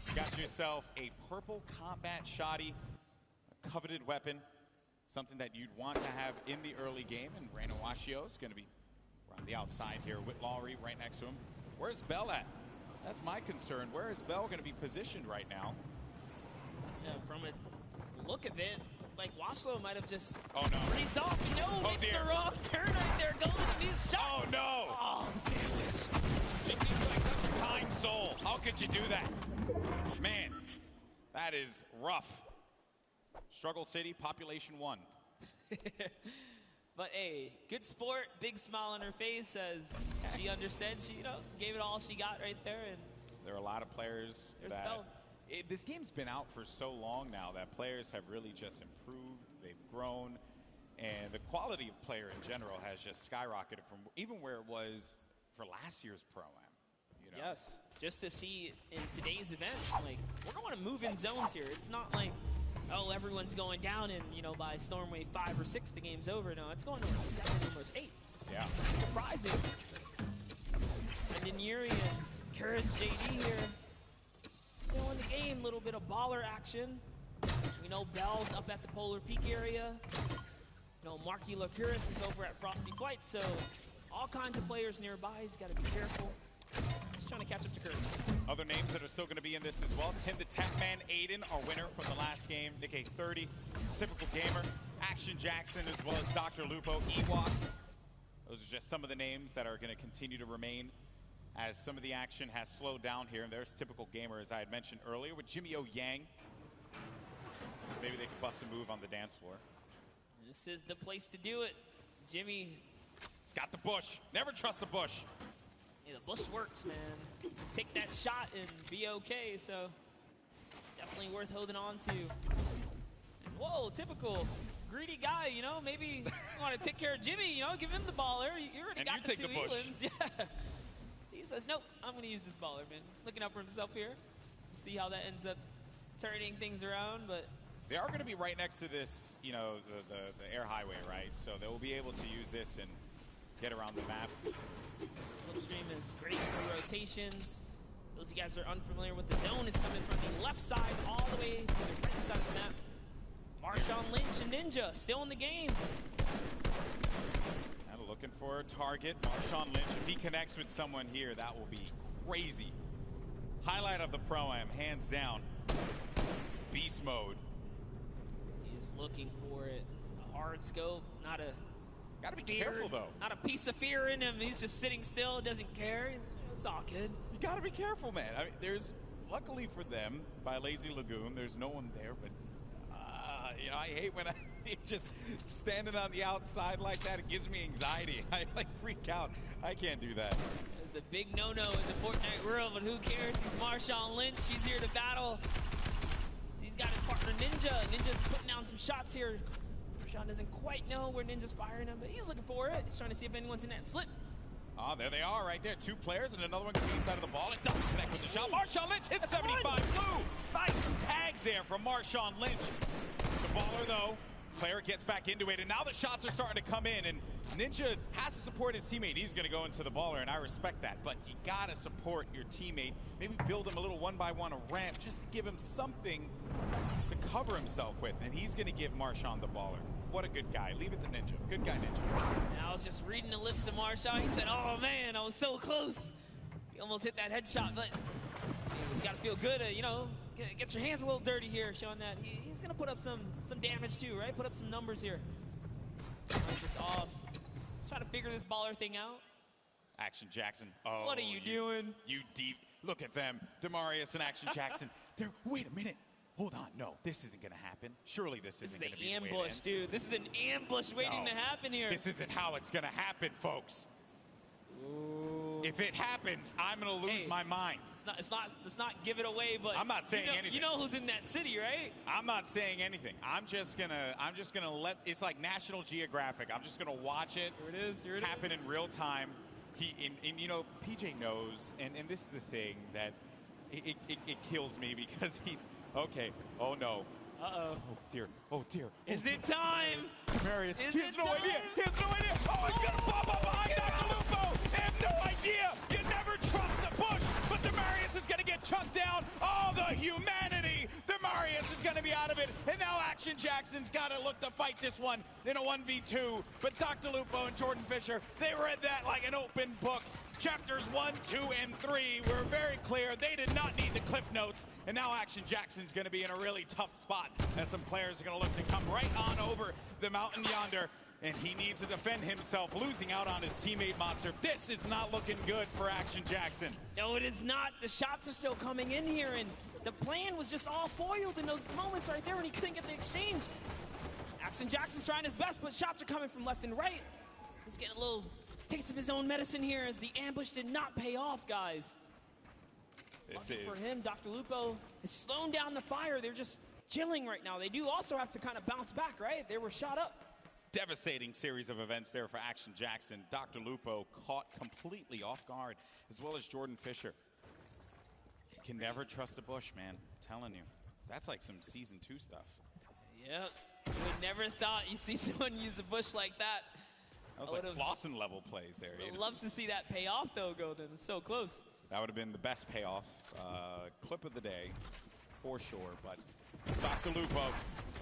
You got yourself a purple combat shoddy, a coveted weapon, something that you'd want to have in the early game. And Reina Washio is going to be around the outside here with Lowry right next to him. Where's Bell at? That's my concern. Where is Bell going to be positioned right now? Yeah, from a look of it, like Washlow might have just breezed off. No, it's the wrong turn right there. Going to be shot. Oh no! Oh, the sandwich. She seems like such a kind soul. How could you do that? Man, that is rough. Struggle City, population 1. But hey, good sport, big smile on her face as she understands. She, gave it all she got right there. And there are a lot of players that this game's been out for so long now that players have really just improved. They've grown, and the quality of player in general has just skyrocketed from even where it was for last year's Pro-Am. Yes, just to see in today's event, like we're going to move in zones here. It's not like, oh, everyone's going down and by Storm Wave 5 or 6 the game's over. No, it's going to 7, almost 8. Yeah. Surprising. And Yuri and Courage JD here. Still in the game, little bit of baller action. We know Bell's up at the Polar Peak area. Marky Lacuris is over at Frosty Flight, so all kinds of players nearby. He's got to be careful. Just trying to catch up to Courage. Other names that are still going to be in this as well. Tim the Tech Man, Aiden, our winner from the last game. Nick A30, Typical Gamer, Action Jackson, as well as Dr. Lupo, Ewok. Those are just some of the names that are going to continue to remain as some of the action has slowed down here. And there's typical gamer, as I had mentioned earlier, with Jimmy O Yang. Maybe they could bust a move on the dance floor. This is the place to do it. Jimmy. He's got the bush. Never trust the bush. Yeah, the bush works, man. Take that shot and be okay, so it's definitely worth holding on to. And whoa, typical greedy guy, you know, maybe you want to take care of Jimmy, you know, give him the baller. You already got the 2 Elands. Yeah. He says, nope, I'm going to use this baller, man. Looking out for himself here. See how that ends up turning things around, but they are going to be right next to this, you know, the air highway, right? So they will be able to use this and get around the map. Slipstream is great for rotations. Those of you guys are unfamiliar with the zone is coming from the left side all the way to the right side of the map. Marshawn Lynch and Ninja still in the game. And looking for a target. Marshawn Lynch, if he connects with someone here, that will be crazy. Highlight of the Pro-Am, hands down. Beast mode. He's looking for it. A hard scope, not a... Gotta be careful, though. Not a piece of fear in him. He's just sitting still, doesn't care. It's all good. You gotta be careful, man. I mean, there's, luckily for them, by Lazy Lagoon, there's no one there, but, you know, I hate when I just standing on the outside like that. It gives me anxiety. I, like, freak out. I can't do that. It's a big no-no in the Fortnite world, but who cares? He's Marshawn Lynch. He's here to battle. He's got his partner, Ninja. Ninja's putting down some shots here. Marshawn doesn't quite know where Ninja's firing him, but he's looking for it. He's trying to see if anyone's in that slip. Oh, there they are right there. 2 players, and another one can be inside of the ball. It doesn't connect with the shot. Marshawn Lynch hits 75 blue. Nice tag there from Marshawn Lynch. The baller, though, player gets back into it, and now the shots are starting to come in, and Ninja has to support his teammate. He's going to go into the baller, and I respect that, but you got to support your teammate. Maybe build him a little 1-by-1 a ramp just to give him something to cover himself with, and he's going to give Marshawn the baller. What a good guy. Leave it to Ninja. Good guy, Ninja. And I was just reading the lips of Marshawn. He said, oh, man, I was so close. He almost hit that headshot, but he's got to feel good, you know, get your hands a little dirty here, showing that he's going to put up some damage too, right? Put up some numbers here. Just off. Trying to figure this baller thing out. Action Jackson. Oh, what are you doing? You deep. Look at them. Demarius and Action Jackson. Wait a minute. Hold on. No, this isn't going to happen. Surely this isn't going to be an ambush, dude. This is an ambush waiting to happen here. This isn't how it's going to happen, folks. Ooh. If it happens, I'm going to lose my mind. Let's not give it away, but I'm not saying anything. You know who's in that city, right? I'm not saying anything. I'm just gonna let, it's like National Geographic. I'm just gonna watch it. Here it happen in real time. And you know, PJ knows, and this is the thing that it kills me because he's okay. Oh no. Uh-oh. Oh dear. Oh dear. Is it time? Marius. He has no idea. He has no idea. Oh, he's gonna pop up behind Dr. Lupo. They have no idea. You never trust the push, but Demarius is gonna get chucked down. Oh, the humanity. Demarius is gonna be out of it. And now Action Jackson's gotta look to fight this one in a 1v2. But Dr. Lupo and Jordan Fisher, they read that like an open book. Chapters 1, 2, and 3 were very clear. They did not need the cliff notes. And now Action Jackson's going to be in a really tough spot as some players are going to look to come right on over the mountain yonder. And he needs to defend himself, losing out on his teammate Monster. This is not looking good for Action Jackson. No, it is not. The shots are still coming in here, and the plan was just all foiled in those moments right there when he couldn't get the exchange. Action Jackson's trying his best, but shots are coming from left and right. He's getting a little taste of his own medicine here as the ambush did not pay off, guys. For him, Dr. Lupo is slowing down the fire. They're just chilling right now. They do also have to kind of bounce back, right? They were shot up. Devastating series of events there for Action Jackson. Dr. Lupo caught completely off guard, as well as Jordan Fisher. You can never trust the bush, man. I'm telling you. That's like some Season 2 stuff. Yep. You would never thought you'd see someone use a bush like that. That was like Flossin level plays there. I would love to see that pay off, though, Golden. It's so close. That would have been the best payoff. Clip of the day, for sure. But Dr. Lupo,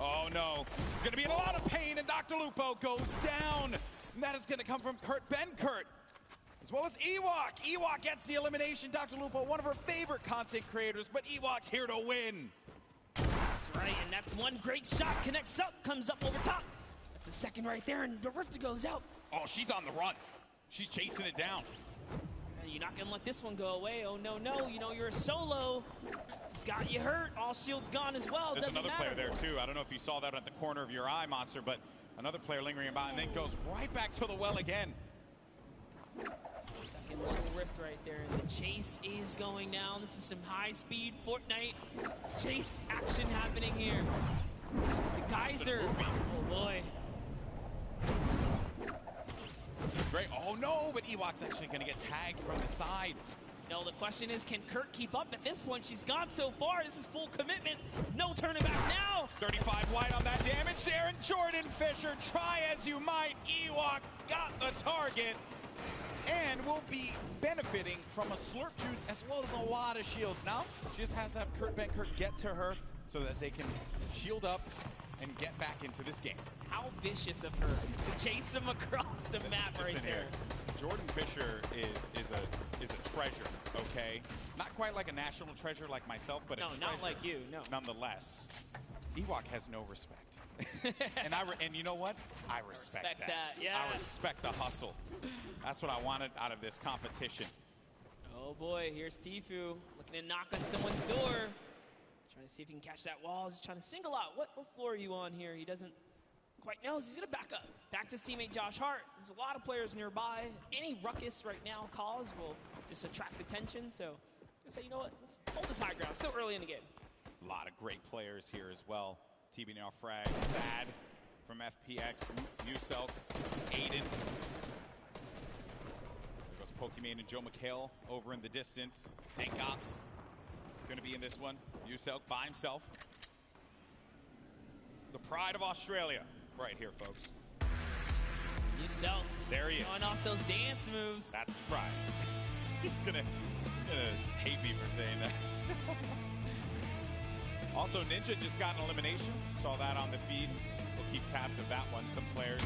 oh no. He's going to be in a lot of pain, and Dr. Lupo goes down. And that is going to come from Kurt Benkert, as well as Ewok. Ewok gets the elimination. Dr. Lupo, one of her favorite content creators, but Ewok's here to win. That's right, and that's one great shot. Connects up, comes up over top. That's a second right there, and the Rift goes out. Oh, she's on the run. She's chasing it down. You're not gonna let this one go away. Oh no, no, you know you're a solo. She's got you hurt. All shields gone as well. There's Doesn't another matter. player there too. I don't know if you saw that at the corner of your eye, Monster, but another player lingering about and then goes right back to the well again. Second little rift right there. And the chase is going down. This is some high-speed Fortnite chase action happening here. The Geyser. Oh boy. This is great. Oh no, but Ewok's actually going to get tagged from the side. No, the question is, can Kurt keep up at this point? She's gone so far. This is full commitment. No turning back now. 35 wide on that damage there, and Jordan Fisher, try as you might. Ewok got the target and will be benefiting from a slurp juice as well as a lot of shields. Now, she just has to have Kurt Benkert get to her so that they can shield up and get back into this game. How vicious of her to chase him across the map right there. Jordan Fisher is a treasure, okay? Not quite like a national treasure like myself, but no, a treasure not like you, no. Nonetheless, Ewok has no respect. and you know what? I respect that. Yeah. I respect the hustle. That's what I wanted out of this competition. Oh boy, here's Tfue looking to knock on someone's door. Trying to see if he can catch that wall. He's trying to single out. What floor are you on here? He doesn't quite know. He's going to back up. Back to his teammate Josh Hart. There's a lot of players nearby. Any ruckus right now caused will just attract attention. So just say, you know what? Let's hold this high ground. Still early in the game. A lot of great players here as well. TB now frag. Sad from FPX. Uselk. Aiden. There goes Pokimane and Joe McHale over in the distance. Tank Ops going to be in this one. Uselk by himself. The pride of Australia right here, folks. Uselk. There he is. Going off those dance moves. That's the pride. He's gonna hate me for saying that. Also, Ninja just got an elimination. Saw that on the feed. We'll keep tabs of that one. Some players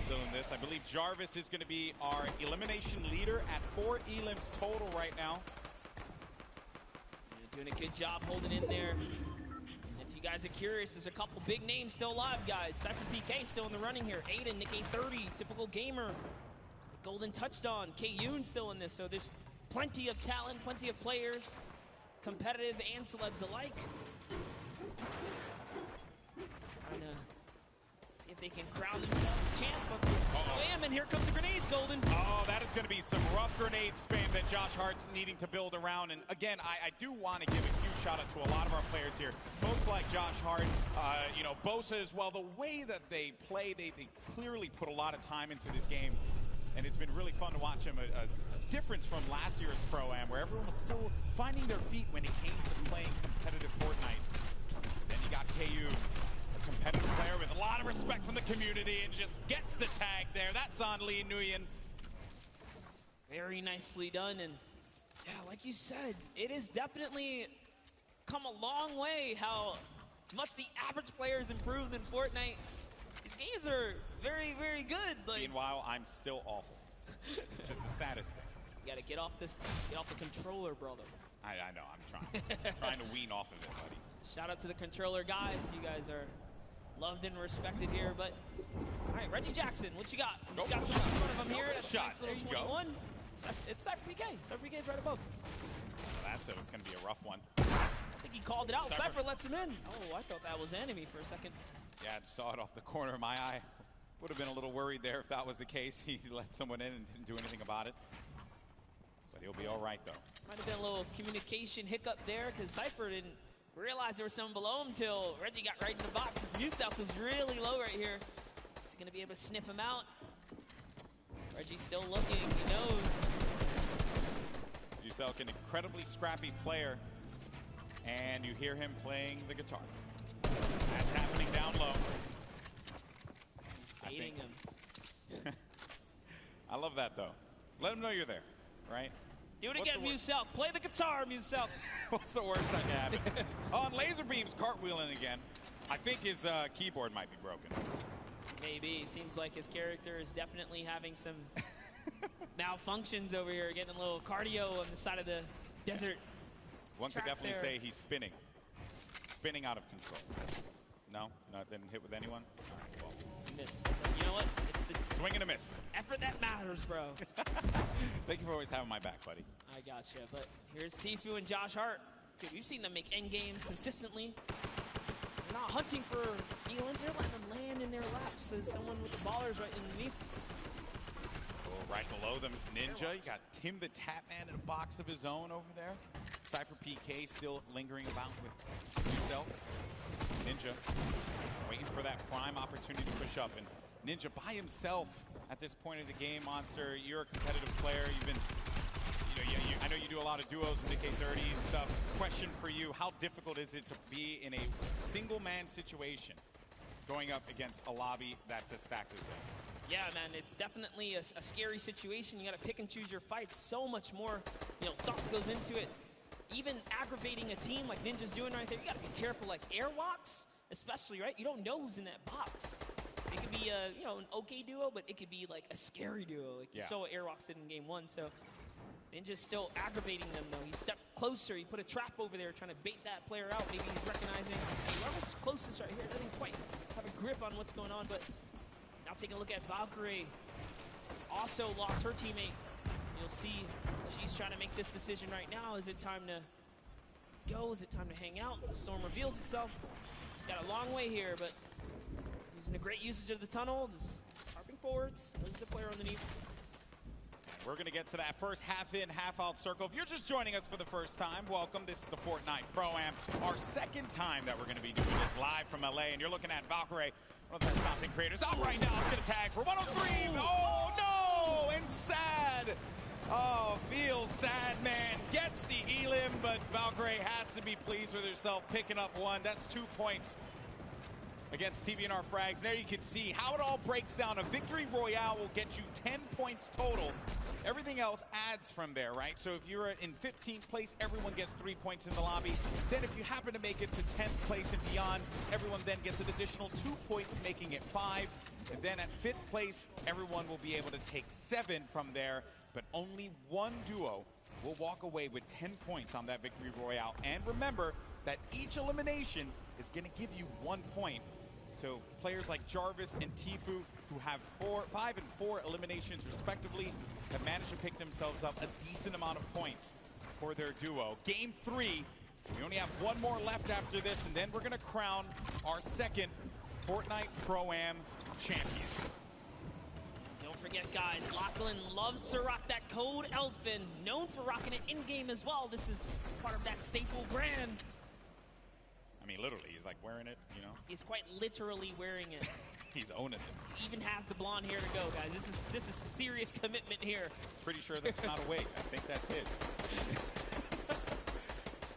still in this. I believe Jarvis is going to be our elimination leader at 4 elims total right now. You're doing a good job holding in there. If you guys are curious, there's a couple big names still alive, guys. Cypher PK still in the running here. Aiden, Nick A30, typical gamer. Golden touched on. K-Yoon still in this. So there's plenty of talent, plenty of players, competitive and celebs alike. Trying to see if they can crown themselves champ of this. And here comes the grenades, Golden. Oh, that is going to be some rough grenade spam that Josh Hart's needing to build around. And again, I do want to give a huge shout out to a lot of our players here. Folks like Josh Hart, you know, Bosa as well. The way that they play, they clearly put a lot of time into this game. And it's been really fun to watch them. A difference from last year's Pro-Am, where everyone was still finding their feet when it came to playing competitive Fortnite. Then you got KU, a competitive player with a lot of respect from the community, and just gets the tag there. That's on Lee Nguyen. Very nicely done. And yeah, like you said, it has definitely come a long way how much the average players improved in Fortnite. These games are very, very good. Like, meanwhile, I'm still awful. Just the saddest thing. You gotta get off the controller, brother. I know, I'm trying to wean off of it, buddy. Shout out to the controller guys. You guys are loved and respected here. But all right, Reggie Jackson, what you got? You got some in front of him here. That's shot. Nice little 21. It's Cypher PK. Cypher PK is right above. Well, that's going to be a rough one. I think he called it out. Cypher lets him in. Oh, I thought that was enemy for a second. Yeah, I just saw it off the corner of my eye. Would have been a little worried there if that was the case. He let someone in and didn't do anything about it. But he'll be all right, though. Might have been a little communication hiccup there because Cypher didn't realize there was someone below him until Reggie got right in the box. Uselk was really low right here. Is he going to be able to sniff him out? Reggie's still looking. He knows. Uselk, an incredibly scrappy player. And you hear him playing the guitar. That's happening down low. He's baiting him. I love that, though. Let him know you're there, right? Do it again, Uselk. Play the guitar, Uselk. What's the worst that can happen? On laser beams, cartwheeling again. I think his keyboard might be broken. Maybe. Seems like his character is definitely having some malfunctions over here, getting a little cardio on the side of the desert. One could definitely say he's spinning. Spinning out of control. No, didn't hit with anyone. All right, well, Missed. You know what? It's the swing and a miss. effort that matters, bro. Thank you for always having my back, buddy. I gotcha. But here's Tfue and Josh Hart. Dude, we've seen them make end games consistently. They're not hunting for elims. They're letting them land in their laps as someone with the ballers right underneath. Oh, right below them is Ninja. You got Tim the Tap Man in a box of his own over there. Cypher PK still lingering about with himself. Ninja waiting for that prime opportunity to push up. And Ninja by himself at this point of the game. Monster, you're a competitive player. You've been, I know you do a lot of duos with the K30 and stuff. Question for you, how difficult is it to be in a single man situation going up against a lobby that's as stacked as this? Yeah, man, it's definitely a scary situation. You got to pick and choose your fights. So much more, thought goes into it. Even aggravating a team like Ninja's doing right there, you got to be careful. Like airwalks, especially, right? You don't know who's in that box. It could be an okay duo, but it could be like a scary duo. Like you saw what airwalks did in game 1. So Ninja's still aggravating them, though. He stepped closer. He put a trap over there trying to bait that player out. Maybe he's recognizing whoever's closest right here doesn't quite have a grip on what's going on. But now taking a look at Valkyrie. Also lost her teammate. You'll see she's trying to make this decision right now. Is it time to go? Is it time to hang out? The storm reveals itself. She's got a long way here, but using a great usage of the tunnel, just harping forwards. There's the player underneath. We're going to get to that first half-in, half-out circle. If you're just joining us for the first time, welcome. This is the Fortnite Pro-Am, our second time that we're going to be doing this live from LA. And you're looking at Valkyrie, one of the best content creators out right now. It's going to tag for 103. Oh, no! And sad. Oh, feels sad, man. Gets the elim, but Valkyrie has to be pleased with herself picking up one. That's 2 points against TVNR Frags. And there you can see how it all breaks down. A victory royale will get you 10 points total. Everything else adds from there, right? So if you're in 15th place, everyone gets 3 points in the lobby. Then if you happen to make it to 10th place and beyond, everyone then gets an additional 2 points, making it 5. And then at 5th place, everyone will be able to take 7 from there. But only one duo will walk away with 10 points on that victory royale. And remember that each elimination is going to give you 1 point. So players like Jarvis and Tfue, who have 5 and 4 eliminations respectively, have managed to pick themselves up a decent amount of points for their duo. Game 3, we only have one more left after this, and then we're going to crown our second Fortnite Pro-Am champion. Don't forget, guys, Lachlan loves to rock that code Elfin, known for rocking it in-game as well. This is part of that staple brand. I mean, literally, he's like wearing it, He's quite literally wearing it. He's owning it. He even has the blonde hair to go, guys. This is serious commitment here. Pretty sure that's not a wig. I think that's his.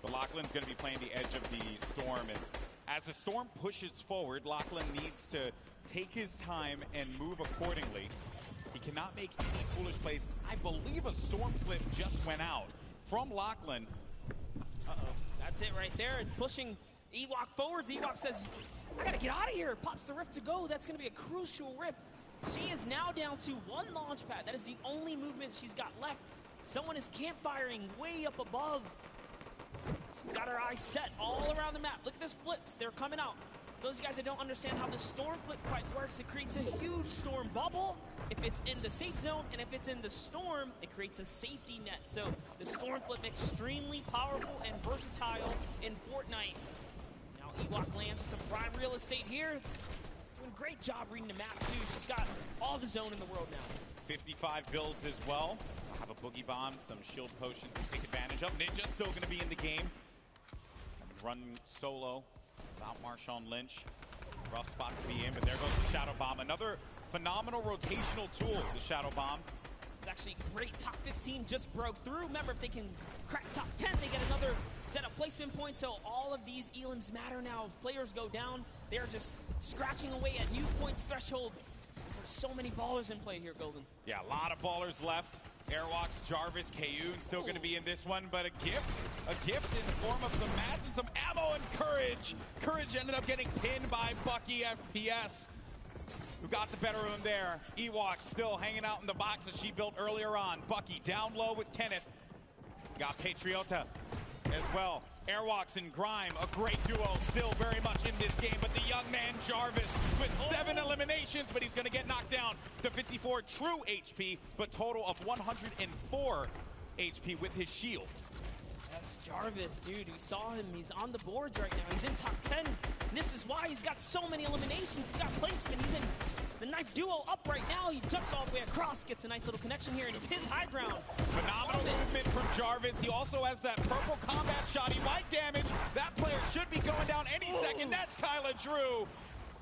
But Lachlan's going to be playing the edge of the storm, and as the storm pushes forward, Lachlan needs to take his time and move accordingly. He cannot make any foolish plays. I believe a storm flip just went out from Lachlan. Uh-oh. That's it right there. It's pushing Ewok forwards. Ewok says, I gotta get out of here. Pops the rift to go. That's gonna be a crucial rift. She is now down to 1 launch pad. That is the only movement she's got left. Someone is campfiring way up above. She's got her eyes set all around the map. Look at this flips. They're coming out. Those guys that don't understand how the storm flip quite works, it creates a huge storm bubble if it's in the safe zone, and if it's in the storm, it creates a safety net. So the storm flip extremely powerful and versatile in Fortnite. Now Ewok lands with some prime real estate here. Doing a great job reading the map too. She's got all the zone in the world now. 55 builds as well. Have a boogie bomb, some shield potion to take advantage of. Ninja's still going to be in the game. Run solo without Marshawn Lynch. Rough spot to be in, but there goes the Shadow Bomb. Another phenomenal rotational tool, the Shadow Bomb. It's actually great. Top 15 just broke through. Remember, if they can crack top 10, they get another set of placement points. So all of these elims matter now. If players go down, they're just scratching away at new points threshold. There's so many ballers in play here, Golden. Yeah, a lot of ballers left. Airwalks, Jarvis, Kayun still going to be in this one, but a gift in the form of some mats and some ammo and Courage. Courage ended up getting pinned by Bucky FPS, who got the better of him there. Ewok still hanging out in the box that she built earlier on. Bucky down low with Kenneth. Got Patriota as well. Airwalks and Grime, a great duo, still very much in this game, but the young man Jarvis with 7 eliminations, but he's gonna get knocked down to 54 true HP, but total of 104 HP with his shields. Yes, Jarvis, dude, we saw him. He's on the boards right now. He's in top 10. And this is why he's got so many eliminations. He's got placement. He's in the knife duo up right now. He jumps all the way across, gets a nice little connection here, and it's his high ground. Phenomenal movement from Jarvis. He also has that purple combat shot. He might damage. That player should be going down any second. That's Kyla Drew.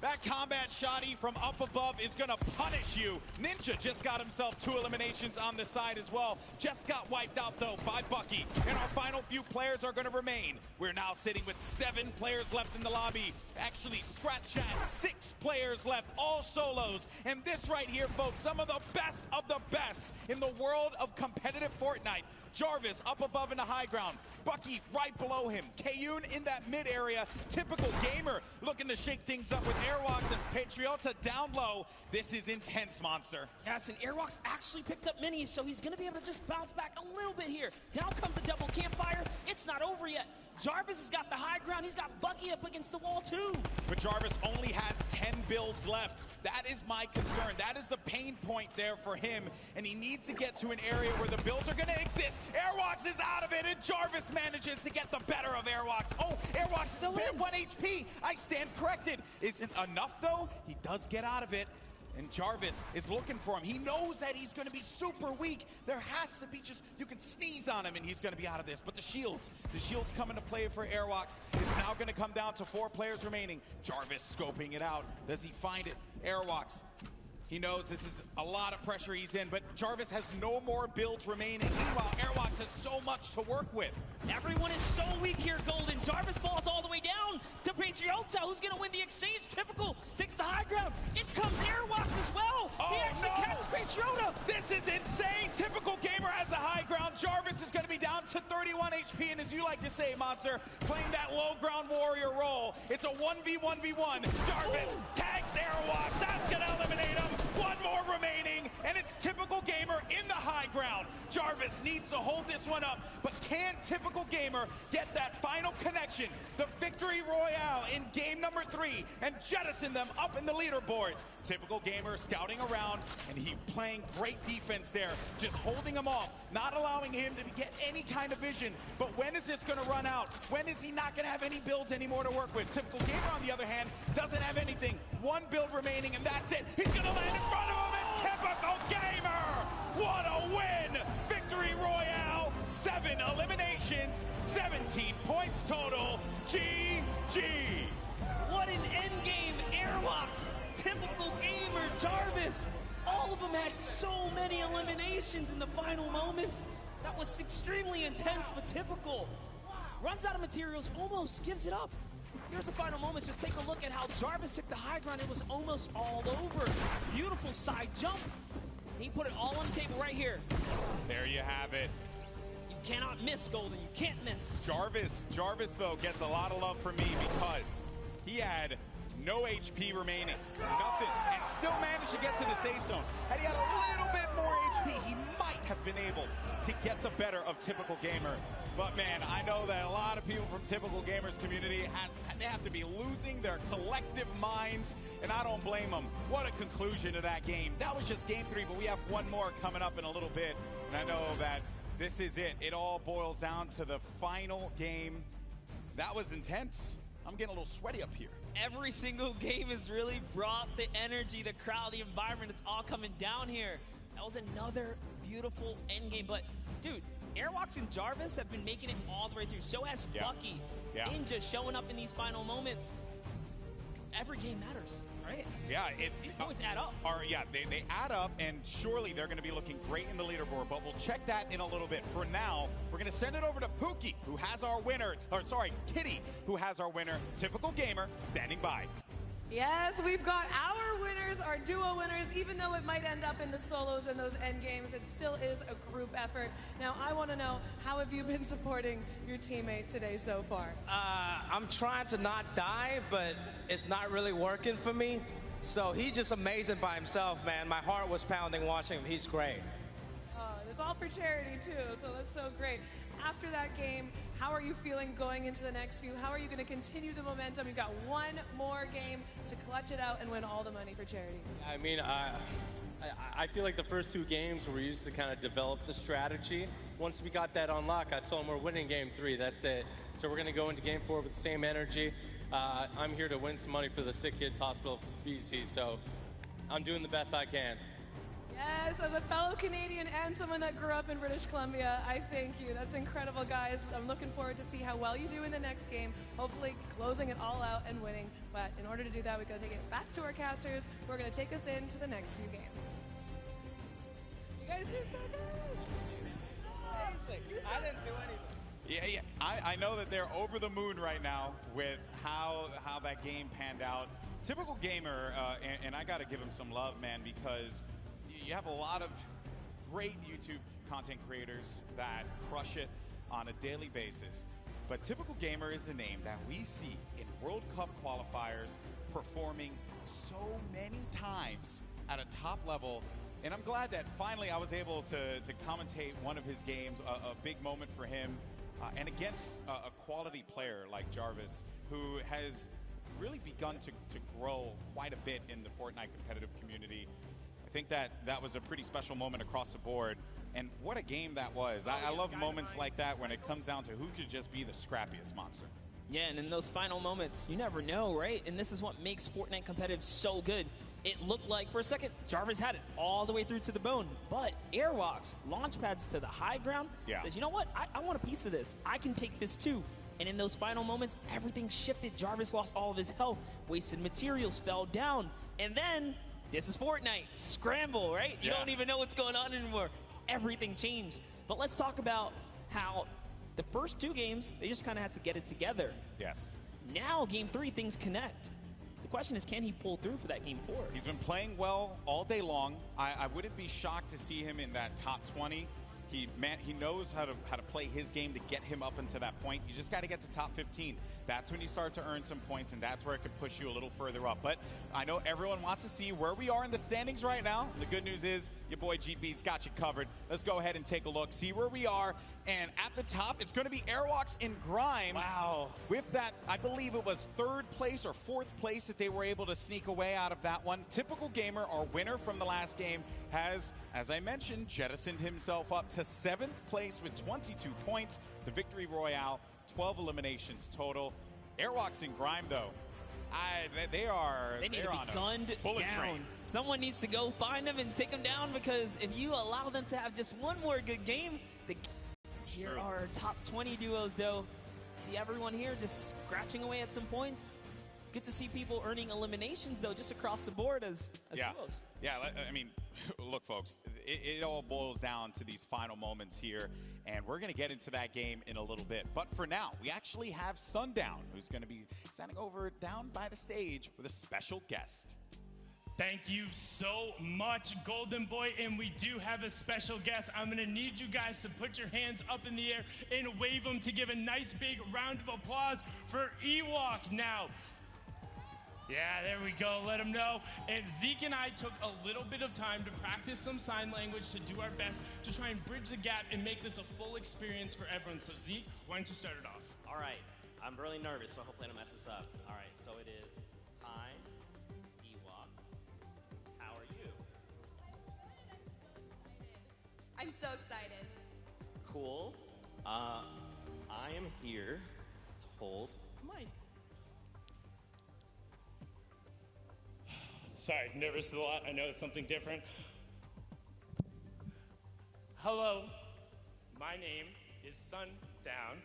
That combat shotty from up above is gonna punish you. Ninja just got himself 2 eliminations on the side as well. Just got wiped out though by Bucky. And our final few players are gonna remain. We're now sitting with 7 players left in the lobby. Actually, scratch that, 6 players left, all solos. And this right here, folks, some of the best in the world of competitive Fortnite. Jarvis up above in the high ground. Bucky right below him. Kayun in that mid area. Typical gamer looking to shake things up with Airwalks and Patriota down low. This is intense, Monster. Yes, and Airwalks actually picked up minis, so he's going to be able to just bounce back a little bit here. Down comes the double campfire. It's not over yet. Jarvis has got the high ground. He's got Bucky up against the wall, too. But Jarvis only has 10 builds left. That is my concern. That is the pain point there for him. And he needs to get to an area where the builds are going to exist. Airwalks is out of it, and Jarvis manages to get the better of Airwalks. Oh, Airwalks still at 1 HP. I stand corrected. Isn't enough, though. He does get out of it. And Jarvis is looking for him. He knows that he's going to be super weak. There has to be just, you can sneeze on him and he's going to be out of this. But the shields come into play for Airwalks. It's now going to come down to 4 players remaining. Jarvis scoping it out. Does he find it? Airwalks. He knows this is a lot of pressure he's in, but Jarvis has no more builds remaining. Meanwhile, Airwalks has so much to work with. Everyone is so weak here, Golden. Jarvis falls all the way down to Patriota, who's going to win the exchange. Typical takes the high ground. In comes Airwalks as well. Oh, he actually catches Patriota. This is insane. Typical gamer has the high ground. Jarvis is going to be down to 31 HP, and as you like to say, Monster, playing that low ground warrior role. It's a 1v1v1. Jarvis tags Airwalks. That's going to eliminate him. 1 more remaining, and it's Typical Gamer in the high ground. Jarvis needs to hold this one up, but can Typical Gamer get that final connection, the victory royale in game number 3, and jettison them up in the leaderboards? Typical Gamer scouting around, and he playing great defense there, just holding him off, not allowing him to get any kind of vision. But when is this going to run out? When is he not going to have any builds anymore to work with? Typical Gamer, on the other hand, doesn't have anything. 1 build remaining, and that's it. He's going to land in front of him, and Typical Gamer! What a win! Victory Royale, 7 eliminations, 17 points total. GG! What an endgame, Airwalks, Typical Gamer, Jarvis. All of them had so many eliminations in the final moments. That was extremely intense, but Typical runs out of materials, almost gives it up. Here's the final moments. Just take a look at how Jarvis took the high ground. It was almost all over. Beautiful side jump. He put it all on the table right here. There you have it. You cannot miss, Golden. You can't miss. Jarvis, though, gets a lot of love from me because he had no HP remaining, nothing, and still managed to get to the safe zone. Had he had a little bit more HP, he might have been able to get the better of Typical Gamer. But man, I know that a lot of people from Typical Gamer's community they have to be losing their collective minds, and I don't blame them. What a conclusion to that game. That was just game 3, but we have 1 more coming up in a little bit, and I know that this is it. It all boils down to the final game. That was intense. I'm getting a little sweaty up here. Every single game has really brought the energy, the crowd, the environment. It's all coming down here. That was another beautiful end game. But, dude, Airwalks and Jarvis have been making it all the way through. So has Bucky. Ninja showing up in these final moments. Every game matters, right? Yeah. These points add up. They add up, and surely they're going to be looking great in the leaderboard, but we'll check that in a little bit. For now, we're going to send it over to Pookie, who has our winner, Kitty, who has our winner, Typical Gamer, standing by. Yes, we've got our winners, our duo winners. Even though it might end up in the solos and those end games, it still is a group effort. Now, I want to know, how have you been supporting your teammate today so far? I'm trying to not die, but it's not really working for me. So he's just amazing by himself, man. My heart was pounding watching him. He's great. It's all for charity, too, so that's so great. after that game, how are you feeling going into the next few? How are you going to continue the momentum? You've got one more game to clutch it out and win all the money for charity. I mean, I feel like the first 2 games were used to kind of develop the strategy. Once we got that unlock, I told them we're winning game 3. That's it. So we're going to go into game 4 with the same energy. I'm here to win some money for the Sick Kids Hospital BC, so I'm doing the best I can. Yes, as a fellow Canadian and someone that grew up in British Columbia, I thank you. That's incredible, guys. I'm looking forward to see how well you do in the next game, hopefully closing it all out and winning. But in order to do that, we've got to take it back to our casters, who are going to take us into the next few games. You guys do so good. Amazing. I didn't do anything. Yeah. I know that they're over the moon right now with how that game panned out. Typical gamer, and I got to give him some love, man, because you have a lot of great YouTube content creators that crush it on a daily basis. But Typical Gamer is the name that we see in World Cup qualifiers performing so many times at a top level. And I'm glad that finally I was able to commentate one of his games, a big moment for him, and against a quality player like Jarvis, who has really begun to grow quite a bit in the Fortnite competitive community. I think that was a pretty special moment across the board. And what a game that was. I love moments like that when it comes down to who could just be the scrappiest monster. Yeah, and in those final moments, you never know, right? And this is what makes Fortnite competitive so good. It looked like, for a second, Jarvis had it all the way through to the bone. But Airwalks, launch pads to the high ground, says, you know what? I want a piece of this. I can take this too. And in those final moments, everything shifted. Jarvis lost all of his health. Wasted materials, fell down. And then, this is Fortnite. Scramble, right? You don't even know what's going on anymore. Everything changed. But let's talk about how the first 2 games, they just kind of had to get it together. Yes. Now, game 3, things connect. The question is, can he pull through for that game 4? He's been playing well all day long. I wouldn't be shocked to see him in that top 20. He knows how to play his game to get him up into that point. You just got to get to top 15. That's when you start to earn some points, and that's where it could push you a little further up. But I know everyone wants to see where we are in the standings right now. The good news is your boy GB's got you covered. Let's go ahead and take a look, see where we are. And at the top, it's going to be Airwalks in Grime. Wow. With that, I believe it was 3rd place or 4th place that they were able to sneak away out of that one. Typical Gamer, our winner from the last game, has, as I mentioned, jettisoned himself up to 7th place with 22 points. The Victory Royale, 12 eliminations total. Airwalks in Grime, though, they need to be gunned down. Someone needs to go find them and take them down, because if you allow them to have just one more good game, here are our top 20 duos, though. See everyone here just scratching away at some points. Good to see people earning eliminations, though, just across the board as duos. Yeah, I mean, look, folks, it all boils down to these final moments here, and we're going to get into that game in a little bit. But for now, we actually have Sundown, who's going to be standing over down by the stage with a special guest. Thank you so much, Golden Boy, and we do have a special guest. I'm gonna need you guys to put your hands up in the air and wave them to give a nice big round of applause for Ewok now. Yeah, there we go, let them know. And Zeke and I took a little bit of time to practice some sign language to do our best to try and bridge the gap and make this a full experience for everyone. So Zeke, why don't you start it off? All right, I'm really nervous, so hopefully I don't mess this up. All right, so it is, hi, Ewok, how are you? I'm so excited. Cool. I am here to hold the mic. Sorry, nervous a lot. I know it's something different. Hello, my name is Sundown.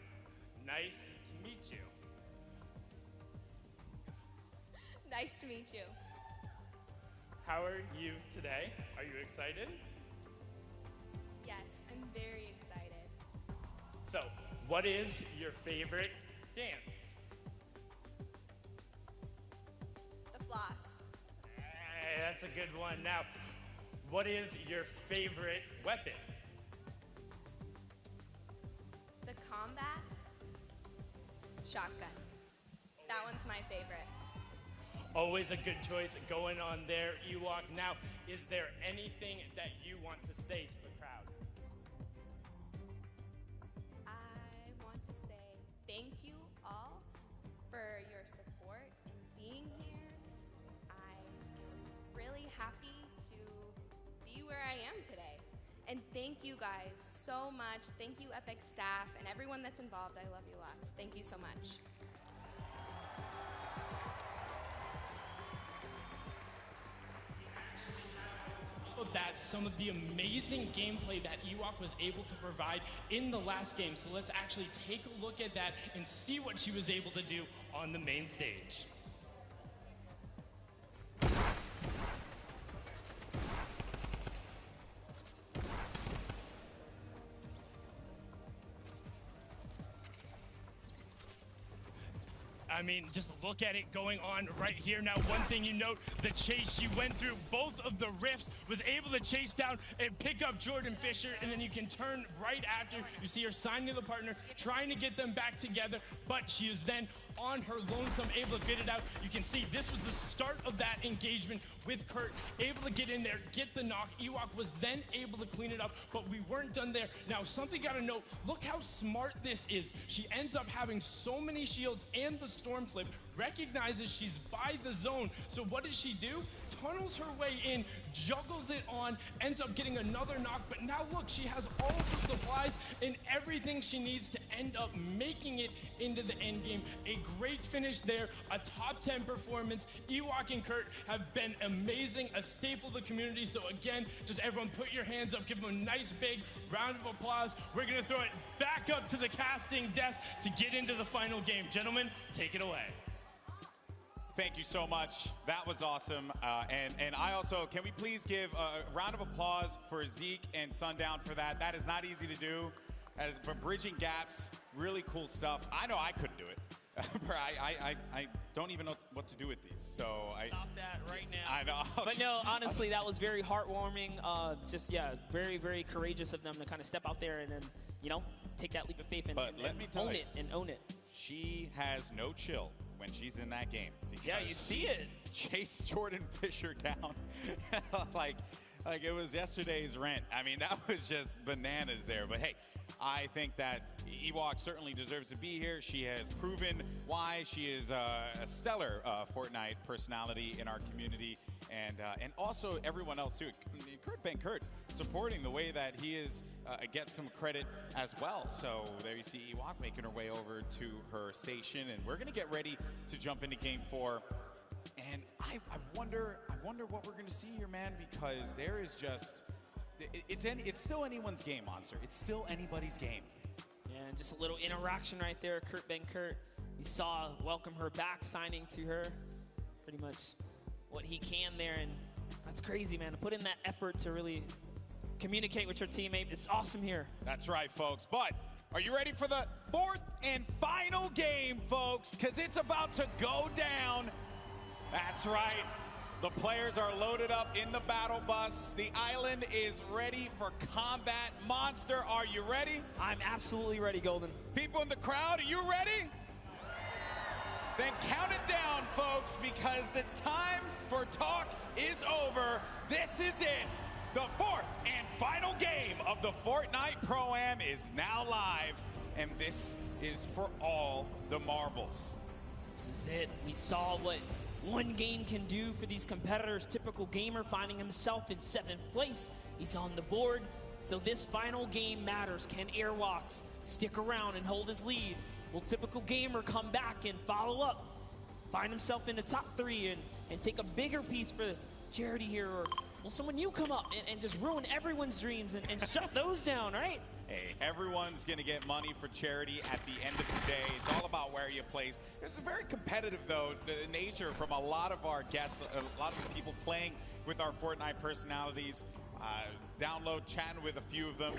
Nice to meet you. Nice to meet you. How are you today? Are you excited? Yes, I'm very excited. So, what is your favorite dance? The floss. Hey, that's a good one. Now, what is your favorite weapon? The combat shotgun. That one's my favorite. Always a good choice going on there, Ewok. Now, is there anything that you want to say to the crowd? happy to be where I am today. And thank you guys so much. Thank you, Epic staff, and everyone that's involved. I love you lots. Thank you so much. That some of the amazing gameplay that Ewok was able to provide in the last game. So let's actually take a look at that and see what she was able to do on the main stage. I mean, just look at it going on right here. Now, one thing you note, the chase she went through, both of the rifts, was able to chase down and pick up Jordan Fisher, and then you can turn right after. You see her signing to the partner, trying to get them back together, but she is then on her lonesome, able to get it out. You can see this was the start of that engagement with Kurt, able to get in there, get the knock. Ewok was then able to clean it up, but we weren't done there. Now, something got to note, look how smart this is. She ends up having so many shields and the storm flip, recognizes she's by the zone. So what does she do? Tunnels her way in, juggles it on, ends up getting another knock, but now look, she has all of the supplies and everything she needs to end up making it into the end game. A great finish there, a top 10 performance. Ewok and Kurt have been amazing, a staple of the community. So again, just everyone put your hands up, give them a nice big round of applause. We're gonna throw it back up to the casting desk to get into the final game. Gentlemen, take it away. Thank you so much. That was awesome. And I also, can we please give a round of applause for Zeke and Sundown for that? That is not easy to do. That is bridging gaps, really cool stuff. I know I couldn't do it. I don't even know what to do with these. So Stop that right now. I know. But no, honestly, that was very heartwarming. Just, yeah, very, very courageous of them to kind of step out there and then, you know, take that leap of faith and own it. She has no chill when she's in that game. Yeah, you see it. Chase Jordan Fisher down like it was yesterday's rent. I mean, that was just bananas there. But hey, I think that Ewok certainly deserves to be here. She has proven why she is a stellar Fortnite personality in our community, and also everyone else too. Kurt supporting the way that he is gets some credit as well. So there you see Ewok making her way over to her station, and we're gonna get ready to jump into Game 4. And I wonder what we're gonna see here, man, because there is just it's still anyone's game, Monster. It's still anybody's game. Yeah, and just a little interaction right there. Kurt. We saw welcome her back, signing to her pretty much what he can there, and that's crazy, man. To put in that effort to really communicate with your teammate. It's awesome here. That's right, folks. But are you ready for the fourth and final game, folks? Because it's about to go down. That's right. The players are loaded up in the battle bus. The island is ready for combat. Monster, are you ready? I'm absolutely ready, Golden. People in the crowd, are you ready? Then count it down, folks, because the time for talk is over. This is it. The fourth and final game of the Fortnite Pro-Am is now live, and this is for all the marbles. This is it. We saw what one game can do for these competitors. Typical Gamer finding himself in 7th place. He's on the board. So this final game matters. Can Airwalks stick around and hold his lead? Will Typical Gamer come back and follow up? Find himself in the top 3 and take a bigger piece for Charity here? Or will someone new come up and just ruin everyone's dreams and shut those down, right? Hey, everyone's going to get money for charity at the end of the day. It's all about where you place. It's a very competitive, though, nature from a lot of our guests, a lot of the people playing with our Fortnite personalities. Download, chatting with a few of them,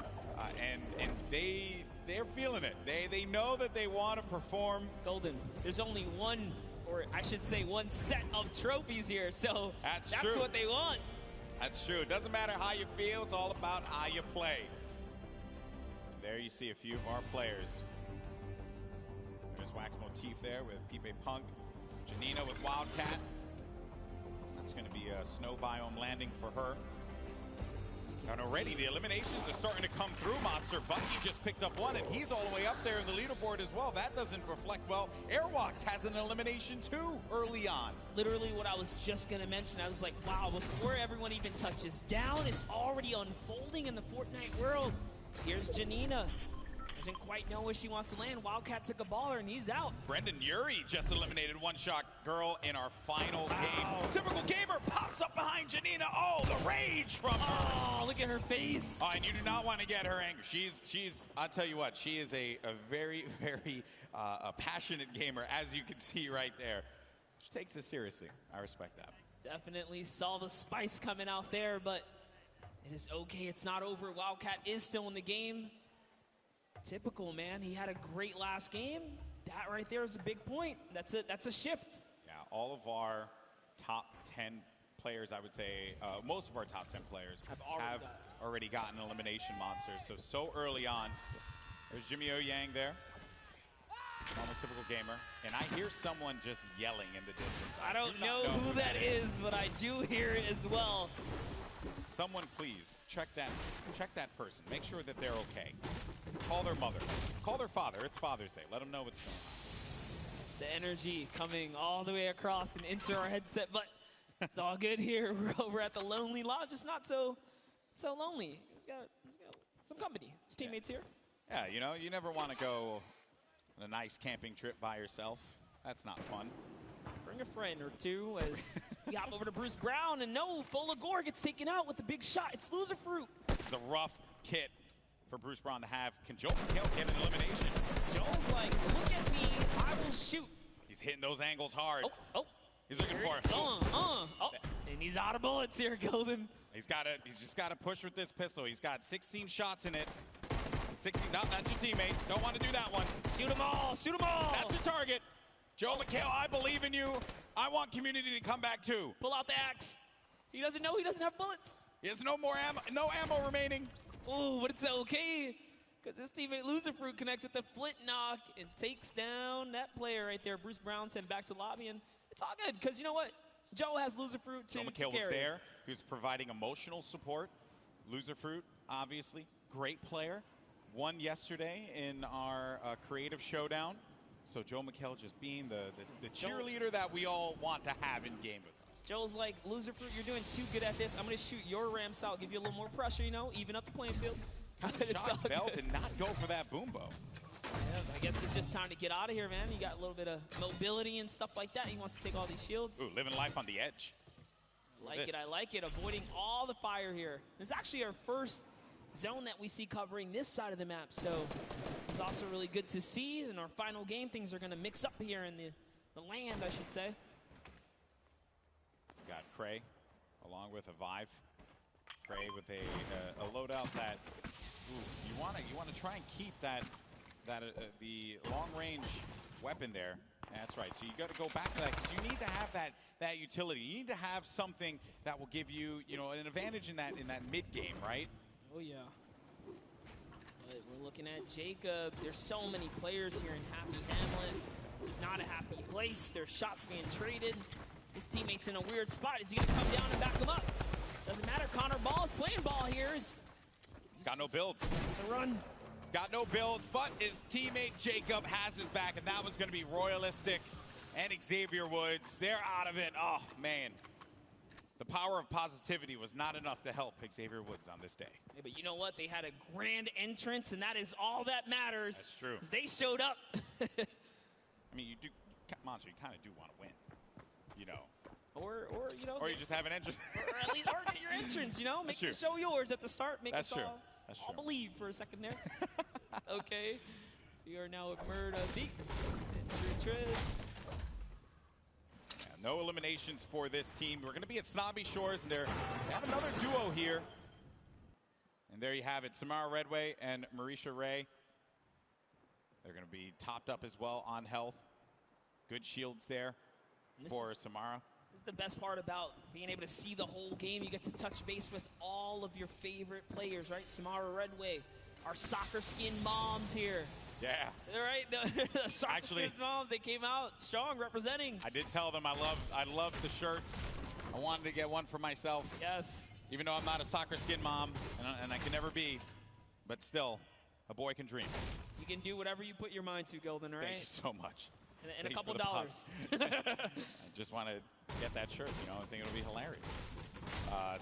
and they're feeling it. They know that they want to perform. Golden, there's only one, or I should say one set of trophies here, so that's true. What they want. That's true. It doesn't matter how you feel. It's all about how you play. There you see a few of our players. There's Wax Motif there with Pipe Punk. Janina with Wildcat. That's going to be a snow biome landing for her. And already the eliminations are starting to come through, Monster. Bucky just picked up one, and he's all the way up there in the leaderboard as well. That doesn't reflect well. Airwalks has an elimination too early on. Literally what I was just going to mention. I was like, wow, before everyone even touches down, it's already unfolding in the Fortnite world. Here's Janina. Doesn't quite know where she wants to land. Wildcat took a baller, and he's out. Brendan Urie just eliminated One-Shot Girl in our final game. Typical Gamer pops up behind Janina. Oh, the rage from her. Oh, look at her face. Oh, and you do not want to get her angry. She's I'll tell you what, she is a very, very passionate gamer, as you can see right there. She takes it seriously. I respect that. Definitely saw the spice coming out there, but it is okay. It's not over. Wildcat is still in the game. Typical, man. He had a great last game. That right there is a big point. That's a shift. Yeah, all of our top 10 players, I would say, most of our top 10 players have already gotten elimination monsters. So early on. There's Jimmy O Yang there. Normal typical gamer. And I hear someone just yelling in the distance. I don't know who that is, but I do hear it as well. Someone please check that person. Make sure that they're okay. Call their mother. Call their father. It's Father's Day. Let them know what's going on. It's the energy coming all the way across and into our headset, but it's all good here. We're over at the Lonely Lodge. It's not so lonely. He's got some company. His teammates here. Yeah, you know, you never want to go on a nice camping trip by yourself. That's not fun. Bring a friend or two as we hop over to Bruce Brown, and no, Folagor gets taken out with the big shot. It's Loser Fruit. This is a rough kit for Bruce Brown to have. Can Joel McHale get an elimination? Joel's like, look at me, I will shoot. He's hitting those angles hard. Oh. He's looking for it. And he's out of bullets here, Golden. He's just got to push with this pistol. He's got 16 shots in it. 16, no, that's your teammate. Don't want to do that one. Shoot them all, shoot them all. That's your target. Joel McHale, I believe in you. I want community to come back too. Pull out the axe. He doesn't know he doesn't have bullets. He has no more ammo, no ammo remaining. Oh, but it's okay, because his teammate Loser Fruit connects with the flint knock and takes down that player right there. Bruce Brown sent back to lobby, and it's all good, because you know what? Joe has Loser Fruit to Joel McHale carry. was there. He was providing emotional support. Loser Fruit, obviously, great player. Won yesterday in our creative showdown. So Joel McHale just being the cheerleader that we all want to have in game with us. Joel's like, Loser Fruit, you're doing too good at this. I'm going to shoot your ramps out, give you a little more pressure, you know, even up the playing field. Shot Bell did not go for that boom bow. Yeah, I guess it's just time to get out of here, man. You got a little bit of mobility and stuff like that. He wants to take all these shields. Ooh, living life on the edge. I like it. Avoiding all the fire here. This is actually our first zone that we see covering this side of the map, so this is also really good to see. In our final game, things are going to mix up here in the land, I should say. We got Cray along with a Vive. Cray with a loadout that you want to try and keep the long range weapon there. That's right. So you got to go back to that, because you need to have that utility. You need to have something that will give you an advantage in that mid game, right? Oh, yeah. But we're looking at Jacob. There's so many players here in Happy Hamlet. This is not a happy place. There's shots being traded. His teammate's in a weird spot. Is he going to come down and back him up? Doesn't matter. Connor Ball is playing ball here. He's got no builds. The run. He's got no builds, but his teammate Jacob has his back, and that was going to be Royalistic and Xavier Woods. They're out of it. Oh, man. The power of positivity was not enough to help Xavier Woods on this day. Yeah, but you know what? They had a grand entrance, and that is all that matters. That's true. They showed up. I mean, Monster, you kind of do want to win, you know. Or you just have an entrance. or at least get your entrance, you know. Make the show yours at the start. Make us all believe for a second there. Okay. So we are now with Murda Beats and Triz. No eliminations for this team. We're going to be at Snobby Shores, and they have another duo here. And there you have it, Samara Redway and Marisha Ray. They're going to be topped up as well on health. Good shields there for Samara. This is the best part about being able to see the whole game. You get to touch base with all of your favorite players, right? Samara Redway, our soccer skin moms here. Yeah. All right, the soccer skin moms, they came out strong representing. I did tell them I love the shirts. I wanted to get one for myself. Yes. Even though I'm not a soccer skin mom, and I can never be, but still, a boy can dream. You can do whatever you put your mind to, Golden, all right? Thank you so much. And a Thank you couple for the dollars. I just want to get that shirt, you know, I think it'll be hilarious.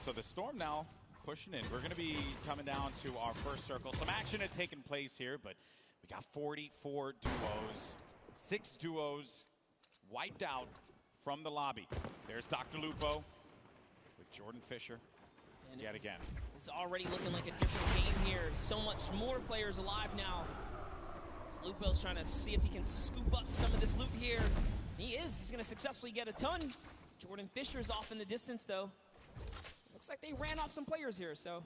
So the Storm now pushing in. We're going to be coming down to our first circle. Some action had taken place here, but we got 44 duos, 6 duos wiped out from the lobby. There's Dr. Lupo with Jordan Fisher yet again. It's already looking like a different game here. So much more players alive now. Lupo's trying to see if he can scoop up some of this loot here. He is. He's going to successfully get a ton. Jordan Fisher's off in the distance, though. Looks like they ran off some players here, so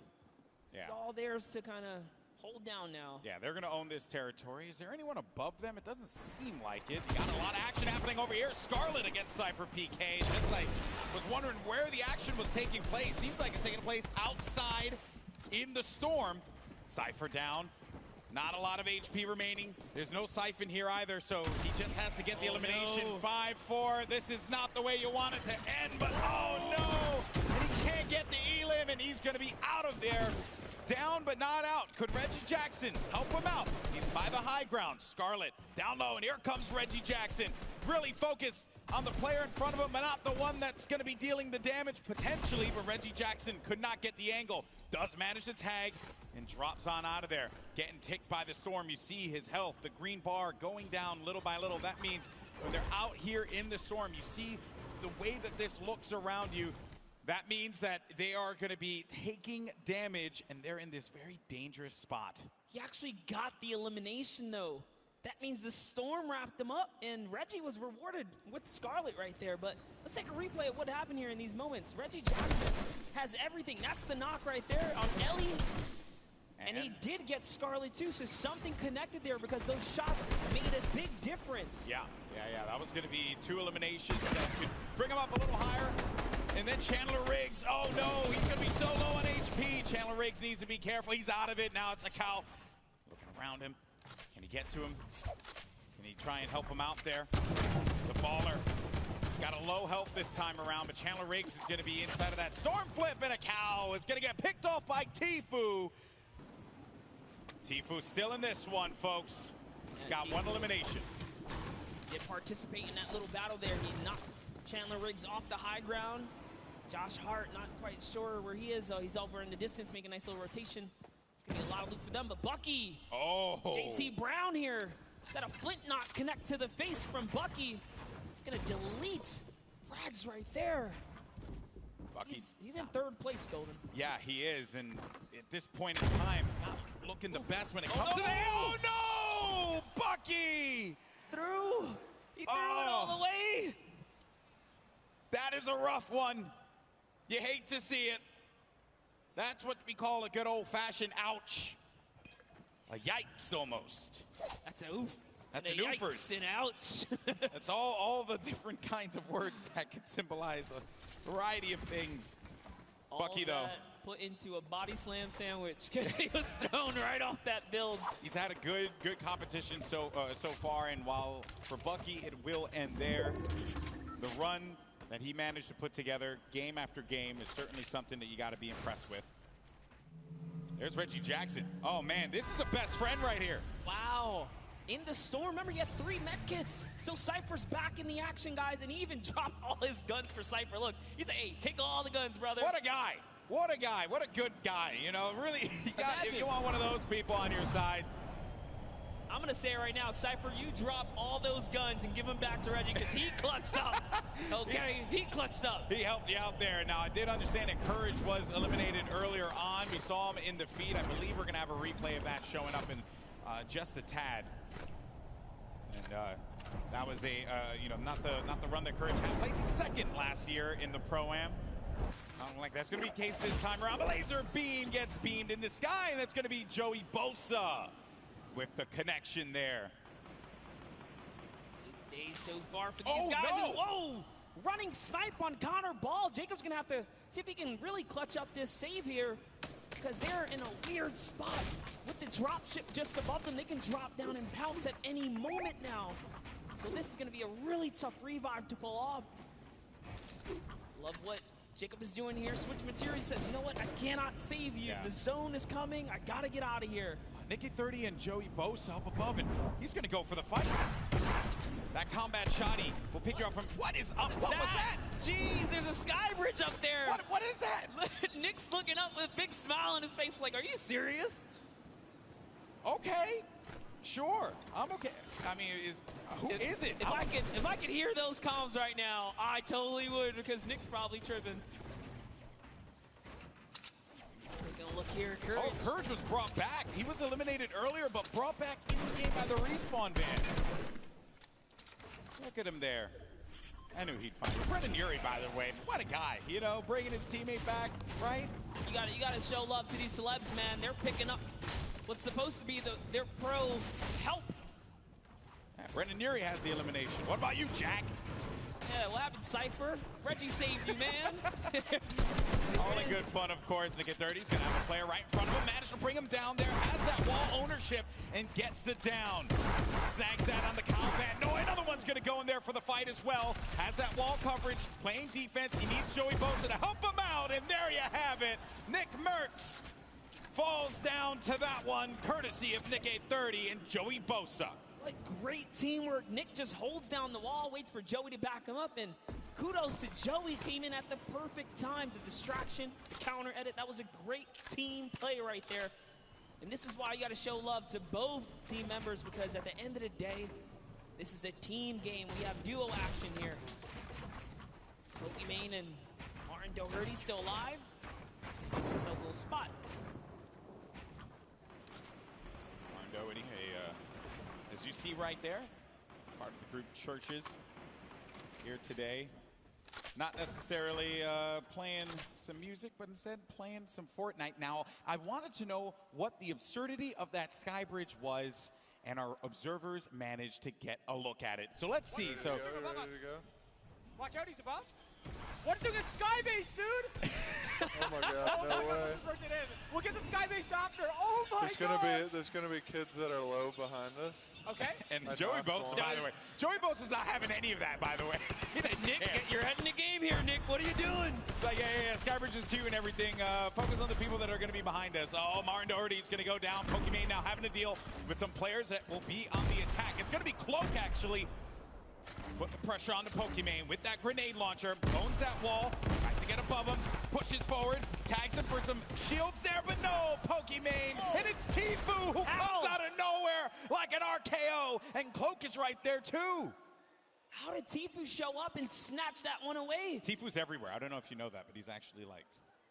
it's all theirs to kind of hold down now. Yeah, they're going to own this territory. Is there anyone above them? It doesn't seem like it. You got a lot of action happening over here. Scarlet against Cypher PK. Just like was wondering where the action was taking place. Seems like it's taking place outside in the Storm. Cypher down. Not a lot of HP remaining. There's no Siphon here either, so he just has to get the elimination. No. 5-4. This is not the way you want it to end, but oh no! And he can't get the elim, and he's going to be out of there. Down but not out. Could Reggie Jackson help him out? He's by the high ground. Scarlet down low, and here comes Reggie Jackson. Really focus on the player in front of him, but not the one that's going to be dealing the damage potentially, but Reggie Jackson could not get the angle. Does manage to tag and drops on out of there. Getting ticked by the Storm. You see his health, the green bar going down little by little. That means when they're out here in the Storm, you see the way that this looks around you. That means that they are going to be taking damage, and they're in this very dangerous spot. He actually got the elimination, though. That means the Storm wrapped him up, and Reggie was rewarded with Scarlet right there. But let's take a replay of what happened here in these moments. Reggie Jackson has everything. That's the knock right there on Ellie. And he did get Scarlet, too, so something connected there because those shots made a big difference. Yeah. That was going to be 2 eliminations that could bring him up a little higher. And then Chandler Riggs, oh no, he's going to be so low on HP. Chandler Riggs needs to be careful. He's out of it. Now it's Akal looking around him. Can he get to him? Can he try and help him out there? The baller got a low health this time around, but Chandler Riggs is going to be inside of that storm flip, and Akal is going to get picked off by Tfue. Tfue still in this one, folks. He's got 1 elimination. Did participate in that little battle there. He knocked Chandler Riggs off the high ground. Josh Hart, not quite sure where he is. He's over in the distance, making a nice little rotation. It's going to be a lot of loot for them, but Bucky. Oh. JT Brown here. Got a flint knock connect to the face from Bucky. He's going to delete frags right there. He's in 3rd place, Golden. Yeah, he is, and at this point in time, not looking the best when it comes to the... Oh, no! Bucky! He threw it all the way. That is a rough one. You hate to see it. That's what we call a good old-fashioned ouch. A yikes, almost. That's a oof. That's and an yikes oofers. And ouch. That's all the different kinds of words that can symbolize a variety of things. All Bucky, though. Put into a body slam sandwich because he was thrown right off that build. He's had a good competition so far, and while for Bucky it will end there, the run that he managed to put together game after game is certainly something that you got to be impressed with. There's Reggie Jackson. Oh man, this is a best friend right here. Wow. In the storm, remember he had 3 medkits. So Cypher's back in the action, guys, and he even dropped all his guns for Cypher. Look, he's like, hey, take all the guns, brother. What a guy. What a guy. What a good guy. You know, really, you want one of those people on your side. I'm going to say it right now, Cypher, you drop all those guns and give them back to Reggie because he clutched up. Okay, he clutched up. He helped you out there. Now, I did understand that Courage was eliminated earlier on. We saw him in the feed. I believe we're going to have a replay of that showing up in just a tad. And that was not the run that Courage had, placing 2nd last year in the Pro-Am. I don't like that's going to be the case this time around. The laser beam gets beamed in the sky, and that's going to be Joey Bosa with the connection there. Big day so far for these guys. No. Whoa! Running snipe on Connor Ball. Jacob's going to have to see if he can really clutch up this save here because they're in a weird spot. With the drop ship just above them, they can drop down and pounce at any moment now. So this is going to be a really tough revive to pull off. Love what Jacob is doing here. Switch material says, you know what? I cannot save you. Yeah. The zone is coming. I got to get out of here. Nicky30 and Joey Bosa up above, and he's going to go for the fight. That combat shotty will pick you up from... What is up? What was that? Jeez, there's a sky bridge up there. What is that? Nick's looking up with a big smile on his face like, are you serious? Okay. Sure. I'm okay. I mean, who is it? If I could hear those comms right now, I totally would, because Nick's probably tripping. Taking a look here, Courage. Oh, Courage was brought back. He was eliminated earlier, but brought back in the game by the respawn van. Look at him there. I knew he'd find it. Brendan Urie, by the way, what a guy. You know, bringing his teammate back, right? You gotta show love to these celebs, man. They're picking up what's supposed to be their pro help. Yeah, Brendan Urie has the elimination. What about you, Jack? Yeah, what happened, Cypher? Reggie saved you, man. All in good fun, of course. Nicky30's going to have a player right in front of him. Managed to bring him down there. Has that wall ownership and gets the down. Snags that on the combat. No, another one's going to go in there for the fight as well. Has that wall coverage. Playing defense. He needs Joey Bosa to help him out. And there you have it. Nick Merckx falls down to that one, courtesy of Nicky30 and Joey Bosa. Like, great teamwork. Nick just holds down the wall, waits for Joey to back him up, and kudos to Joey. Came in at the perfect time. The distraction, the counter edit, that was a great team play right there. And this is why you got to show love to both team members, because at the end of the day, this is a team game. We have duo action here. Pokimane and Martin Doherty still alive. Give themselves a little spot. Martin Doherty, as you see right there, part of the group Churches here today. Not necessarily playing some music, but instead playing some Fortnite. Now, I wanted to know what the absurdity of that sky bridge was, and our observers managed to get a look at it. So let's see. So, Ready to go? Watch out, he's above. What's doing a sky base, dude? Oh my God, no way. We'll get the sky base after. Oh my God. There's gonna be kids that are low behind us. Okay. And Joey Bosa, by the way. Joey Bosa's not having any of that, by the way. Nick, you're heading the game here, Nick. What are you doing? Like, yeah. Skybridge is 2 and everything. Focus on the people that are going to be behind us. Oh, Martin Doherty is going to go down. Pokimane now having to deal with some players that will be on the attack. It's going to be Cloak, actually. Put the pressure on the Pokimane with that grenade launcher. Owns that wall. Tries to get above him. Pushes forward. Tags him for some shields there, but no, Pokimane. And it's Tfue who comes out of nowhere like an RKO. And Cloak is right there, too. How did Tfue show up and snatch that one away? Tfue's everywhere. I don't know if you know that, but he's actually like,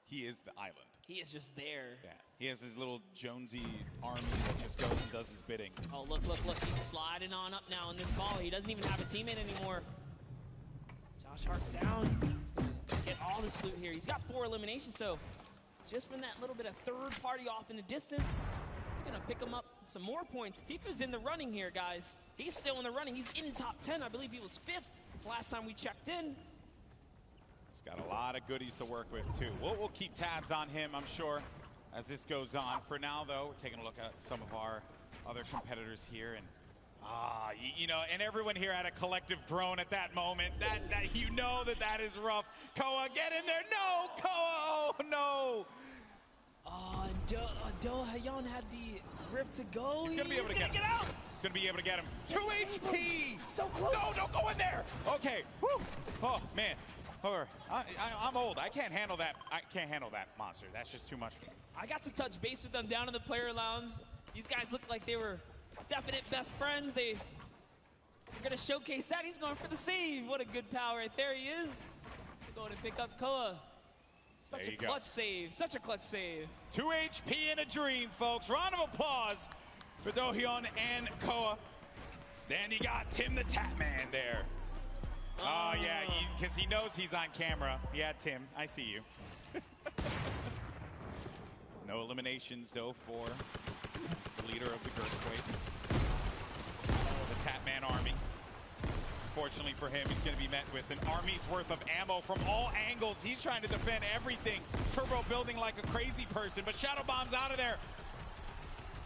he is the island. He is just there. Yeah, he has his little Jonesy army that just goes and does his bidding. Oh, look. He's sliding on up now in this ball. He doesn't even have a teammate anymore. Josh Hart's down. He's going to get all this loot here. He's got 4 eliminations, so just from that little bit of third party off in the distance, he's going to pick him up some more points. Tfue's in the running here, guys. He's still in the running. He's in top 10. I believe he was 5th last time we checked in. He's got a lot of goodies to work with, too. We'll keep tabs on him, I'm sure, as this goes on. For now, though, we're taking a look at some of our other competitors here. And, you know, and everyone here had a collective groan at that moment. That you know that is rough. Koa, get in there. No, Koa. Oh, no. Oh, and Do-Hyeon had the rift to go. He's going to be able to get him. Out. He's going to be able to get him. 2 HP. So close. No, don't go in there. Okay. Woo. Oh, man. I'm old. I can't handle that. I can't handle that monster. That's just too much for me. I got to touch base with them down in the player lounge. These guys look like they were definite best friends. They're going to showcase that. He's going for the save. What a good pal right there he is. Going to pick up Koa. Such a clutch save. Such a clutch save. 2 HP in a dream, folks. Round of applause for Do-Hyeon and Koa. Then you got Tim the Tap Man there. Oh, yeah, because he knows he's on camera. Yeah, Tim, I see you. No eliminations, though, for the leader of the Girthquake. The Tapman army. Fortunately for him, he's going to be met with an army's worth of ammo from all angles. He's trying to defend everything. Turbo building like a crazy person, but Shadow Bomb's out of there.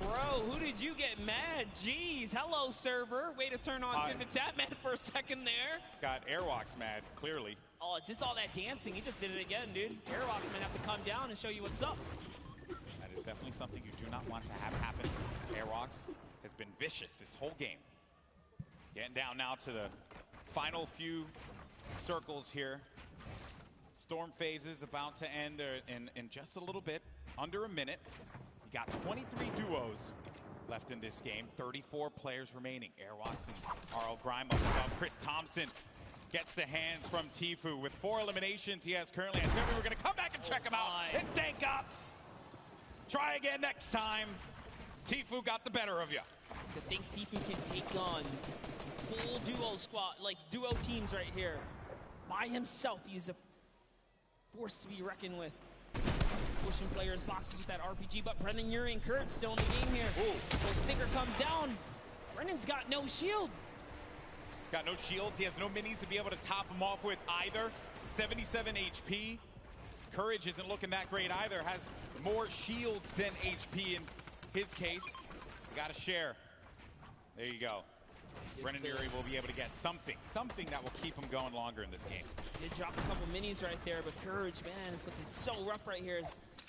Bro, who did you get mad? Jeez, hello, server. Way to turn on Tim the Tap Man for a second there. Got Airwalks mad, clearly. Oh, it's just all that dancing. He just did it again, dude. Airwalks might have to come down and show you what's up. That is definitely something you do not want to have happen. Airwalks has been vicious this whole game. Getting down now to the final few circles here. Storm phase is about to end in just a little bit, under a minute. You got 23 duos left in this game, 34 players remaining. Airwalks and RL Grime up above. Chris Thompson gets the hands from Tfue with 4 eliminations he has currently. I said we were going to come back and check him out. And Dank Ops. Try again next time. Tfue got the better of you. To think Tfue can take on full duo squad, like duo teams right here. By himself, he's a force to be reckoned with. Pushing players' boxes with that RPG, but Brendan Urie and Kurt still in the game here. So Stinker comes down. Brendan's got no shield. He's got no shields. He has no minis to be able to top him off with either. 77 HP. Courage isn't looking that great either. Has more shields than HP in his case. You got to share. There you go. Brendan Urie will be able to get something that will keep him going longer in this game. Did drop a couple minis right there, but Courage, man, it's looking so rough right here.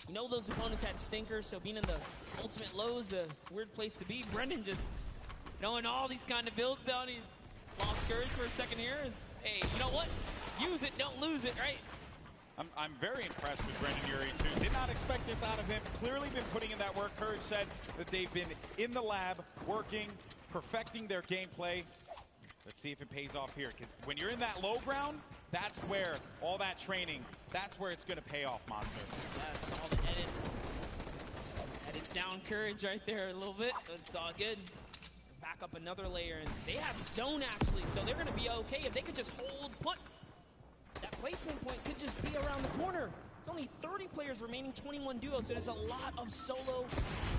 You know those opponents had stinkers, so being in the ultimate low is a weird place to be. Brendan just knowing all these kind of builds down. He's lost Courage for a second here. Hey, you know what? Use it, don't lose it, right? I'm very impressed with Brendan Urie, too. Did not expect this out of him. Clearly been putting in that work. Courage said that they've been in the lab, working, perfecting their gameplay. Let's see if it pays off here, because when you're in that low ground, that's where all that training, that's where it's going to pay off, Monster. Yes, all the edits. Edits down Courage right there a little bit, but it's all good. Back up another layer, and they have zone, actually, so they're going to be okay. If they could just hold put, that placement point could just be around the corner. It's only 30 players remaining, 21 duos, so there's a lot of solo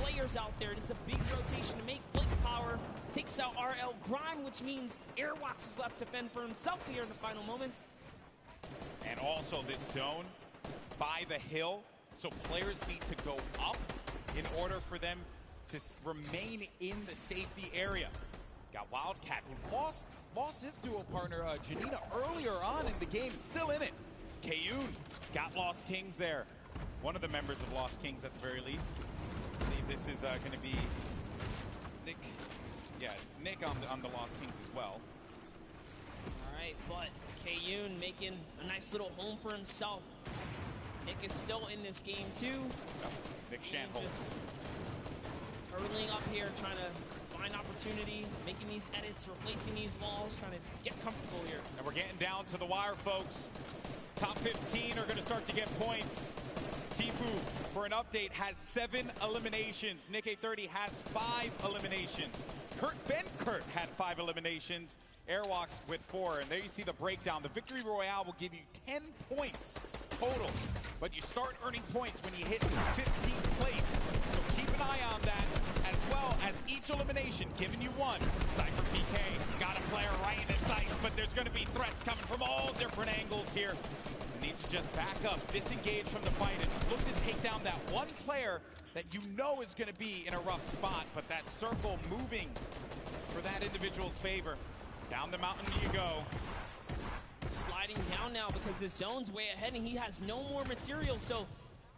players out there. It's a big rotation to make. Flake Power takes out RL Grime, which means Airwalks is left to fend for himself here in the final moments. And also this zone by the hill, so players need to go up in order for them to remain in the safety area. Got Wildcat, who lost his duo partner, Janina, earlier on in the game, still in it. Kayun got Lost Kings there. One of the members of Lost Kings at the very least. I believe this is going to be Nick. Yeah, Nick on the Lost Kings as well. All right, but Kayun making a nice little home for himself. Nick is still in this game too. Nick Shanholz. Hurling up here, trying to find opportunity, making these edits, replacing these walls, trying to get comfortable here. And we're getting down to the wire, folks. Top 15 are going to start to get points. Tfue, for an update, has 7 eliminations. Nick 830 has 5 eliminations. Ben Kurt had 5 eliminations. Airwalks with 4. And there you see the breakdown. The Victory Royale will give you 10 points total. But you start earning points when you hit 15th place. So keep an eye on that, as well as each elimination giving you 1. Cypher PK, got a player right in his sight, but there's going to be threats coming from all different angles here. You need to just back up, disengage from the fight, and look to take down that one player that you know is going to be in a rough spot, but that circle moving for that individual's favor. Down the mountain you go. Sliding down now because the zone's way ahead and he has no more material, so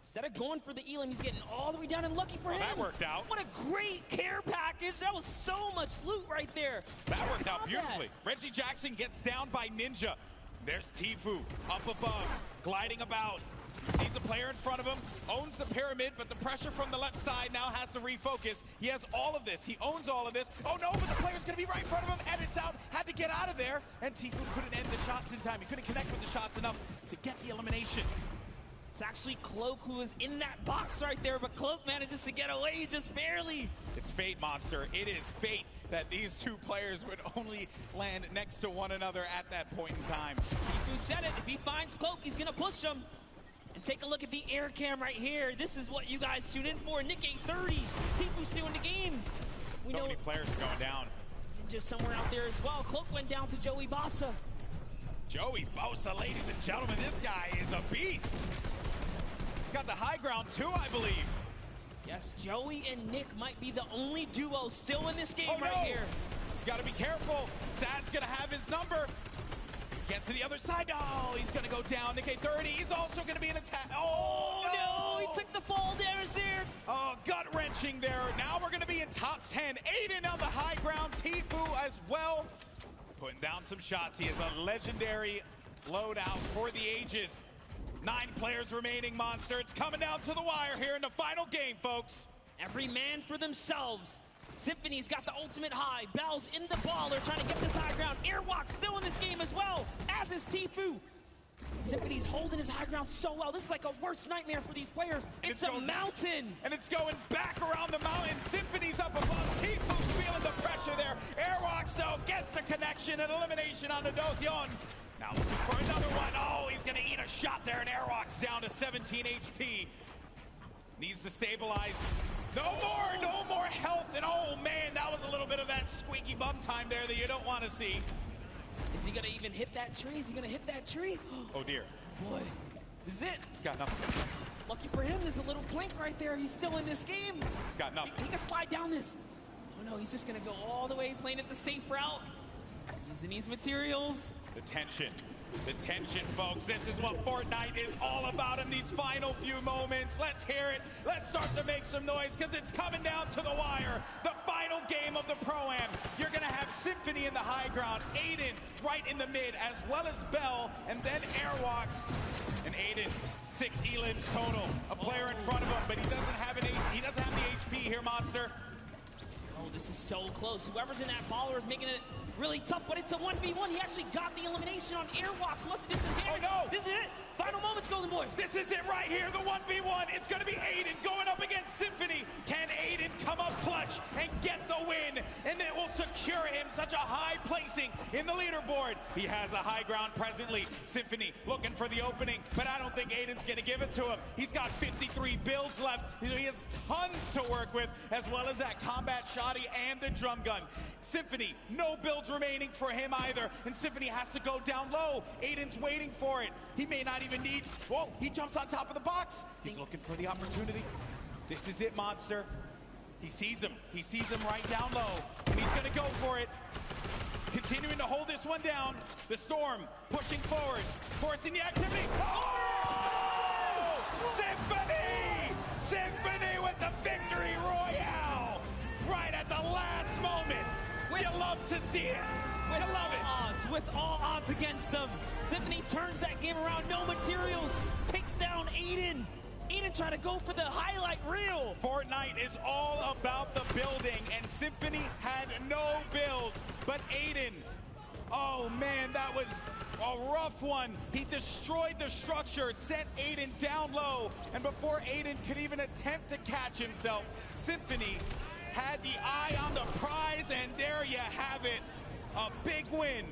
instead of going for the Elam, he's getting all the way down, and lucky for him. That worked out. What a great care package. That was so much loot right there. That worked out beautifully. Reggie Jackson gets down by Ninja. There's Tfue up above, gliding about. Sees a player in front of him, owns the pyramid, but the pressure from the left side now has to refocus. He has all of this. He owns all of this. Oh no, but the player's going to be right in front of him, and it's out. Had to get out of there, and Tfue couldn't end the shots in time. He couldn't connect with the shots enough to get the elimination. It's actually Cloak who is in that box right there, but Cloak manages to get away just barely. It's fate, Monster. It is fate that these two players would only land next to one another at that point in time. Tfue said it. If he finds Cloak, he's going to push him. And take a look at the air cam right here. This is what you guys tune in for. Nick 830. Tfue still in the game. So many players are going down. Just somewhere out there as well. Cloak went down to Joey Bossa. Joey Bossa, ladies and gentlemen, this guy is a beast. Got the high ground too, I believe. Yes, Joey and Nick might be the only duo still in this game Oh, right no. here. Got to be careful. Sad's going to have his number. Gets to the other side. Oh, he's going to go down. Nick 30. He's also going to be an attack. Oh, no. He took the fall damage there. Oh, gut-wrenching there. Now we're going to be in top 10. Aiden on the high ground. Tfue as well. Putting down some shots. He is a legendary loadout for the ages. 9 players remaining, Monster. It's coming down to the wire here in the final game, folks. Every man for themselves. Symphony's got the ultimate high. Bell's in the baller trying to get this high ground. Airwalk still in this game as well, as is Tfue. Symphony's holding his high ground so well. This is like a worst nightmare for these players. It's a mountain. And it's going back around the mountain. Symphony's up above. Tfue's feeling the pressure there. Airwalk so gets the connection and elimination on the Dothyon. Now looking for another one. Oh, he's going to eat a shot there, and Airwalk's down to 17 HP. Needs to stabilize. No more health, and oh man, that was a little bit of that squeaky bum time there that you don't want to see. Is he gonna even hit that tree? Is he gonna hit that tree? Oh dear. Boy, this is it. He's got nothing. Lucky for him, there's a little blink right there. He's still in this game. He's got nothing. He can slide down this. Oh no, he's just gonna go all the way, playing it the safe route. Using these materials. The tension, folks. This is what Fortnite is all about in these final few moments. Let's hear it. Let's start to make some noise because it's coming down to the wire. The final game of the Pro-Am. You're going to have Symphony in the high ground, Aiden right in the mid, as well as Bell, and then Airwalks. And Aiden, 6 elims total. A player in front of him, but he doesn't have the HP here, Monster. Oh, this is so close. Whoever's in that baller is making it really tough, but it's a 1v1. He actually got the elimination on Airwalks. Must have did some damage. Oh, no. This is it. Final moments, Golden Boy. This is it right here, the 1v1. It's going to be Aiden going up against Symphony. Can Aiden come up clutch and get the win? And it will secure him such a high placing in the leaderboard. He has a high ground presently. Symphony looking for the opening, but I don't think Aiden's going to give it to him. He's got 53 builds left. He has tons to work with, as well as that combat shoddy and the drum gun. Symphony, no builds remaining for him either, and Symphony has to go down low. Aiden's waiting for it. He may not even need, whoa, he jumps on top of the box. He's looking for the opportunity. This is it, Monster. He sees him right down low, and he's gonna go for it. Continuing to hold this one down. The Storm pushing forward, forcing the activity. Oh! Symphony! Symphony with the victory royale! Right at the last moment. You love to see it. You love it. With all odds against them, Symphony turns that game around. No materials, takes down Aiden. Aiden trying to go for the highlight reel. Fortnite is all about the building, and Symphony had no builds, but Aiden, oh man, that was a rough one. He destroyed the structure, sent Aiden down low, and before Aiden could even attempt to catch himself, Symphony had the eye on the prize, and there you have it. A big win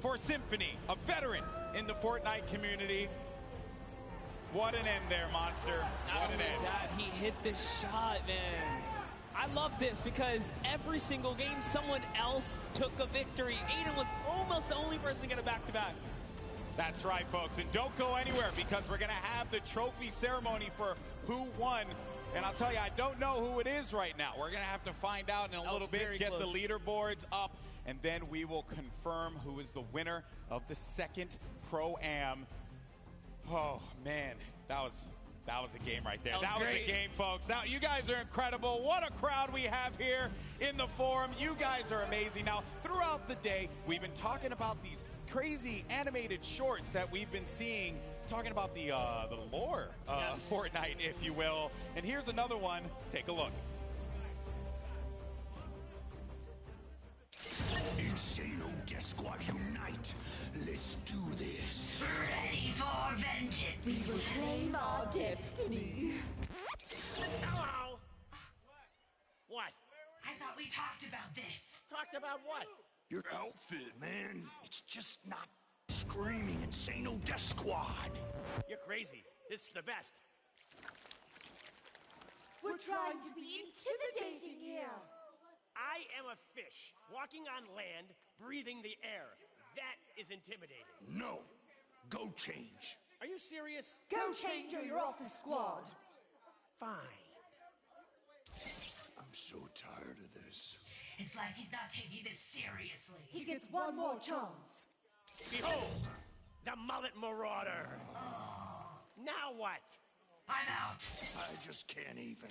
for Symphony, a veteran in the Fortnite community. What an end there, Monster. What an end. That he hit the shot, man. I love this because every single game someone else took a victory. Aiden was almost the only person to get a back-to-back. That's right, folks, and don't go anywhere because we're going to have the trophy ceremony for who won. And I'll tell you, I don't know who it is right now. We're going to have to find out in a little bit, get the leaderboards up, and then we will confirm who is the winner of the second Pro-Am. Oh, man, that was a game right there. That was a game, folks. Now, you guys are incredible. What a crowd we have here in the forum. You guys are amazing. Now, throughout the day, we've been talking about these crazy animated shorts that we've been seeing, talking about the lore of Fortnite, if you will. And here's another one. Take a look. Insano Death Squad unite. Let's do this. Ready for vengeance. We will claim our destiny. Hello. What? I thought we talked about this. Talked about what? Your outfit, man. It's just not screaming Insano Death Squad. You're crazy. This is the best. We're trying to be intimidating here. I am a fish, walking on land, breathing the air. That is intimidating. No. Go change. Are you serious? Go change or you're off the squad. Fine. so tired of this. It's like he's not taking this seriously. He gets one more chance. Behold, the mullet marauder. Now what? I'm out. I just can't even.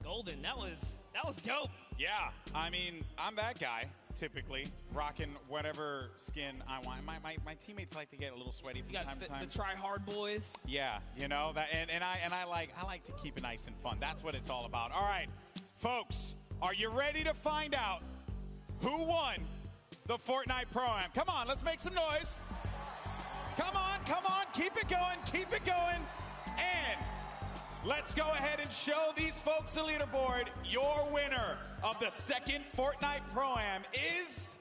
Golden, that was dope. Yeah, I mean, I'm that guy, typically, rocking whatever skin I want. My teammates like to get a little sweaty from time to time. The try-hard boys. Yeah, you know, that, and I like to keep it nice and fun. That's what it's all about. All right, folks, are you ready to find out who won the Fortnite Pro-Am? Come on, let's make some noise. Come on, keep it going, and let's go ahead and show these folks the leaderboard. Your winner of the second Fortnite Pro-Am is...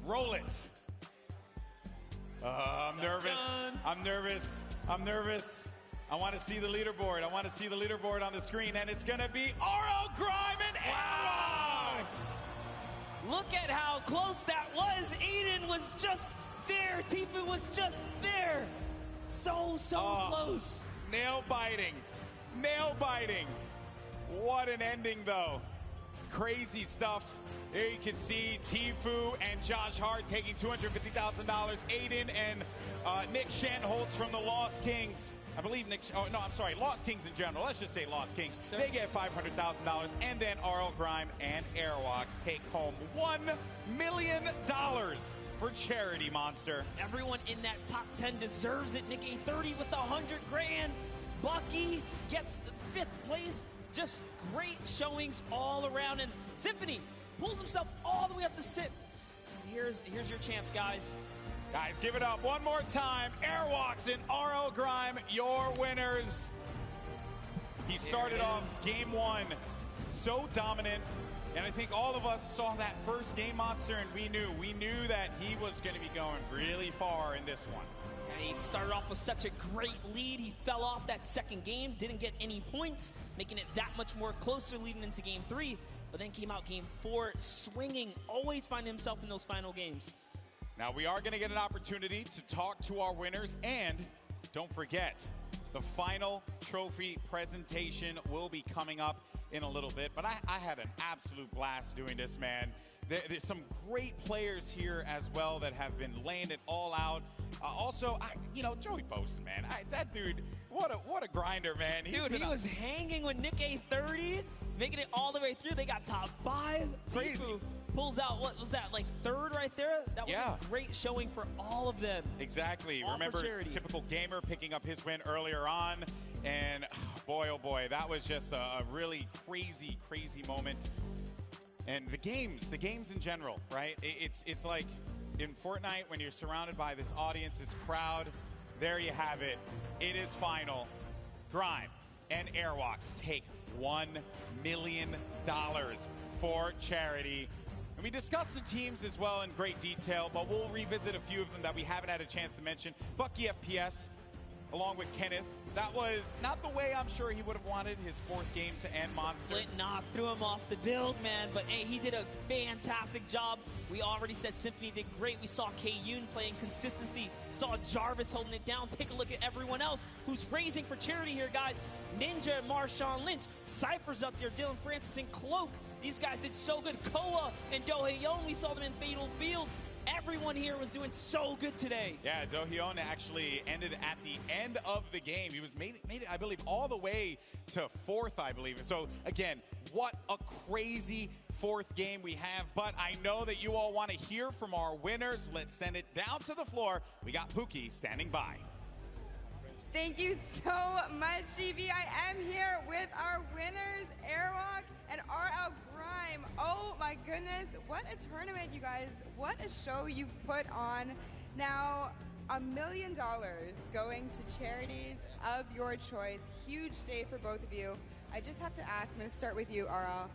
Roll it. I'm nervous. I want to see the leaderboard. On the screen, and it's going to be RL Grime and Aerox. Look at how close that was. Eden was just there. Tfue was just there. So close. Nail biting. What an ending, though. Crazy stuff. There you can see Tfue and Josh Hart taking $250,000. Aiden and Nick Shanholtz from the Lost Kings. I believe Lost Kings in general. Let's just say Lost Kings. They get $500,000. And then RL Grime and Airwalks take home $1 million for charity, Monster. Everyone in that top 10 deserves it. Nick A30 with $100 grand. Bucky gets 5th place. Just great showings all around. And Symphony pulls himself all the way up to 6th. Here's your champs, guys. Guys, give it up one more time. Airwalks and RL Grime, your winners. He started off game 1 so dominant. And I think all of us saw that first game, Monster, and we knew that he was going to be going really far in this one. He started off with such a great lead. He fell off that second game, didn't get any points, making it that much more closer leading into game 3. But then came out game 4, swinging, always finding himself in those final games. Now, we are going to get an opportunity to talk to our winners, and don't forget, the final trophy presentation will be coming up in a little bit. But I had an absolute blast doing this, man. There's some great players here as well that have been laying it all out. Also, Joey Bosun, man. That dude, what a grinder, man. Dude, he was hanging with Nick A30, making it all the way through. They got top 5. Crazy. Tfue pulls out, what was that, like 3rd right there? That was a great showing for all of them. Exactly. All Remember, Typical Gamer picking up his win earlier on. And boy, oh boy, that was just a really crazy moment. And the games in general, right? It's like in Fortnite when you're surrounded by this audience, this crowd. There you have it. It is final. Grime and Airwalks take $1 million for charity. And we discussed the teams as well in great detail, but we'll revisit a few of them that we haven't had a chance to mention. Bucky FPS, along with Kenneth. That was not the way I'm sure he would have wanted his 4th game to end, Monster. Flint threw him off the build, man. But, hey, he did a fantastic job. We already said Symphony did great. We saw K-Yoon playing consistency. Saw Jarvis holding it down. Take a look at everyone else who's raising for charity here, guys. Ninja and Marshawn Lynch. Cypher's up there. Dylan Francis and Cloak. These guys did so good. Koa and Dohaeon, we saw them in Fatal Fields. Everyone here was doing so good today. Yeah, Dohaeon actually ended at the end of the game. He was made it, I believe, all the way to 4th, I believe. So, again, what a crazy 4th game we have. But I know that you all want to hear from our winners. Let's send it down to the floor. We got Pookie standing by. Thank you so much, GB. I am here with our winners, Airwalk and RL Grime. Oh my goodness, what a tournament, you guys. What a show you've put on. Now, $1 million going to charities of your choice. Huge day for both of you. I just have to ask, I'm going to start with you, RL.